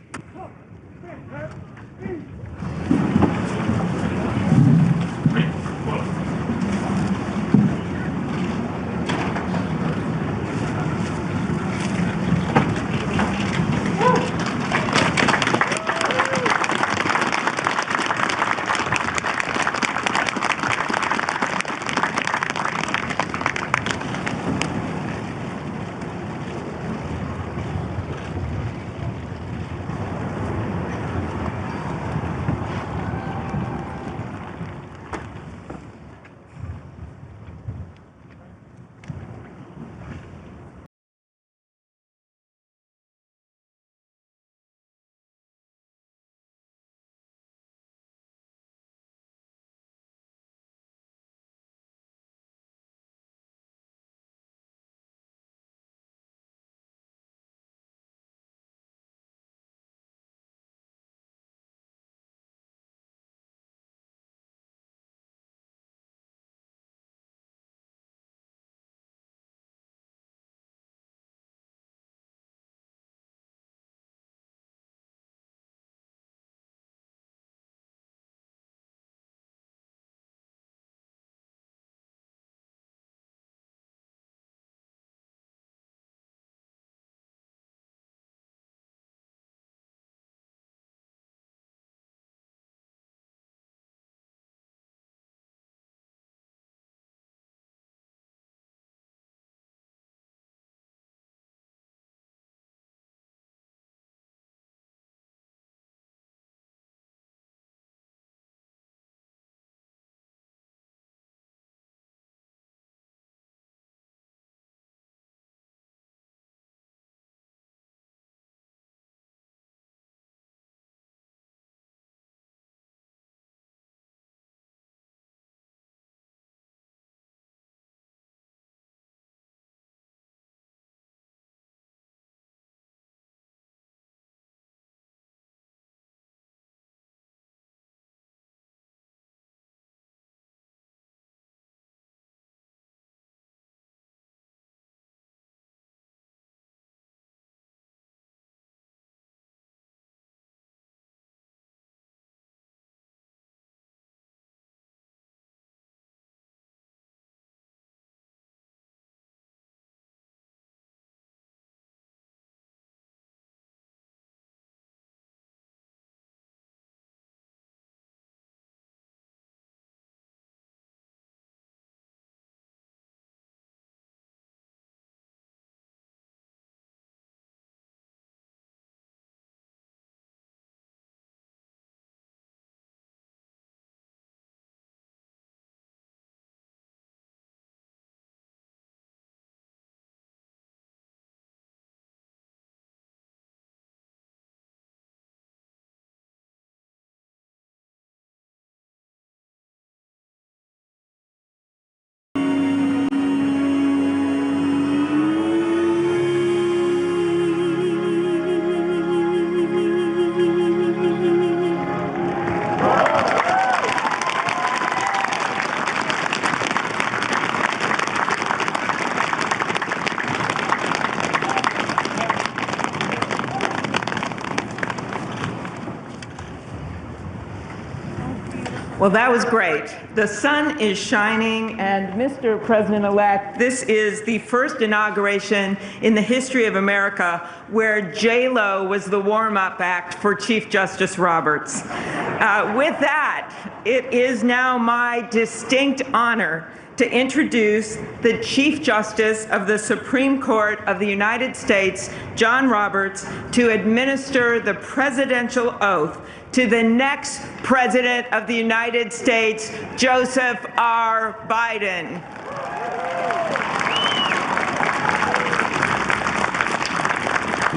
Well, that was great. The sun is shining, and Mr. President-elect, this is the first inauguration in the history of America where J-Lo was the warm-up act for Chief Justice Roberts. With that, it is now my distinct honor to introduce the Chief Justice of the Supreme Court of the United States, John Roberts, to administer the presidential oath to the next President of the United States, Joseph R. Biden.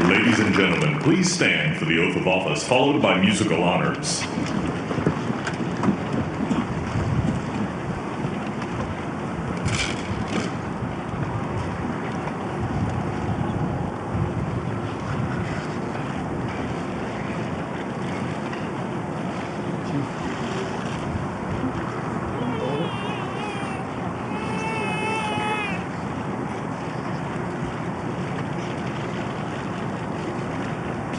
Ladies and gentlemen, please stand for the oath of office, followed by musical honors.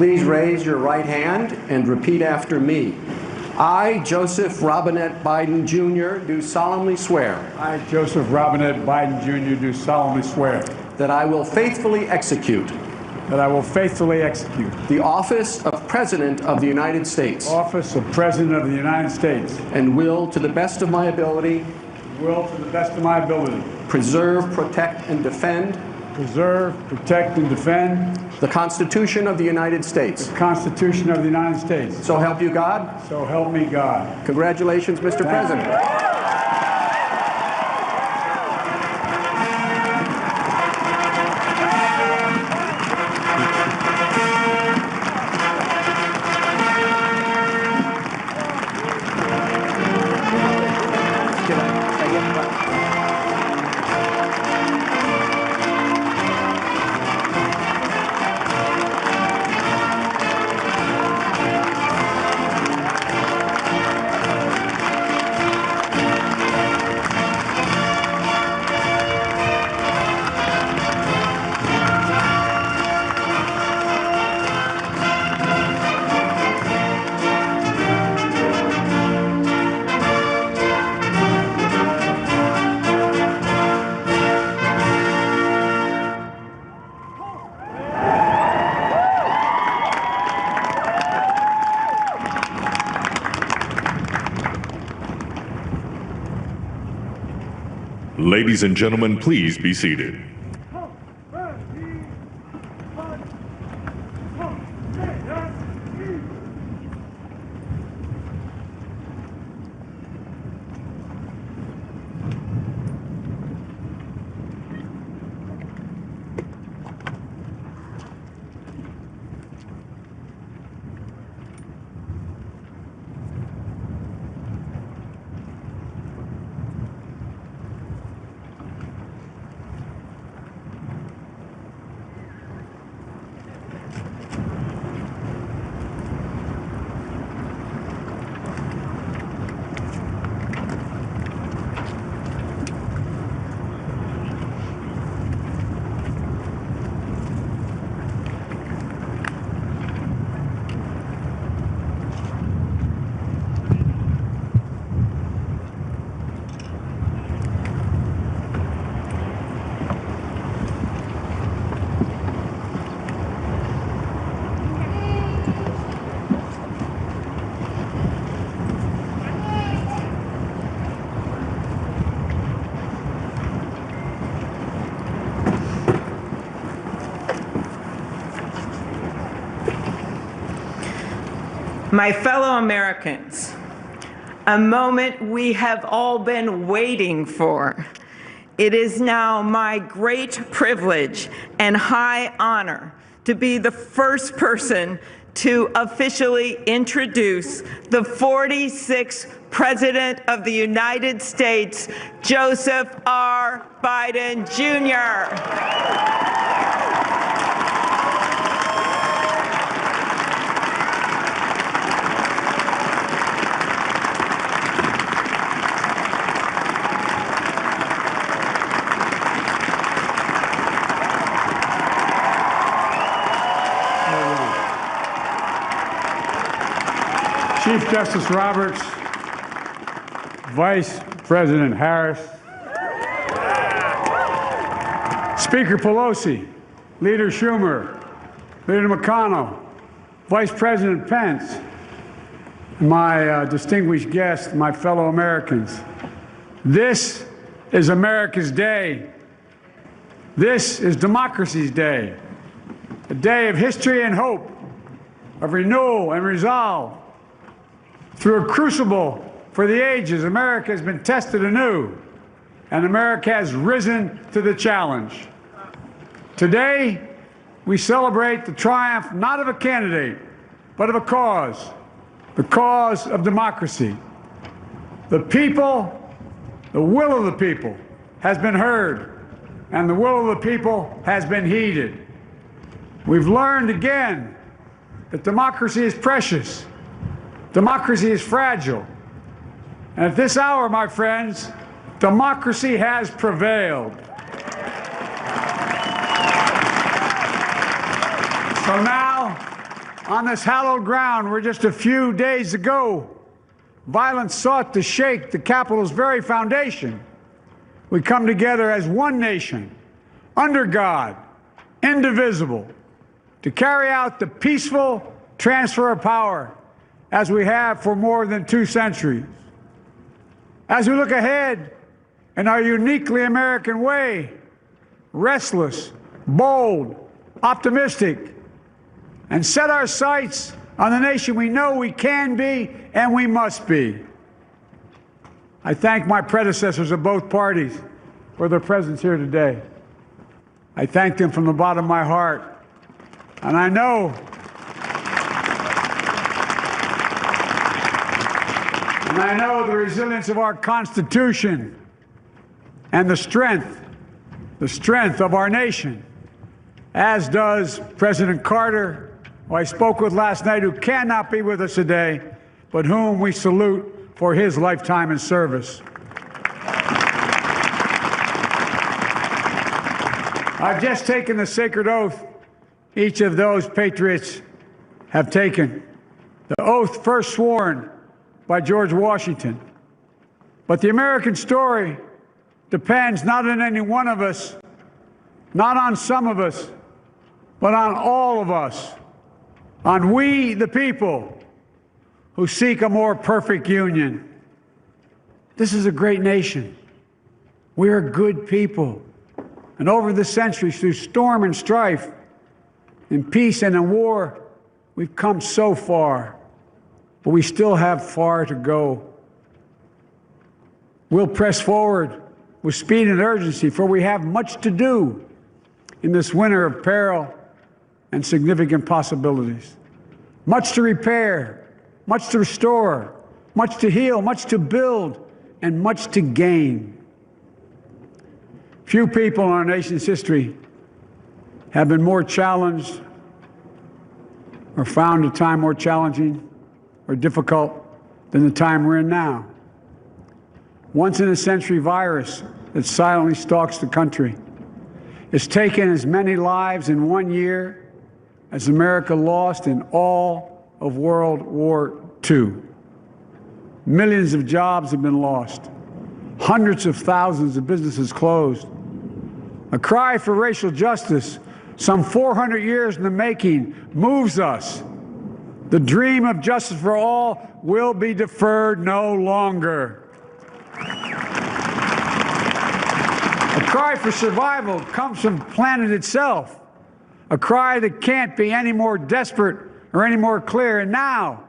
Please raise your right hand and repeat after me. I, Joseph Robinette Biden Jr., do solemnly swear. I, Joseph Robinette Biden Jr., do solemnly swear. That I will faithfully execute. That I will faithfully execute. The office of President of the United States. Office of President of the United States. And will, to the best of my ability. Will, to the best of my ability. Preserve, protect, and defend. Preserve, protect, and defend. The Constitution of the United States. The Constitution of the United States. So help you God. So help me God. Congratulations, Mr. President. Ladies and gentlemen, please be seated. My fellow Americans, a moment we have all been waiting for. It is now my great privilege and high honor to be the first person to officially introduce the 46th President of the United States, Joseph R. Biden, Jr. Chief Justice Roberts, Vice President Harris, Speaker Pelosi, Leader Schumer, Leader McConnell, Vice President Pence, my distinguished guests, my fellow Americans. This is America's day. This is democracy's day, a day of history and hope, of renewal and resolve. Through a crucible for the ages, America has been tested anew, and America has risen to the challenge. Today, we celebrate the triumph not of a candidate, but of a cause, the cause of democracy. The people, the will of the people has been heard, and the will of the people has been heeded. We've learned again that democracy is precious. Democracy is fragile. And at this hour, my friends, democracy has prevailed. So now, On this hallowed ground where just a few days ago, violence sought to shake the Capitol's very foundation, we come together as one nation, under God, indivisible, to carry out the peaceful transfer of power as we have for more than 2 centuries. As we look ahead in our uniquely American way, restless, bold, optimistic, and set our sights on the nation we know we can be and we must be. I thank my predecessors of both parties for their presence here today. I thank them from the bottom of my heart. And I know the resilience of our Constitution and the strength of our nation, as does President Carter, who I spoke with last night, who cannot be with us today, but whom we salute for his lifetime in service. I've just taken the sacred oath each of those patriots have taken, the oath first sworn by George Washington. But the American story depends not on any one of us, not on some of us, but on all of us, on we the people who seek a more perfect union. This is a great nation. We are good people. And over the centuries, through storm and strife, in peace and in war, we've come so far, but we still have far to go. We'll press forward with speed and urgency, for we have much to do in this winter of peril and significant possibilities. Much to repair, much to restore, much to heal, much to build, and much to gain. Few people in our nation's history have been more challenged or found a time more challenging or difficult than the time we're in now. Once-in-a-century virus that silently stalks the country has taken as many lives in 1 year as America lost in all of World War II. Millions of jobs have been lost. Hundreds of thousands of businesses closed. A cry for racial justice, some 400 years in the making, moves us. The dream of justice for all will be deferred no longer. A cry for survival comes from the planet itself. A cry that can't be any more desperate or any more clear. And now,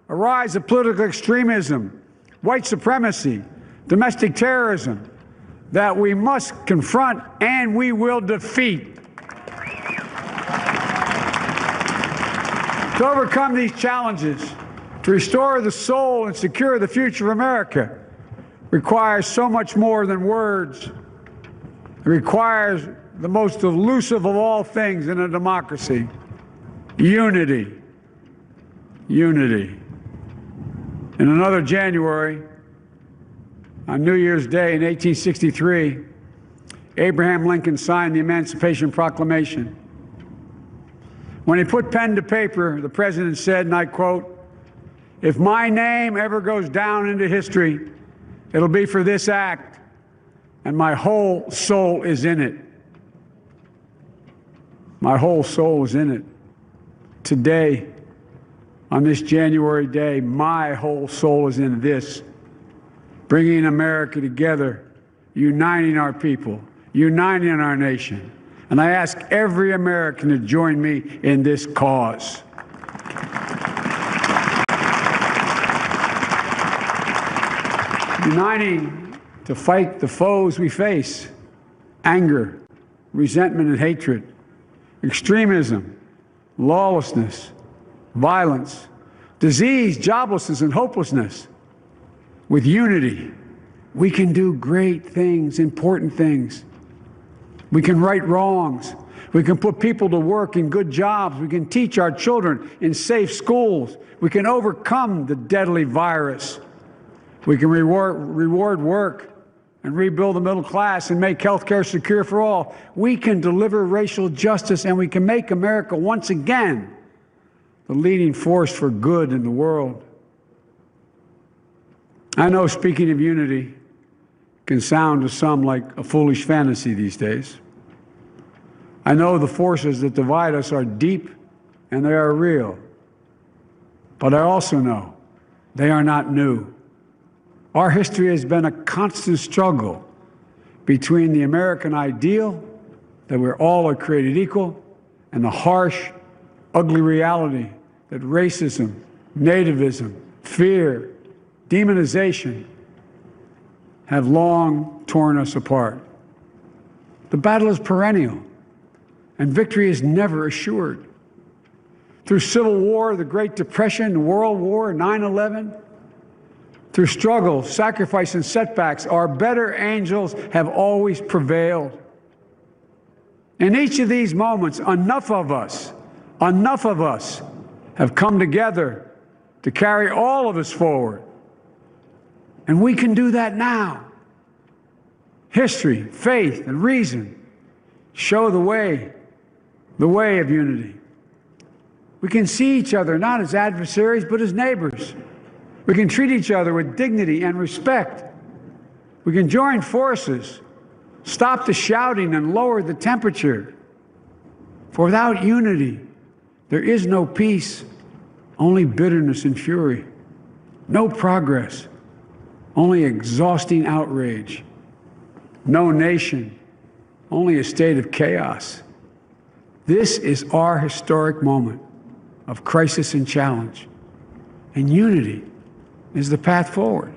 a rise of political extremism, white supremacy, domestic terrorism, that we must confront and we will defeat. To overcome these challenges, to restore the soul and secure the future of America, requires so much more than words. It requires the most elusive of all things in a democracy: unity. Unity. In another January, on New Year's Day in 1863, Abraham Lincoln signed the Emancipation Proclamation. When he put pen to paper, the president said, and I quote, "If my name ever goes down into history, it'll be for this act, and my whole soul is in it." My whole soul is in it. Today, on this January day, my whole soul is in this. Bringing America together, uniting our people, uniting our nation. And I ask every American to join me in this cause. Uniting to fight the foes we face: anger, resentment and hatred, extremism, lawlessness, violence, disease, joblessness, and hopelessness. With unity, we can do great things, important things. We can right wrongs. We can put people to work in good jobs. We can teach our children in safe schools. We can overcome the deadly virus. We can reward work and rebuild the middle class and make health care secure for all. We can deliver racial justice, and we can make America once again the leading force for good in the world. I know speaking of unity can sound to some like a foolish fantasy these days. I know the forces that divide us are deep and they are real. But I also know they are not new. Our history has been a constant struggle between the American ideal that we're all are created equal and the harsh, ugly reality that racism, nativism, fear, demonization have long torn us apart. The battle is perennial, and victory is never assured. Through Civil War, the Great Depression, World War, 9/11, through struggle, sacrifice, and setbacks, our better angels have always prevailed. In each of these moments, enough of us have come together to carry all of us forward. And we can do that now. History, faith, and reason show the way of unity. We can see each other not as adversaries, but as neighbors. We can treat each other with dignity and respect. We can join forces, stop the shouting, and lower the temperature. For without unity, there is no peace, only bitterness and fury. No progress, only exhausting outrage. No nation, only a state of chaos. This is our historic moment of crisis and challenge, and unity is the path forward.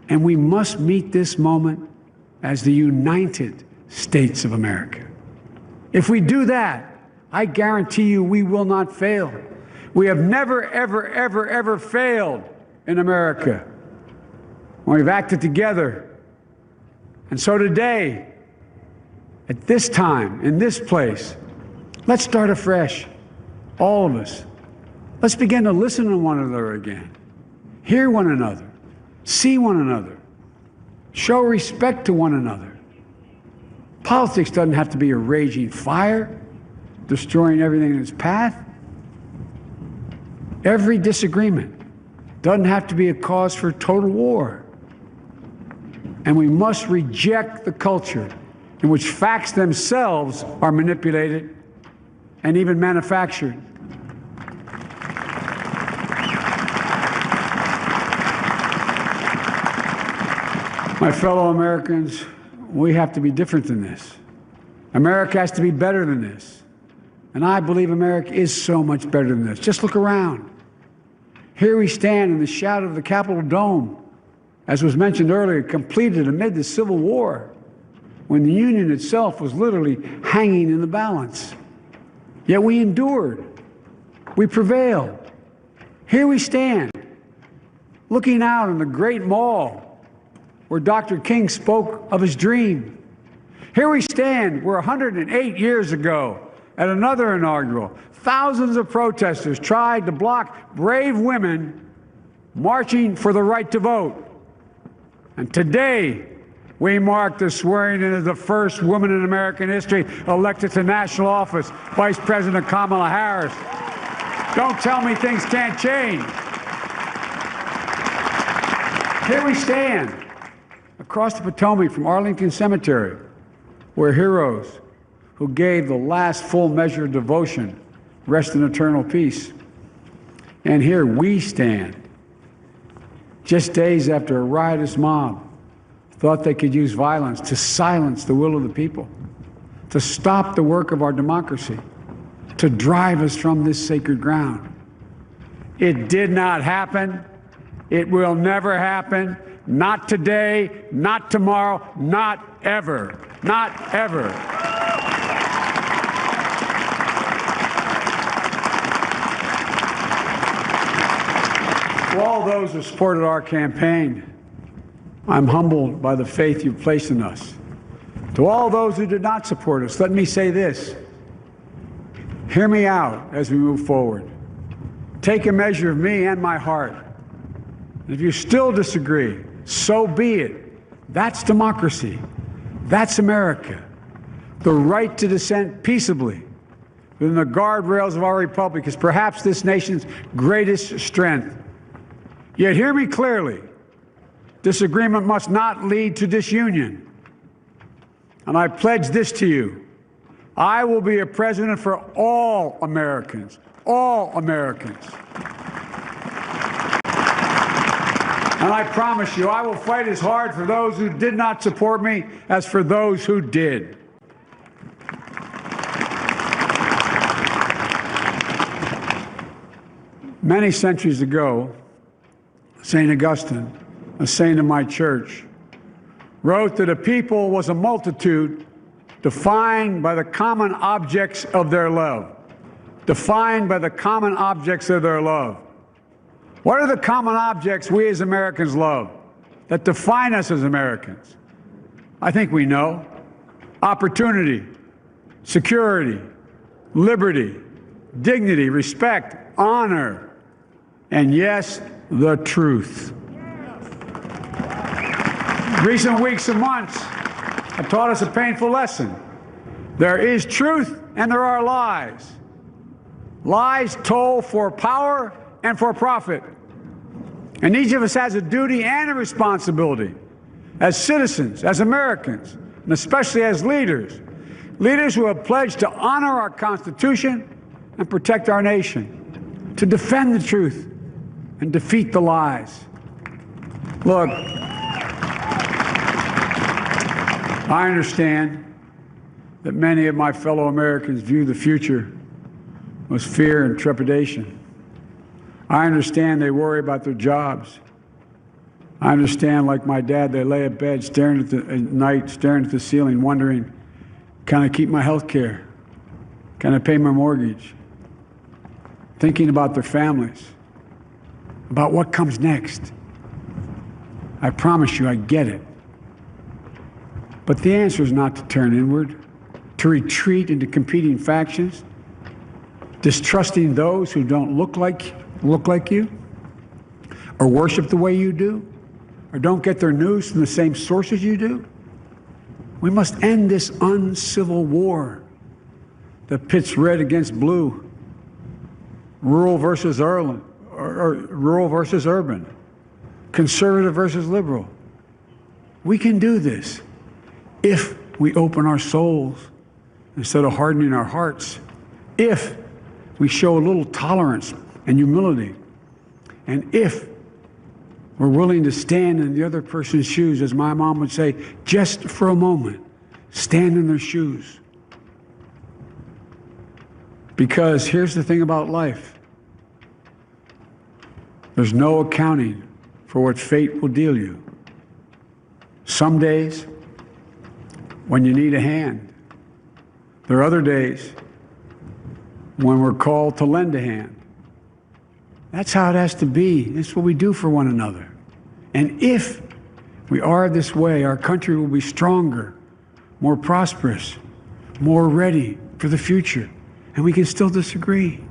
And we must meet this moment as the United States of America. If we do that, I guarantee you we will not fail. We have never, ever, ever, ever failed in America when we've acted together. And so today, at this time, in this place, let's start afresh, all of us. Let's begin to listen to one another again, hear one another, see one another, show respect to one another. Politics doesn't have to be a raging fire, destroying everything in its path. Every disagreement doesn't have to be a cause for total war. And we must reject the culture in which facts themselves are manipulated and even manufactured. My fellow Americans, we have to be different than this. America has to be better than this. And I believe America is so much better than this. Just look around. Here we stand in the shadow of the Capitol Dome, as was mentioned earlier, completed amid the Civil War, when the Union itself was literally hanging in the balance. Yet we endured. We prevailed. Here we stand, looking out on the great mall where Dr. King spoke of his dream. Here we stand where 108 years ago, at another inaugural, thousands of protesters tried to block brave women marching for the right to vote. And today, we mark the swearing in of the first woman in American history elected to national office, Vice President Kamala Harris. Don't tell me things can't change. Here we stand across the Potomac from Arlington Cemetery, where heroes who gave the last full measure of devotion rest in eternal peace. And here we stand, just days after a riotous mob thought they could use violence to silence the will of the people, to stop the work of our democracy, to drive us from this sacred ground. It did not happen. It will never happen. Not today, not tomorrow, not ever. Not ever. To all those who supported our campaign, I'm humbled by the faith you've placed in us. To all those who did not support us, let me say this. Hear me out as we move forward. Take a measure of me and my heart. If you still disagree, so be it. That's democracy. That's America. The right to dissent peaceably, within the guardrails of our republic is perhaps this nation's greatest strength. Yet hear me clearly. Disagreement must not lead to disunion. And I pledge this to you. I will be a president for all Americans. All Americans. And I promise you, I will fight as hard for those who did not support me as for those who did. Many centuries ago, St. Augustine, a saint of my church, wrote that a people was a multitude defined by the common objects of their love. Defined by the common objects of their love. What are the common objects we as Americans love that define us as Americans? I think we know. Opportunity, security, liberty, dignity, respect, honor, and yes, the truth. Recent weeks and months have taught us a painful lesson. There is truth and there are lies. Lies told for power and for profit. And each of us has a duty and a responsibility as citizens, as Americans, and especially as leaders. Leaders who have pledged to honor our Constitution and protect our nation, to defend the truth and defeat the lies. Look, I understand that many of my fellow Americans view the future with fear and trepidation. I understand they worry about their jobs. I understand, like my dad, they lay at bed at night, staring at the ceiling, wondering, can I keep my health care? Can I pay my mortgage? Thinking about their families, about what comes next. I promise you, I get it. But the answer is not to turn inward, to retreat into competing factions, distrusting those who don't look like you, or worship the way you do, or don't get their news from the same sources you do. We must end this uncivil war that pits red against blue, rural versus urban, conservative versus liberal. We can do this if we open our souls instead of hardening our hearts, if we show a little tolerance and humility, and if we're willing to stand in the other person's shoes, as my mom would say, just for a moment, stand in their shoes. Because here's the thing about life. There's no accounting for what fate will deal you. Some days, when you need a hand. There are other days when we're called to lend a hand. That's how it has to be. That's what we do for one another. And if we are this way, our country will be stronger, more prosperous, more ready for the future. And we can still disagree.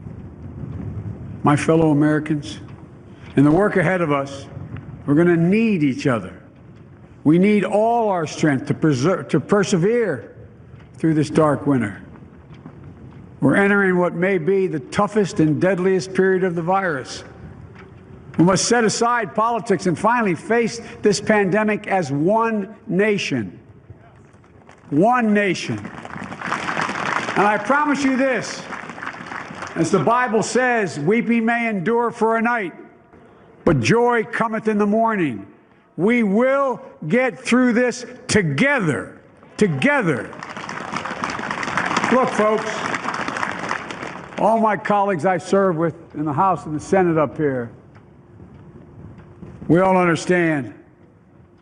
My fellow Americans, in the work ahead of us, we're going to need each other. We need all our strength to persevere through this dark winter. We're entering what may be the toughest and deadliest period of the virus. We must set aside politics and finally face this pandemic as one nation. One nation. And I promise you this, as the Bible says, weeping may endure for a night, but joy cometh in the morning. We will get through this together. Together. Look, folks, all my colleagues I serve with in the House and the Senate up here, we all understand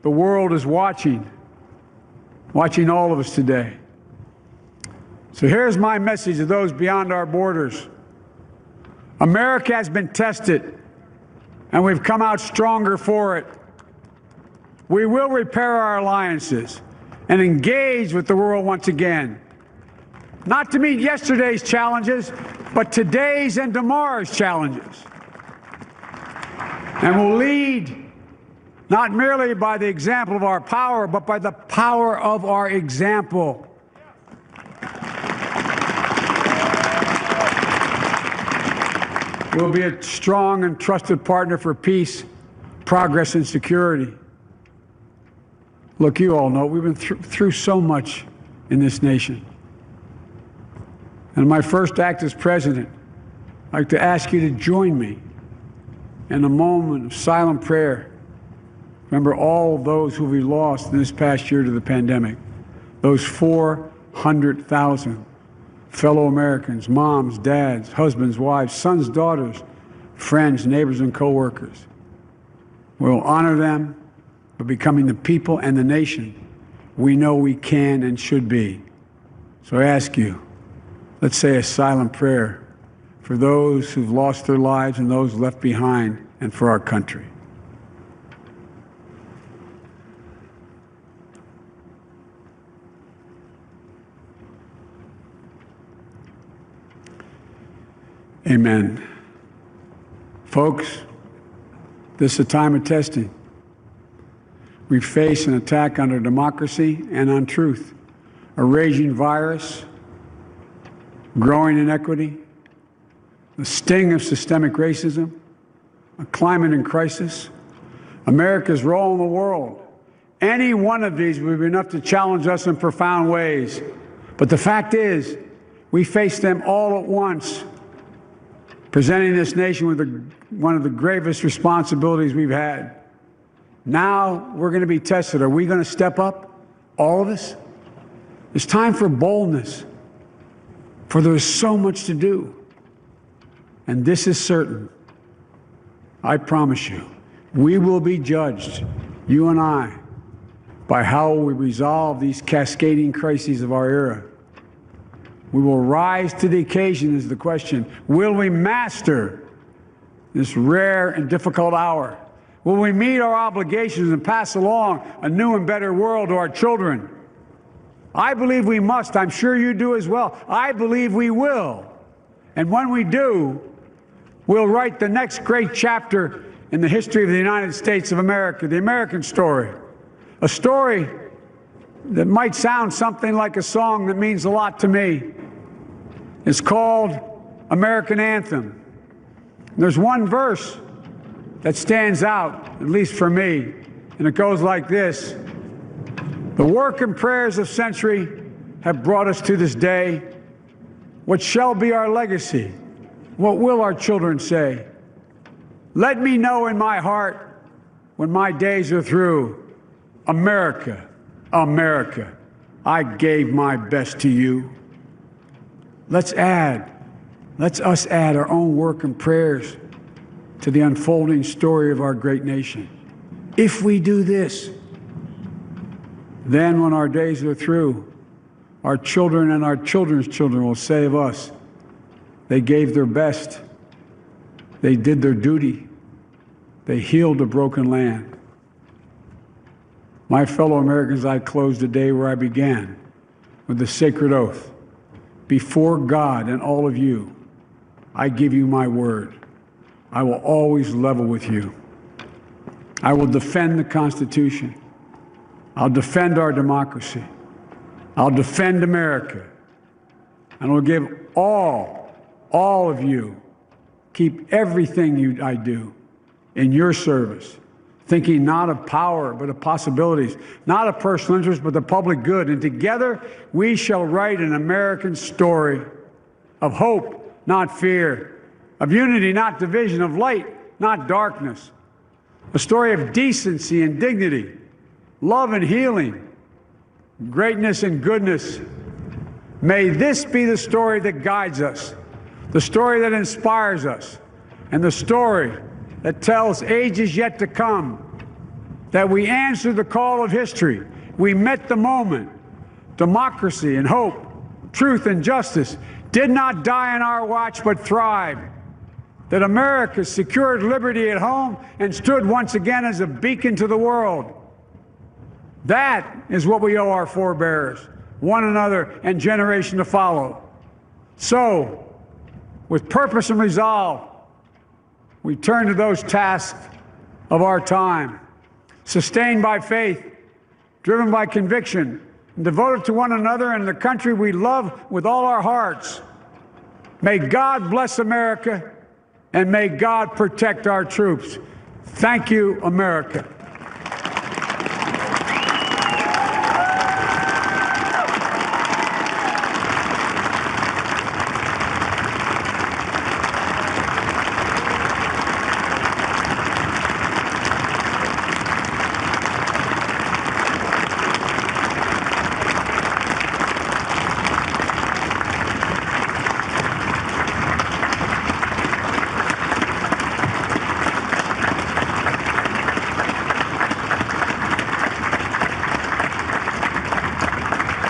the world is watching all of us today. So here's my message to those beyond our borders. America has been tested, and we've come out stronger for it. We will repair our alliances and engage with the world once again. Not to meet yesterday's challenges, but today's and tomorrow's challenges. And we'll lead not merely by the example of our power, but by the power of our example. We'll be a strong and trusted partner for peace, progress, and security. Look, you all know we've been through so much in this nation. And my first act as president, I'd like to ask you to join me in a moment of silent prayer. Remember all those who we lost in this past year to the pandemic. Those 400,000 fellow Americans, moms, dads, husbands, wives, sons, daughters, friends, neighbors, and coworkers. We'll honor them by becoming the people and the nation we know we can and should be. So I ask you, let's say a silent prayer for those who've lost their lives and those left behind, and for our country. Amen. Folks, this is a time of testing. We face an attack on our democracy and on truth, a raging virus, growing inequity, the sting of systemic racism, a climate in crisis, America's role in the world. Any one of these would be enough to challenge us in profound ways. But the fact is, we face them all at once, presenting this nation with one of the gravest responsibilities we've had. Now we're going to be tested. Are we going to step up, all of us? It's time for boldness, for there is so much to do. And this is certain. I promise you, we will be judged, you and I, by how we resolve these cascading crises of our era. We will rise to the occasion is the question. Will we master this rare and difficult hour? Will we meet our obligations and pass along a new and better world to our children? I believe we must. I'm sure you do as well. I believe we will. And when we do, we'll write the next great chapter in the history of the United States of America, the American story. A story that might sound something like a song that means a lot to me. It's called American Anthem. There's one verse that stands out, at least for me, and it goes like this. The work and prayers of century have brought us to this day. What shall be our legacy? What will our children say? Let me know in my heart when my days are through. America, America, I gave my best to you. Let's us add our own work and prayers to the unfolding story of our great nation. If we do this, then when our days are through, our children and our children's children will say of us, they gave their best, they did their duty, they healed a broken land. My fellow Americans, I close the day where I began, with the sacred oath. Before God and all of you, I give you my word. I will always level with you. I will defend the Constitution. I'll defend our democracy. I'll defend America. And I'll give all of you, keep everything I do in your service, thinking not of power, but of possibilities, not of personal interest, but the public good. And together, we shall write an American story of hope, not fear, of unity, not division, of light, not darkness, a story of decency and dignity, love and healing, greatness and goodness. May this be the story that guides us, the story that inspires us, and the story that tells ages yet to come that we answered the call of history. We met the moment. Democracy and hope, truth and justice did not die on our watch but thrived. That America secured liberty at home and stood once again as a beacon to the world. That is what we owe our forebears, one another, and generation to follow. So, with purpose and resolve, we turn to those tasks of our time, sustained by faith, driven by conviction, and devoted to one another and the country we love with all our hearts. May God bless America. and may God protect our troops. Thank you, America.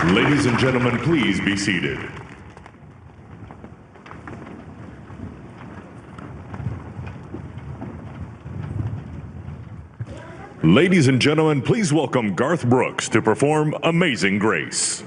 Ladies and gentlemen, please be seated. Ladies and gentlemen, please welcome Garth Brooks to perform Amazing Grace.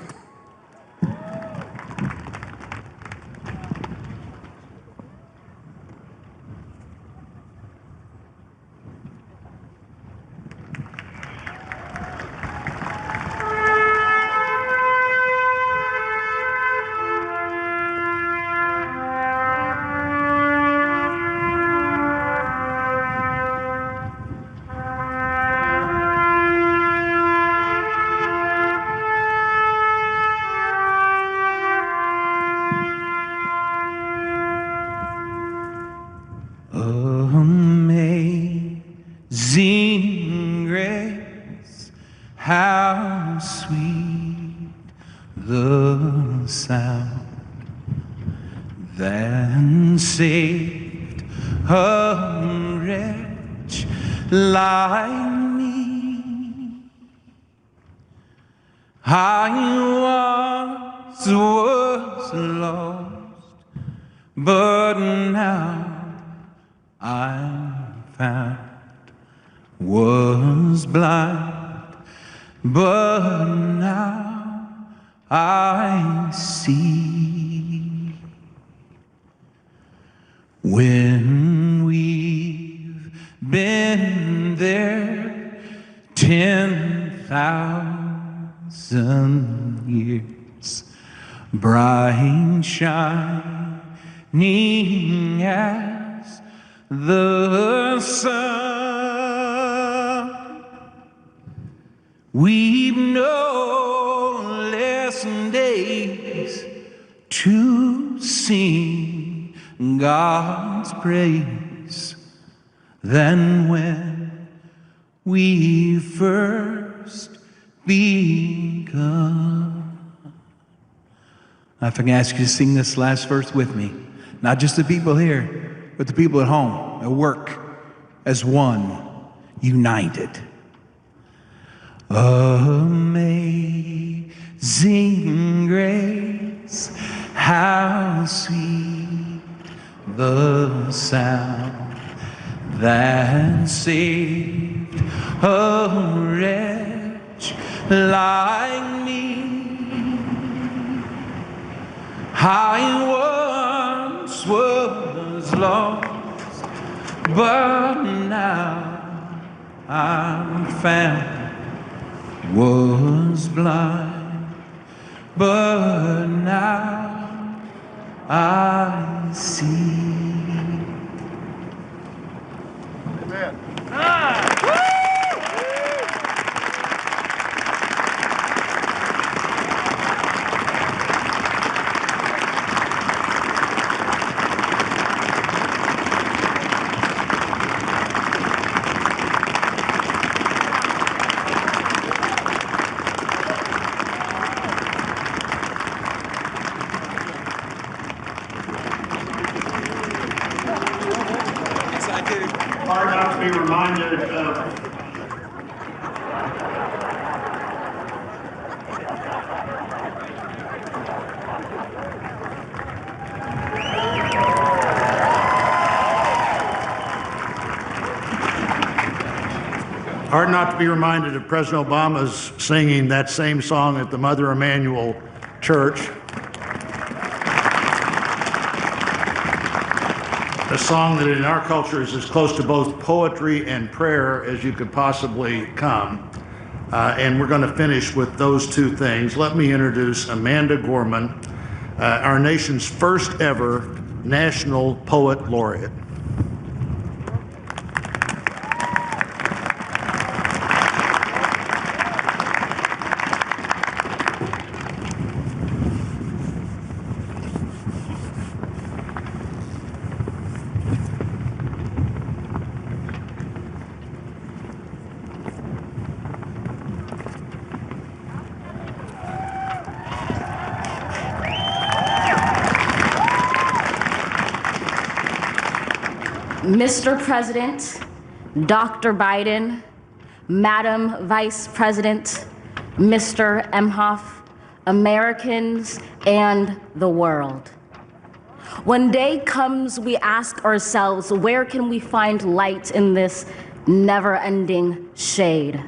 Amazing grace, how sweet the sound that saved a wretch like me. I once was lost, but now I'm found. Was blind, but now I see. When we've been there 10,000 years, bright shining as the sun, we've no less days to sing God's praise than when we first begun. If I can ask you to sing this last verse with me, not just the people here, but the people at home, at work, as one, united. Amazing grace, how sweet the sound that saved a wretch like me. I once was lost, but now I'm found. Was blind, but now I see. Amen. Hard not to be reminded of President Obama's singing that same song at the Mother Emanuel Church. A song that in our culture is as close to both poetry and prayer as you could possibly come. And we're going to finish with those two things. Let me introduce Amanda Gorman, our nation's first ever National Poet Laureate. Mr. President, Dr. Biden, Madam Vice President, Mr. Emhoff, Americans, and the world. When day comes, we ask ourselves, where can we find light in this never-ending shade?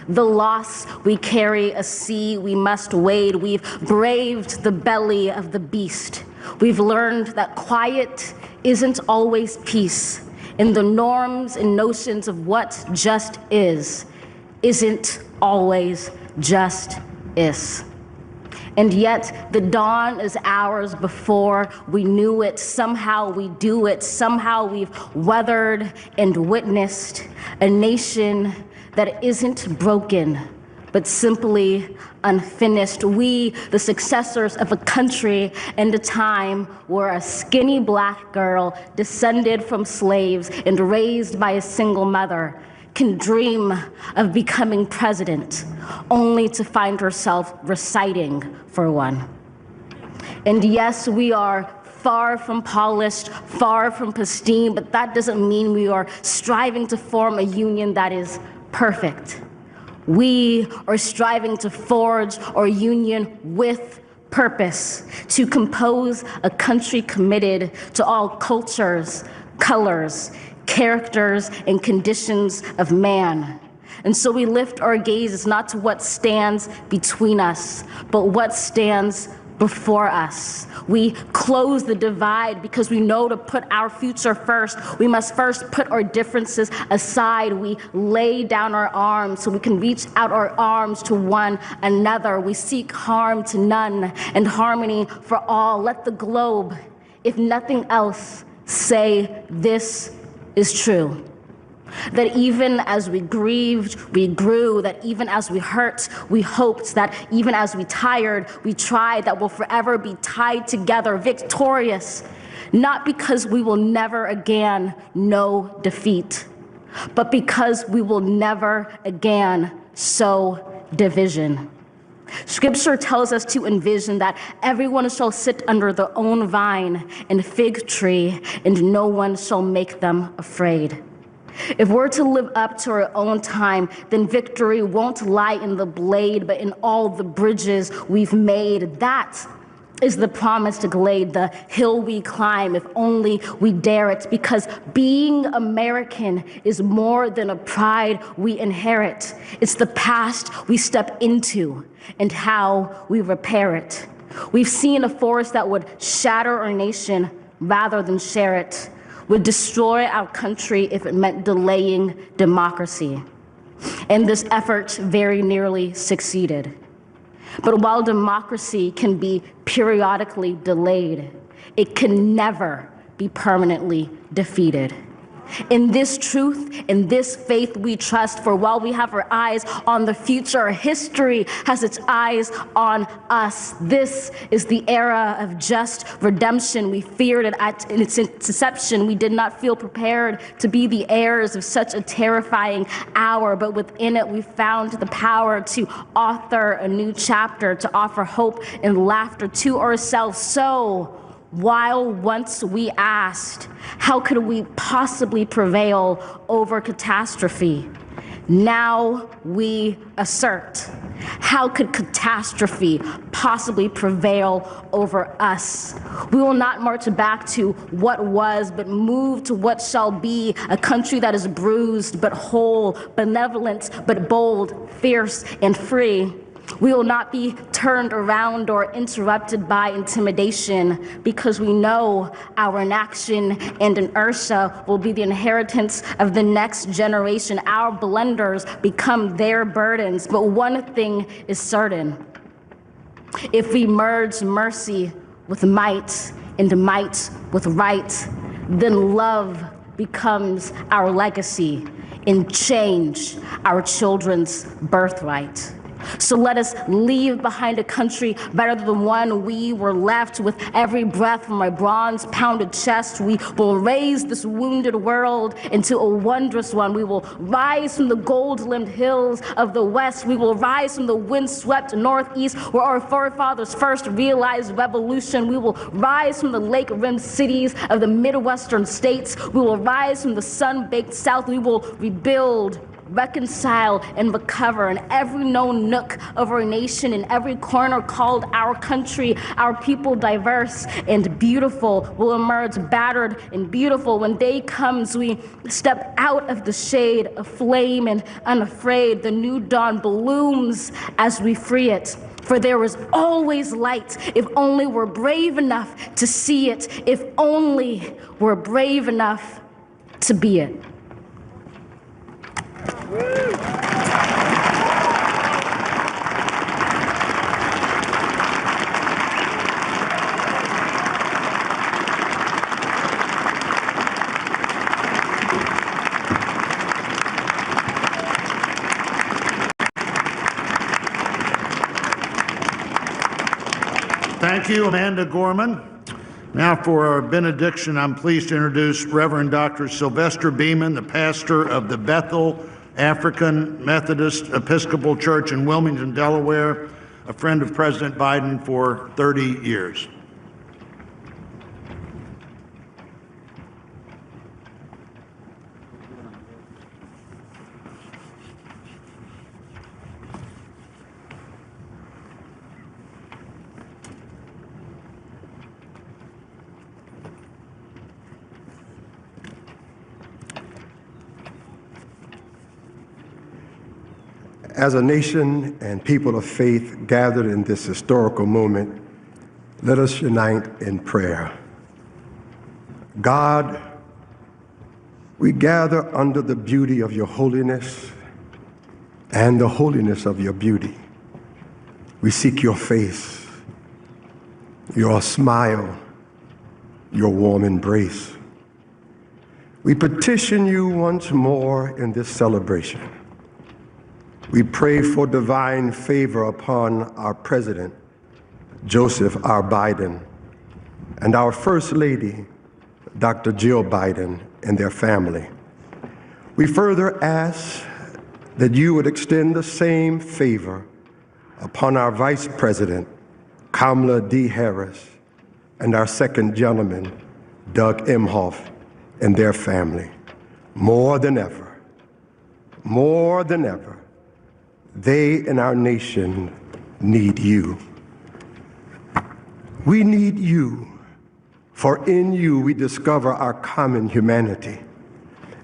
The loss we carry, a sea we must wade. We've braved the belly of the beast. We've learned that quiet isn't always peace, and the norms and notions of what just isn't always just is. And yet the dawn is ours before we knew it. Somehow we do it. Somehow we've weathered and witnessed a nation that isn't broken, but simply unfinished. We, the successors of a country and a time where a skinny black girl descended from slaves and raised by a single mother can dream of becoming president, only to find herself reciting for one. And yes, we are far from polished, far from pristine, but that doesn't mean we are striving to form a union that is perfect. We are striving to forge our union with purpose, to compose a country committed to all cultures, colors, characters, and conditions of man. And so we lift our gazes not to what stands between us, but what stands before us. We close the divide because we know to put our future first, we must first put our differences aside. We lay down our arms so we can reach out our arms to one another. We seek harm to none and harmony for all. Let the globe, if nothing else, say this is true. That even as we grieved, we grew. That even as we hurt, we hoped. That even as we tired, we tried. That we'll forever be tied together, victorious. Not because we will never again know defeat, but because we will never again sow division. Scripture tells us to envision that everyone shall sit under their own vine and fig tree, and no one shall make them afraid. If we're to live up to our own time, then victory won't lie in the blade, but in all the bridges we've made. That is the promise to glade, the hill we climb, if only we dare it, because being American is more than a pride we inherit. It's the past we step into and how we repair it. We've seen a force that would shatter our nation rather than share it, would destroy our country if it meant delaying democracy. And this effort very nearly succeeded. But while democracy can be periodically delayed, it can never be permanently defeated. In this truth, in this faith we trust, for while we have our eyes on the future, history has its eyes on us. This is the era of just redemption. We feared it at its inception. We did not feel prepared to be the heirs of such a terrifying hour, but within it we found the power to author a new chapter, to offer hope and laughter to ourselves. So, while once we asked, how could we possibly prevail over catastrophe? Now we assert, how could catastrophe possibly prevail over us? We will not march back to what was, but move to what shall be, a country that is bruised but whole, benevolent but bold, fierce and free. We will not be turned around or interrupted by intimidation, because we know our inaction and inertia will be the inheritance of the next generation. Our blunders become their burdens. But one thing is certain: if we merge mercy with might and might with right, then love becomes our legacy and change our children's birthright. So let us leave behind a country better than the one we were left. With every breath from my bronze-pounded chest, we will raise this wounded world into a wondrous one. We will rise from the gold-limbed hills of the West. We will rise from the wind-swept Northeast, where our forefathers first realized revolution. We will rise from the lake-rimmed cities of the Midwestern states. We will rise from the sun-baked South. We will rebuild, reconcile, and recover in every known nook of our nation, in every corner called our country. Our people, diverse and beautiful, will emerge battered and beautiful. When day comes, we step out of the shade of flame and unafraid. The new dawn blooms as we free it. For there is always light, if only we're brave enough to see it, if only we're brave enough to be it. Thank you, Amanda Gorman. Now for our benediction, I'm pleased to introduce Reverend Dr. Sylvester Beeman, the pastor of the Bethel African Methodist Episcopal Church in Wilmington, Delaware, a friend of President Biden for 30 years. As a nation and people of faith gathered in this historical moment, let us unite in prayer. God, we gather under the beauty of your holiness and the holiness of your beauty. We seek your face, your smile, your warm embrace. We petition you once more in this celebration. We pray for divine favor upon our President, Joseph R. Biden, and our First Lady, Dr. Jill Biden, and their family. We further ask that you would extend the same favor upon our Vice President, Kamala D. Harris, and our second gentleman, Doug Emhoff, and their family. More than ever, they and our nation need you. We need you, for in you we discover our common humanity.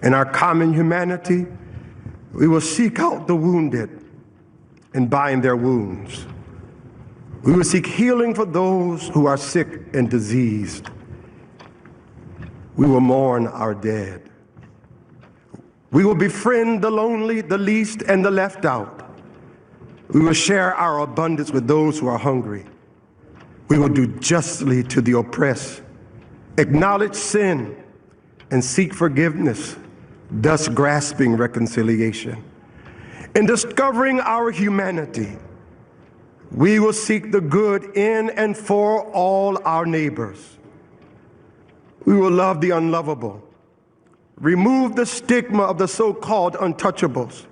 In our common humanity, we will seek out the wounded and bind their wounds. We will seek healing for those who are sick and diseased. We will mourn our dead. We will befriend the lonely, the least, and the left out. We will share our abundance with those who are hungry. We will do justly to the oppressed, acknowledge sin, and seek forgiveness, thus grasping reconciliation. In discovering our humanity, we will seek the good in and for all our neighbors. We will love the unlovable, remove the stigma of the so-called untouchables.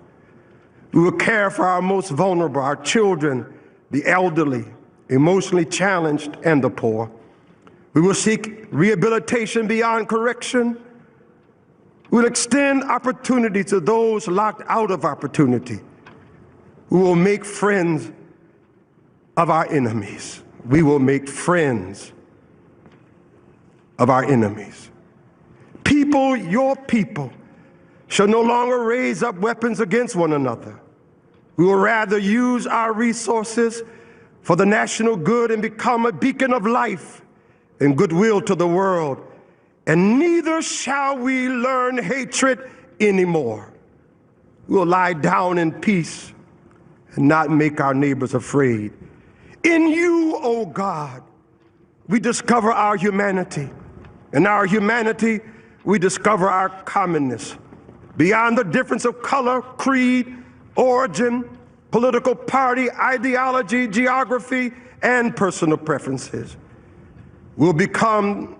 We will care for our most vulnerable, our children, the elderly, emotionally challenged, and the poor. We will seek rehabilitation beyond correction. We will extend opportunity to those locked out of opportunity. We will make friends of our enemies. We will make friends of our enemies. People, your people, shall no longer raise up weapons against one another. We will rather use our resources for the national good and become a beacon of life and goodwill to the world. And neither shall we learn hatred anymore. We will lie down in peace and not make our neighbors afraid. In you, O God, we discover our humanity. In our humanity, we discover our commonness. Beyond the difference of color, creed, origin, political party, ideology, geography, and personal preferences. We'll become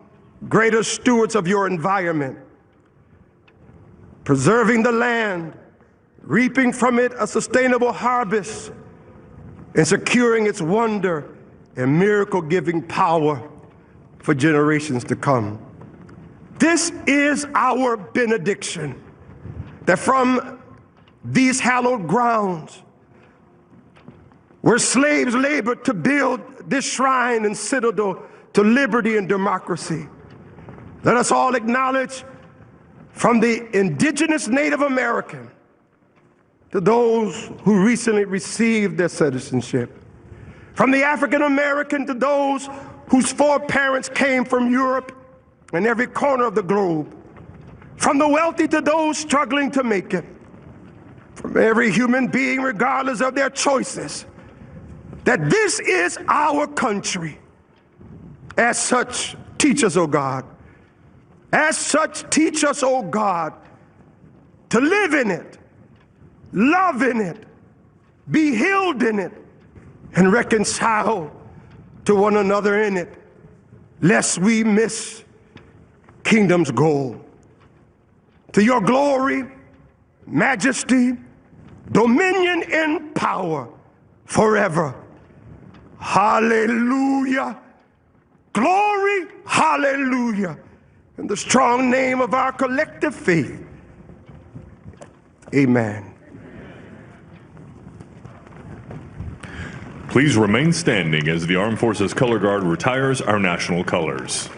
greater stewards of your environment, preserving the land, reaping from it a sustainable harvest, and securing its wonder and miracle-giving power for generations to come. This is our benediction, that from these hallowed grounds, where slaves labored to build this shrine and citadel to liberty and democracy, let us all acknowledge, from the indigenous Native American to those who recently received their citizenship, from the African American to those whose foreparents came from Europe and every corner of the globe, from the wealthy to those struggling to make it, from every human being regardless of their choices, that this is our country. As such, teach us, O God. As such, teach us, O God, to live in it, love in it, be healed in it, and reconcile to one another in it, lest we miss kingdom's goal. To your glory, majesty, dominion, and power forever. Hallelujah. Glory, hallelujah. In the strong name of our collective faith, amen. Please remain standing as the Armed Forces Color Guard retires our national colors.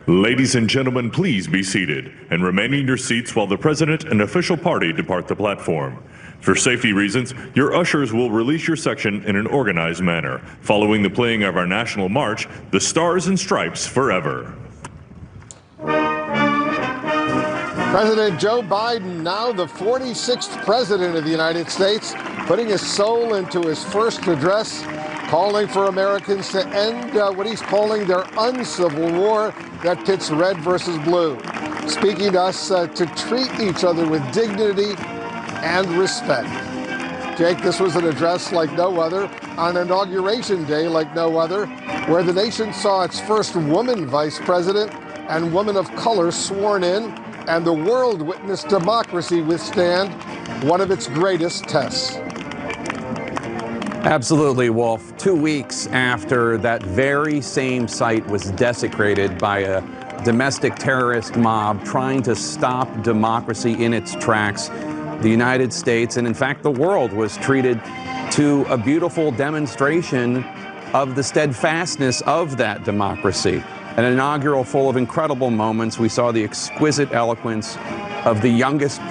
Ladies and gentlemen, please be seated and remain in your seats while the President and official party depart the platform. For safety reasons, your ushers will release your section in an organized manner, following the playing of our national march, The Stars and Stripes Forever. President Joe Biden, now the 46th President of the United States, putting his soul into his first address, calling for Americans to end what he's calling their uncivil war that pits red versus blue, speaking to us to treat each other with dignity and respect. Jake, this was an address like no other, on Inauguration Day like no other, where the nation saw its first woman vice president and woman of color sworn in, and the world witnessed democracy withstand one of its greatest tests. Absolutely, Wolf. 2 weeks after that very same site was desecrated by a domestic terrorist mob trying to stop democracy in its tracks, the United States, and in fact the world, was treated to a beautiful demonstration of the steadfastness of that democracy. An inaugural full of incredible moments. We saw the exquisite eloquence of the youngest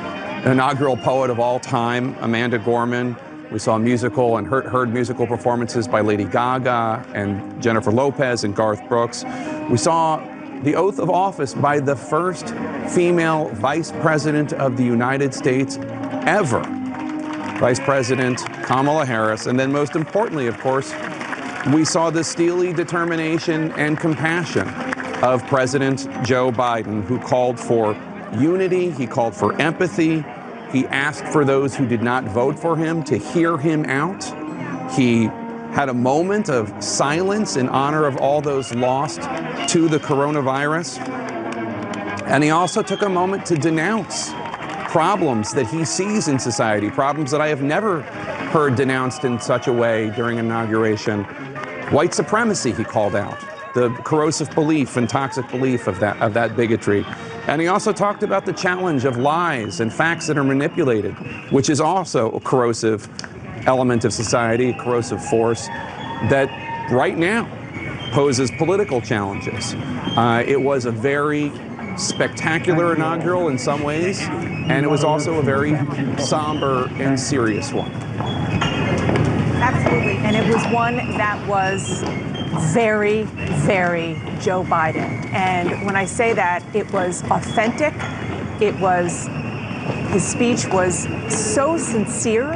inaugural poet of all time, Amanda Gorman. We saw musical and heard musical performances by Lady Gaga and Jennifer Lopez and Garth Brooks. We saw the oath of office by the first female vice president of the United States ever, Vice President Kamala Harris. And then most importantly, of course, we saw the steely determination and compassion of President Joe Biden, who called for unity, he called for empathy. He asked for those who did not vote for him to hear him out. He had a moment of silence in honor of all those lost to the coronavirus. And he also took a moment to denounce problems that he sees in society, problems that I have never heard denounced in such a way during inauguration. White supremacy, he called out. The corrosive belief and toxic belief of that bigotry. And he also talked about the challenge of lies and facts that are manipulated, which is also a corrosive element of society, a corrosive force that right now poses political challenges. It was a very spectacular inaugural in some ways, and it was also a very somber and serious one. Absolutely, and it was one that was very, very Joe Biden. And when I say that, it was authentic. His speech was so sincere,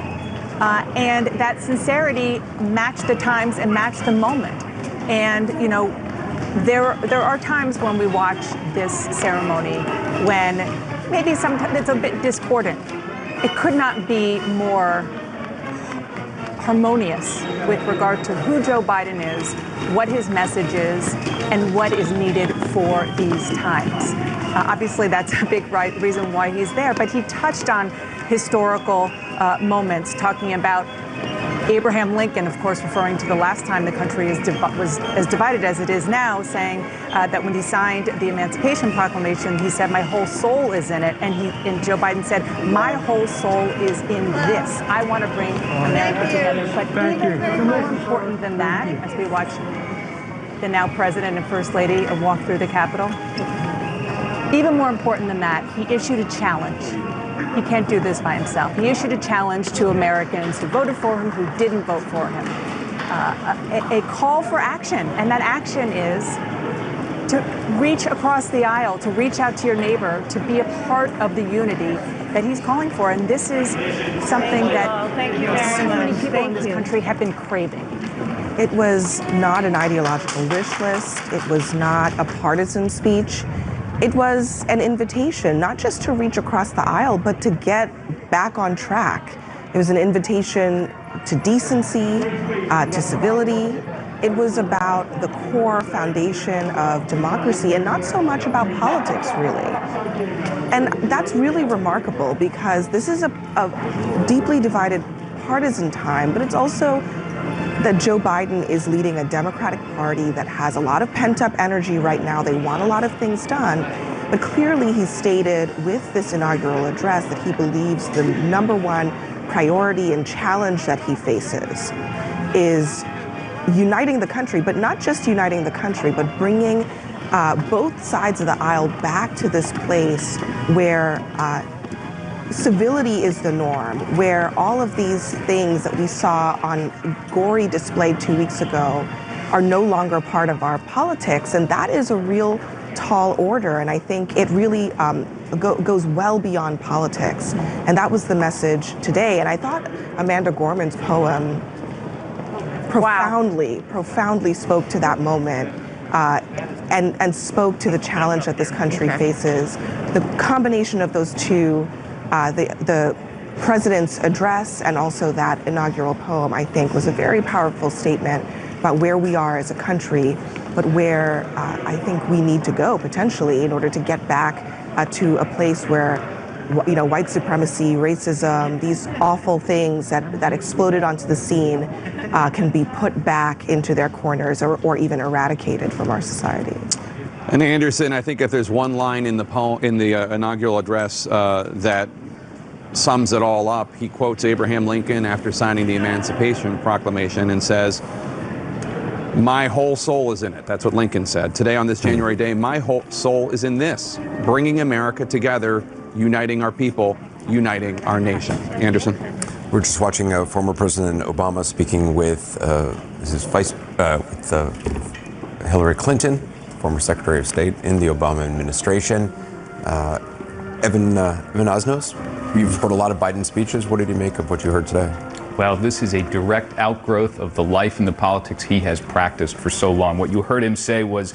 and that sincerity matched the times and matched the moment. And, you know, there are times when we watch this ceremony when maybe sometimes it's a bit discordant. It could not be more harmonious with regard to who Joe Biden is, what his message is, and what is needed for these times. Obviously, that's a big reason why he's there, but he touched on historical moments, talking about Abraham Lincoln, of course, referring to the last time the country was as divided as it is now, saying that when he signed the Emancipation Proclamation, he said, "My whole soul is in it." And Joe Biden said, "My whole soul is in this. I want to bring America together." But even more important than that, as we watch the now President and First Lady walk through the Capitol, even more important than that, he issued a challenge. He can't do this by himself. He issued a challenge to Americans who voted for him, who didn't vote for him. A call for action. And that action is to reach across the aisle, to reach out to your neighbor, to be a part of the unity that he's calling for. And this is something that so many people in this country have been craving. It was not an ideological wish list. It was not a partisan speech. It was an invitation, not just to reach across the aisle, but to get back on track. It was an invitation to decency, to civility. It was about the core foundation of democracy and not so much about politics, really. And that's really remarkable because this is a deeply divided partisan time, but it's also that Joe Biden is leading a Democratic Party that has a lot of pent-up energy right now. They want a lot of things done, but clearly he stated with this inaugural address that he believes the number one priority and challenge that he faces is uniting the country, but not just uniting the country, but bringing both sides of the aisle back to this place where civility is the norm, where all of these things that we saw on gory display 2 weeks ago are no longer part of our politics. And that is a real tall order. And I think it really goes well beyond politics. And that was the message today. And I thought Amanda Gorman's poem profoundly spoke to that moment and spoke to the challenge that this country faces. The combination of those two, the president's address and also that inaugural poem, I think, was a very powerful statement about where we are as a country, but where I think we need to go potentially in order to get back to a place where, you know, white supremacy, racism, these awful things that exploded onto the scene can be put back into their corners or even eradicated from our society. And Anderson, I think if there's one line in the poem, in the inaugural address that sums it all up, he quotes Abraham Lincoln after signing the Emancipation Proclamation and says, "My whole soul is in it." That's what Lincoln said. Today on this January day, my whole soul is in this, bringing America together, uniting our people, uniting our nation. Anderson? We're just watching former President Obama speaking with Hillary Clinton, former Secretary of State in the Obama administration. Evan Osnos, you've heard a lot of Biden speeches. What did you make of what you heard today? Well, this is a direct outgrowth of the life and the politics he has practiced for so long. What you heard him say was,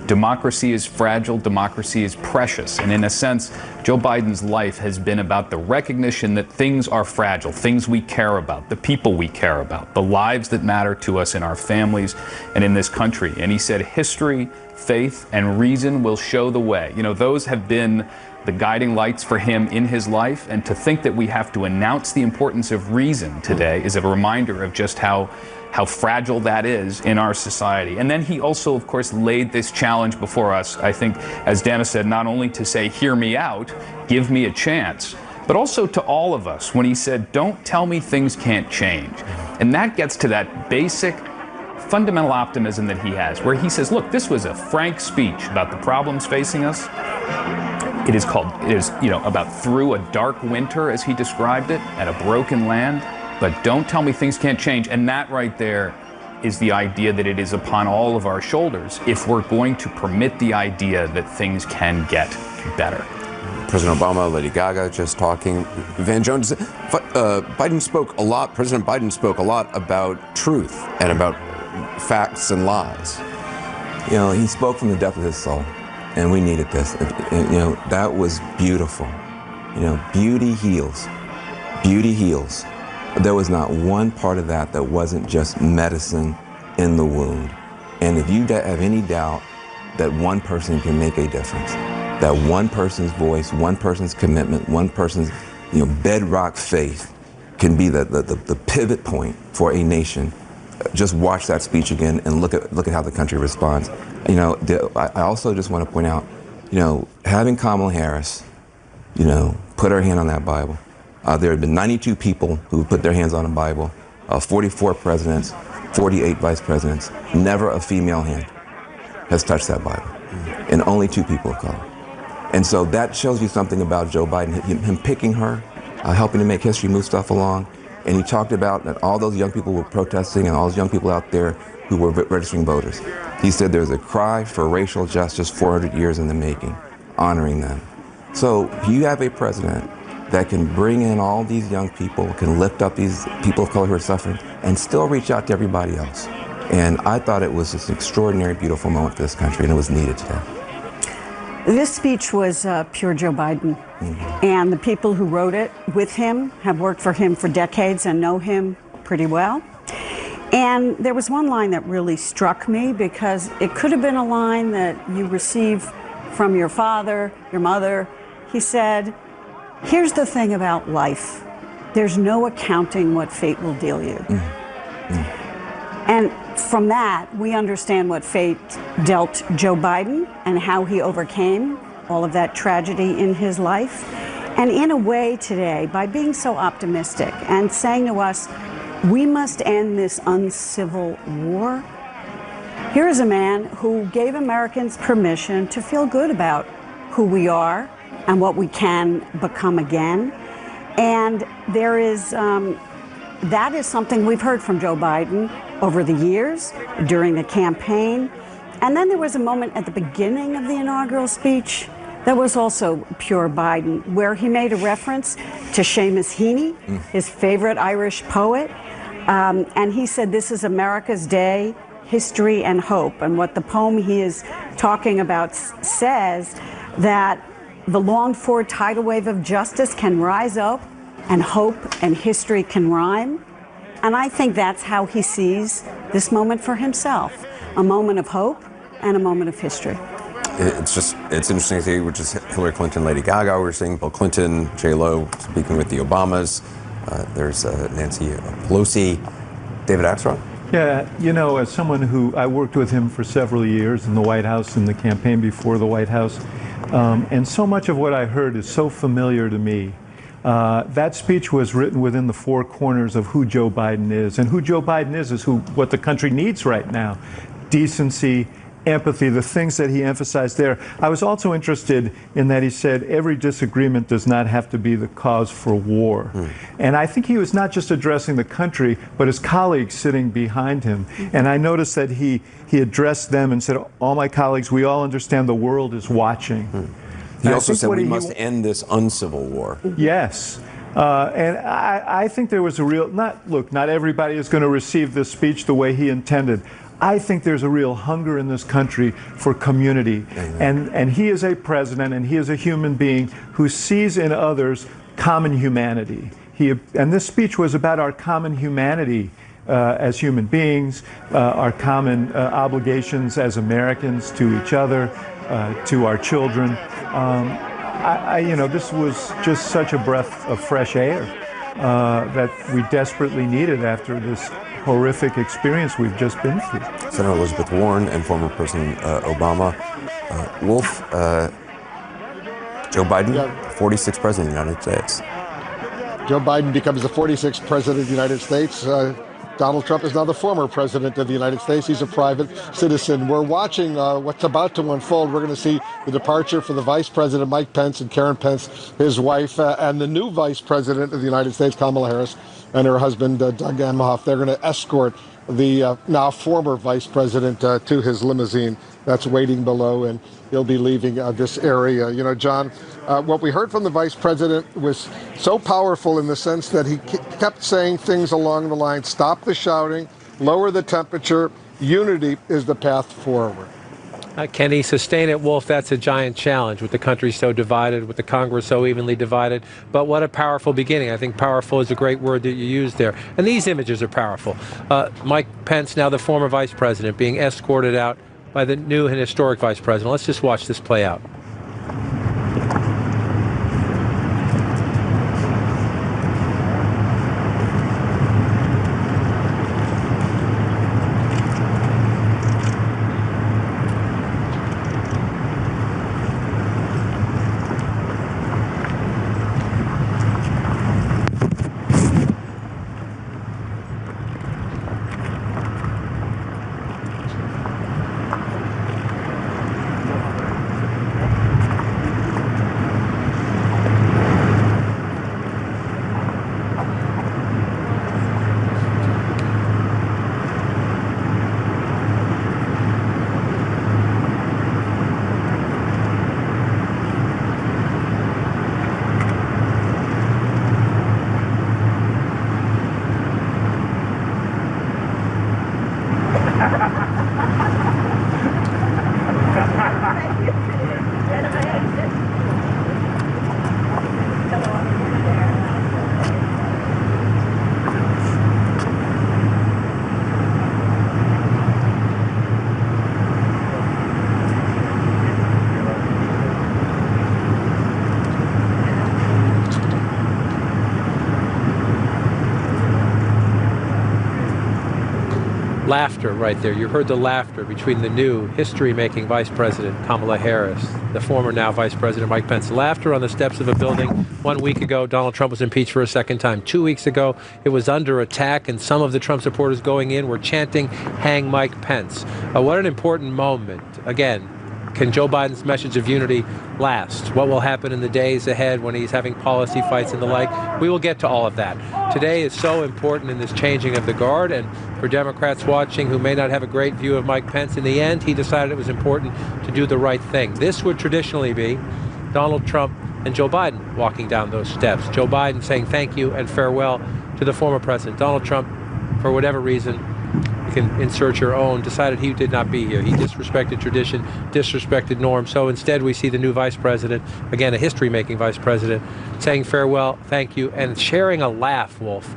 democracy is fragile, democracy is precious. And in a sense, Joe Biden's life has been about the recognition that things are fragile, things we care about, the people we care about, the lives that matter to us in our families and in this country. And he said, history, faith, and reason will show the way. You know, those have been the guiding lights for him in his life, and to think that we have to announce the importance of reason today is a reminder of just how fragile that is in our society. And then he also, of course, laid this challenge before us, I think, as Dana said, not only to say, hear me out, give me a chance, but also to all of us when he said, don't tell me things can't change. And that gets to that basic, fundamental optimism that he has, where he says, look, this was a frank speech about the problems facing us. It is, about through a dark winter, as he described it, at a broken land. But don't tell me things can't change. And that right there is the idea that it is upon all of our shoulders if we're going to permit the idea that things can get better. President Obama, Lady Gaga just talking. Van Jones, Biden spoke a lot, President Biden spoke a lot about truth and about facts and lies. You know, he spoke from the depth of his soul, and we needed this. You know, that was beautiful. You know, beauty heals. Beauty heals. There was not one part of that that wasn't just medicine in the wound. And if you have any doubt that one person can make a difference, that one person's voice, one person's commitment, one person's bedrock faith can be the pivot point for a nation, just watch that speech again and look at how the country responds. You know, I also just want to point out, having Kamala Harris, put her hand on that Bible. There have been 92 people who put their hands on a Bible, 44 presidents, 48 vice presidents. Never a female hand has touched that Bible, and only 2 people of color. And so that shows you something about Joe Biden, him picking her, helping to make history, move stuff along. And he talked about that all those young people were protesting and all those young people out there who were registering voters. He said there's a cry for racial justice 400 years in the making, honoring them. So you have a president that can bring in all these young people, can lift up these people of color who are suffering, and still reach out to everybody else. And I thought it was just an extraordinary, beautiful moment for this country, and it was needed today. This speech was pure Joe Biden. And the people who wrote it with him have worked for him for decades and know him pretty well. And there was one line that really struck me, because it could have been a line that you received from your father, your mother. He said, here's the thing about life. There's no accounting what fate will deal you. And from that, we understand what fate dealt Joe Biden and how he overcame all of that tragedy in his life. And in a way today, by being so optimistic and saying to us, we must end this uncivil war, here is a man who gave Americans permission to feel good about who we are and what we can become again. And there is, that is something we've heard from Joe Biden over the years, during the campaign. And then there was a moment at the beginning of the inaugural speech that was also pure Biden, where he made a reference to Seamus Heaney, his favorite Irish poet. And he said, this is America's day, history and hope. And what the poem he is talking about says, that the longed-for tidal wave of justice can rise up, and hope and history can rhyme. And I think that's how he sees this moment for himself, a moment of hope and a moment of history. It's interesting to see, which is Hillary Clinton, Lady Gaga, we're seeing Bill Clinton, J.Lo speaking with the Obamas. There's Nancy Pelosi, David Axelrod. Yeah, as someone who, I worked with him for several years in the White House, in the campaign before the White House, and so much of what I heard is so familiar to me. That speech was written within the 4 corners of who Joe Biden is. And who Joe Biden is what the country needs right now. Decency, empathy, the things that he emphasized there. I was also interested in that he said every disagreement does not have to be the cause for war. And I think he was not just addressing the country, but his colleagues sitting behind him. And I noticed that he addressed them and said, all my colleagues, we all understand the world is watching. He also said we must end this uncivil war. Yes. And I think there was a real, not everybody is going to receive this speech the way he intended. I think there's a real hunger in this country for community. And he is a president and he is a human being who sees in others common humanity. And this speech was about our common humanity as human beings, our common obligations as Americans to each other, to our children. This was just such a breath of fresh air that we desperately needed after this horrific experience we've just been through. Senator Elizabeth Warren and former President Obama. Wolf, Joe Biden, 46th President of the United States. Joe Biden becomes the 46th President of the United States. Donald Trump is now the former President of the United States. He's a private citizen. We're watching what's about to unfold. We're going to see the departure for the Vice President, Mike Pence, and Karen Pence, his wife, and the new Vice President of the United States, Kamala Harris, and her husband, Doug Emhoff. They're going to escort the now former Vice President to his limousine that's waiting below, and he'll be leaving this area. You know, John, what we heard from the Vice President was so powerful in the sense that he kept saying things along the line, stop the shouting, lower the temperature, unity is the path forward. Can he sustain it, Wolf? That's a giant challenge with the country so divided, with the Congress so evenly divided. But what a powerful beginning. I think powerful is a great word that you used there. And these images are powerful. Mike Pence, now the former Vice President, being escorted out by the new and historic Vice President. Let's just watch this play out. Laughter right there. You heard the laughter between the new history-making Vice President Kamala Harris, the former now Vice President Mike Pence. Laughter on the steps of a building. 1 week ago, Donald Trump was impeached for a second time. 2 weeks ago, it was under attack, and some of the Trump supporters going in were chanting, "Hang Mike Pence." What an important moment. Again, can Joe Biden's message of unity last? What will happen in the days ahead when he's having policy fights and the like? We will get to all of that. Today is so important in this changing of the guard, and for Democrats watching who may not have a great view of Mike Pence, in the end, he decided it was important to do the right thing. This would traditionally be Donald Trump and Joe Biden walking down those steps. Joe Biden saying thank you and farewell to the former president. Donald Trump, for whatever reason, you can insert your own, decided he did not be here. He disrespected tradition, disrespected norms. So instead we see the new vice president, again a history-making vice president, saying farewell, thank you, and sharing a laugh, Wolf,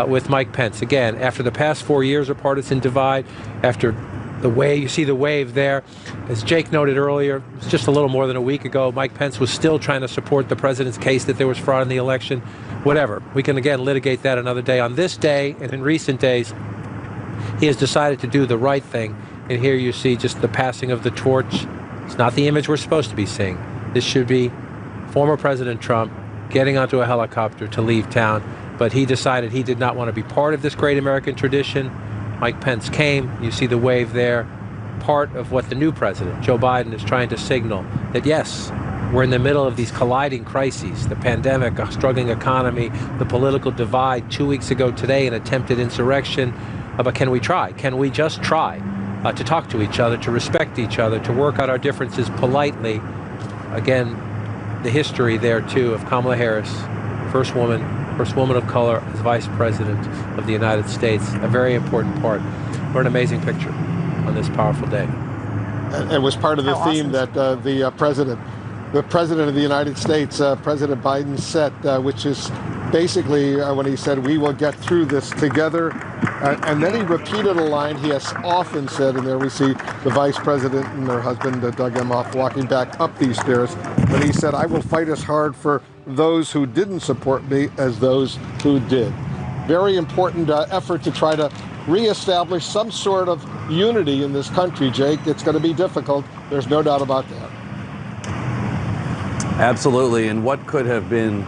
with Mike Pence. Again, after the past 4 years of partisan divide, after the wave, you see the wave there. As Jake noted earlier, it's just a little more than a week ago, Mike Pence was still trying to support the president's case that there was fraud in the election. Whatever. We can again litigate that another day. On this day, and in recent days, he has decided to do the right thing. And here you see just the passing of the torch. It's not the image we're supposed to be seeing. This should be former President Trump getting onto a helicopter to leave town. But he decided he did not want to be part of this great American tradition. Mike Pence came. You see the wave there. Part of what the new president, Joe Biden, is trying to signal that, yes, we're in the middle of these colliding crises, the pandemic, a struggling economy, the political divide. 2 weeks ago today, an attempted insurrection. But can we try? Can we just try to talk to each other, to respect each other, to work out our differences politely? Again, the history there, too, of Kamala Harris, first woman of color as Vice President of the United States, a very important part. What an amazing picture on this powerful day. It was part of the theme that the President of the United States, President Biden, set, which is basically when he said, "We will get through this together." And then he repeated a line he has often said, and there we see the vice president and her husband, Doug Emhoff, walking back up these stairs. But he said, "I will fight as hard for those who didn't support me as those who did." Very important effort to try to reestablish some sort of unity in this country, Jake. It's going to be difficult. There's no doubt about that. Absolutely. And what could have been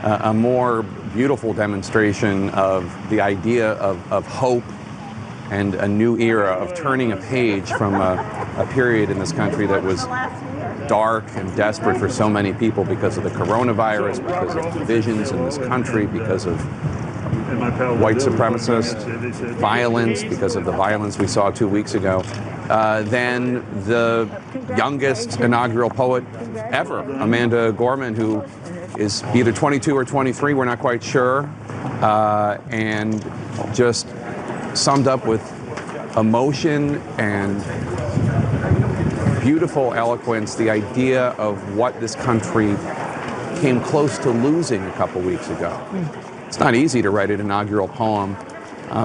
a more beautiful demonstration of the idea of hope and a new era of turning a page from a period in this country that was dark and desperate for so many people because of the coronavirus, because of divisions in this country, because of white supremacist violence, because of the violence we saw 2 weeks ago. Then the youngest inaugural poet ever, Amanda Gorman, who is either 22 or 23, we're not quite sure, and just summed up with emotion and beautiful eloquence the idea of what this country came close to losing a couple weeks ago. It's not easy to write an inaugural poem,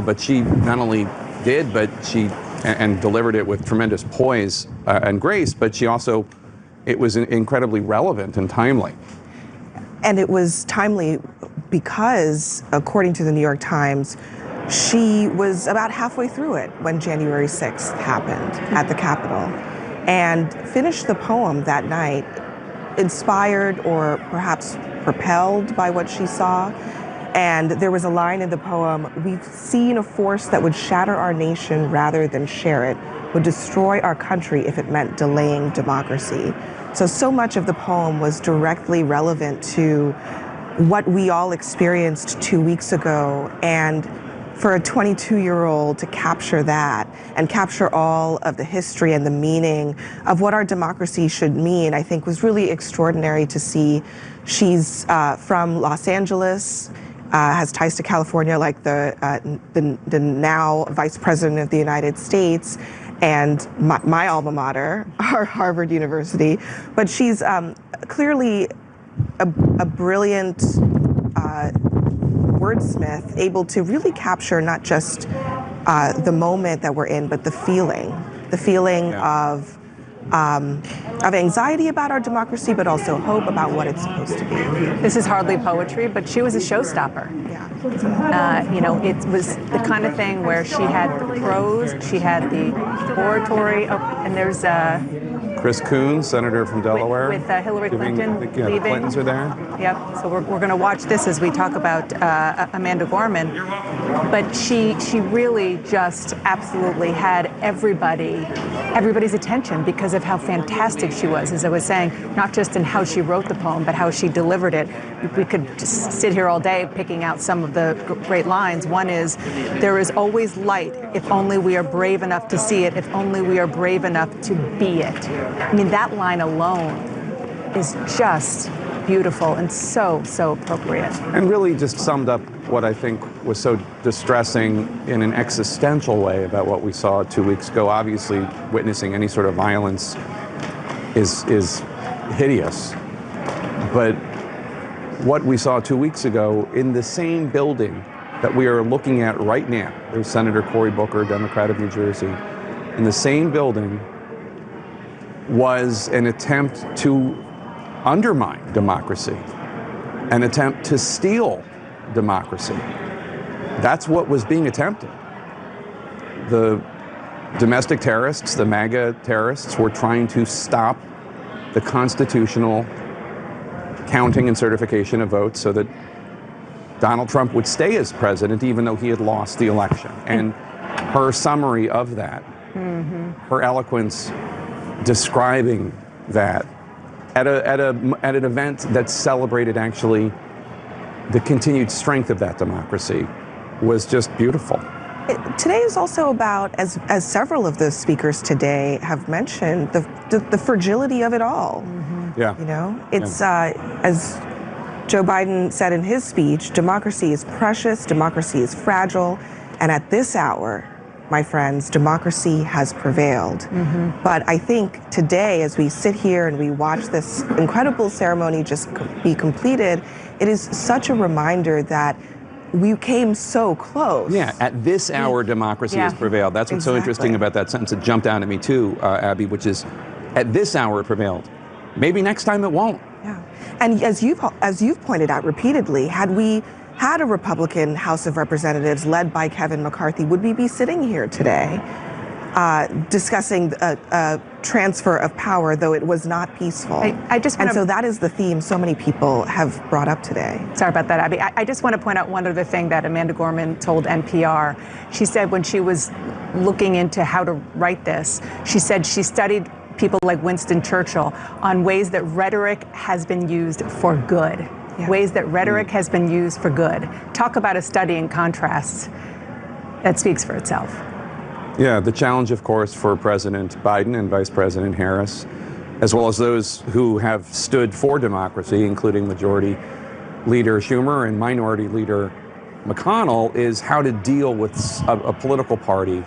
but she not only did, but she and delivered it with tremendous poise and grace, but she also, it was incredibly relevant and timely. And it was timely because, according to the New York Times, she was about halfway through it when January 6th happened at the Capitol, and finished the poem that night, inspired or perhaps propelled by what she saw. And there was a line in the poem, "We've seen a force that would shatter our nation rather than share it, would destroy our country if it meant delaying democracy." So much of the poem was directly relevant to what we all experienced 2 weeks ago. And for a 22-year-old to capture that and capture all of the history and the meaning of what our democracy should mean, I think was really extraordinary to see. She's from Los Angeles, has ties to California, like the now Vice President of the United States, and my alma mater, Harvard University. But she's clearly a brilliant wordsmith, able to really capture not just the moment that we're in, but the feeling of anxiety about our democracy, but also hope about what it's supposed to be. This is hardly poetry, but she was a showstopper. You know, it was the kind of thing where she had the prose, she had the oratory, and there's Chris Coons, senator from Delaware. With Hillary Clinton leaving. The Clintons are there. Yep, so we're going to watch this as we talk about Amanda Gorman. But she really just absolutely had everybody's attention because of how fantastic she was, as I was saying, not just in how she wrote the poem, but how she delivered it. We could just sit here all day picking out some of the great lines. One is, "There is always light if only we are brave enough to see it, if only we are brave enough to be it." I mean, that line alone is just beautiful and so appropriate. And really just summed up what I think was so distressing in an existential way about what we saw 2 weeks ago. Obviously, witnessing any sort of violence is hideous. But what we saw 2 weeks ago in the same building that we are looking at right now, there's Senator Cory Booker, Democrat of New Jersey, in the same building was an attempt to undermine democracy, an attempt to steal democracy. That's what was being attempted. The domestic terrorists, the MAGA terrorists, were trying to stop the constitutional counting and certification of votes so that Donald Trump would stay as president even though he had lost the election. And her summary of that, her eloquence describing that at an event that celebrated actually the continued strength of that democracy was just beautiful. Today is also about, as several of the speakers today have mentioned, the fragility of it all. Yeah. You know, it's as Joe Biden said in his speech, democracy is precious, democracy is fragile, and at this hour, my friends, democracy has prevailed. But I think today, as we sit here and we watch this incredible ceremony just be completed, it is such a reminder that we came so close. Yeah, at this hour, democracy has prevailed. That's what's so interesting about that sentence. It jumped out at me too, Abby, which is, at this hour it prevailed. Maybe next time it won't. Yeah, and as you've pointed out repeatedly, had we had a Republican House of Representatives led by Kevin McCarthy, would we be sitting here today discussing a transfer of power, though it was not peaceful? So that is the theme so many people have brought up today. Sorry about that, Abby. I just want to point out one other thing that Amanda Gorman told NPR. She said when she was looking into how to write this, she said she studied people like Winston Churchill on ways that rhetoric has been used for good. Yeah. Ways that rhetoric has been used for good. Talk about a study in contrasts. That speaks for itself. Yeah, the challenge, of course, for President Biden and Vice President Harris, as well as those who have stood for democracy, including Majority Leader Schumer and Minority Leader McConnell, is how to deal with a political party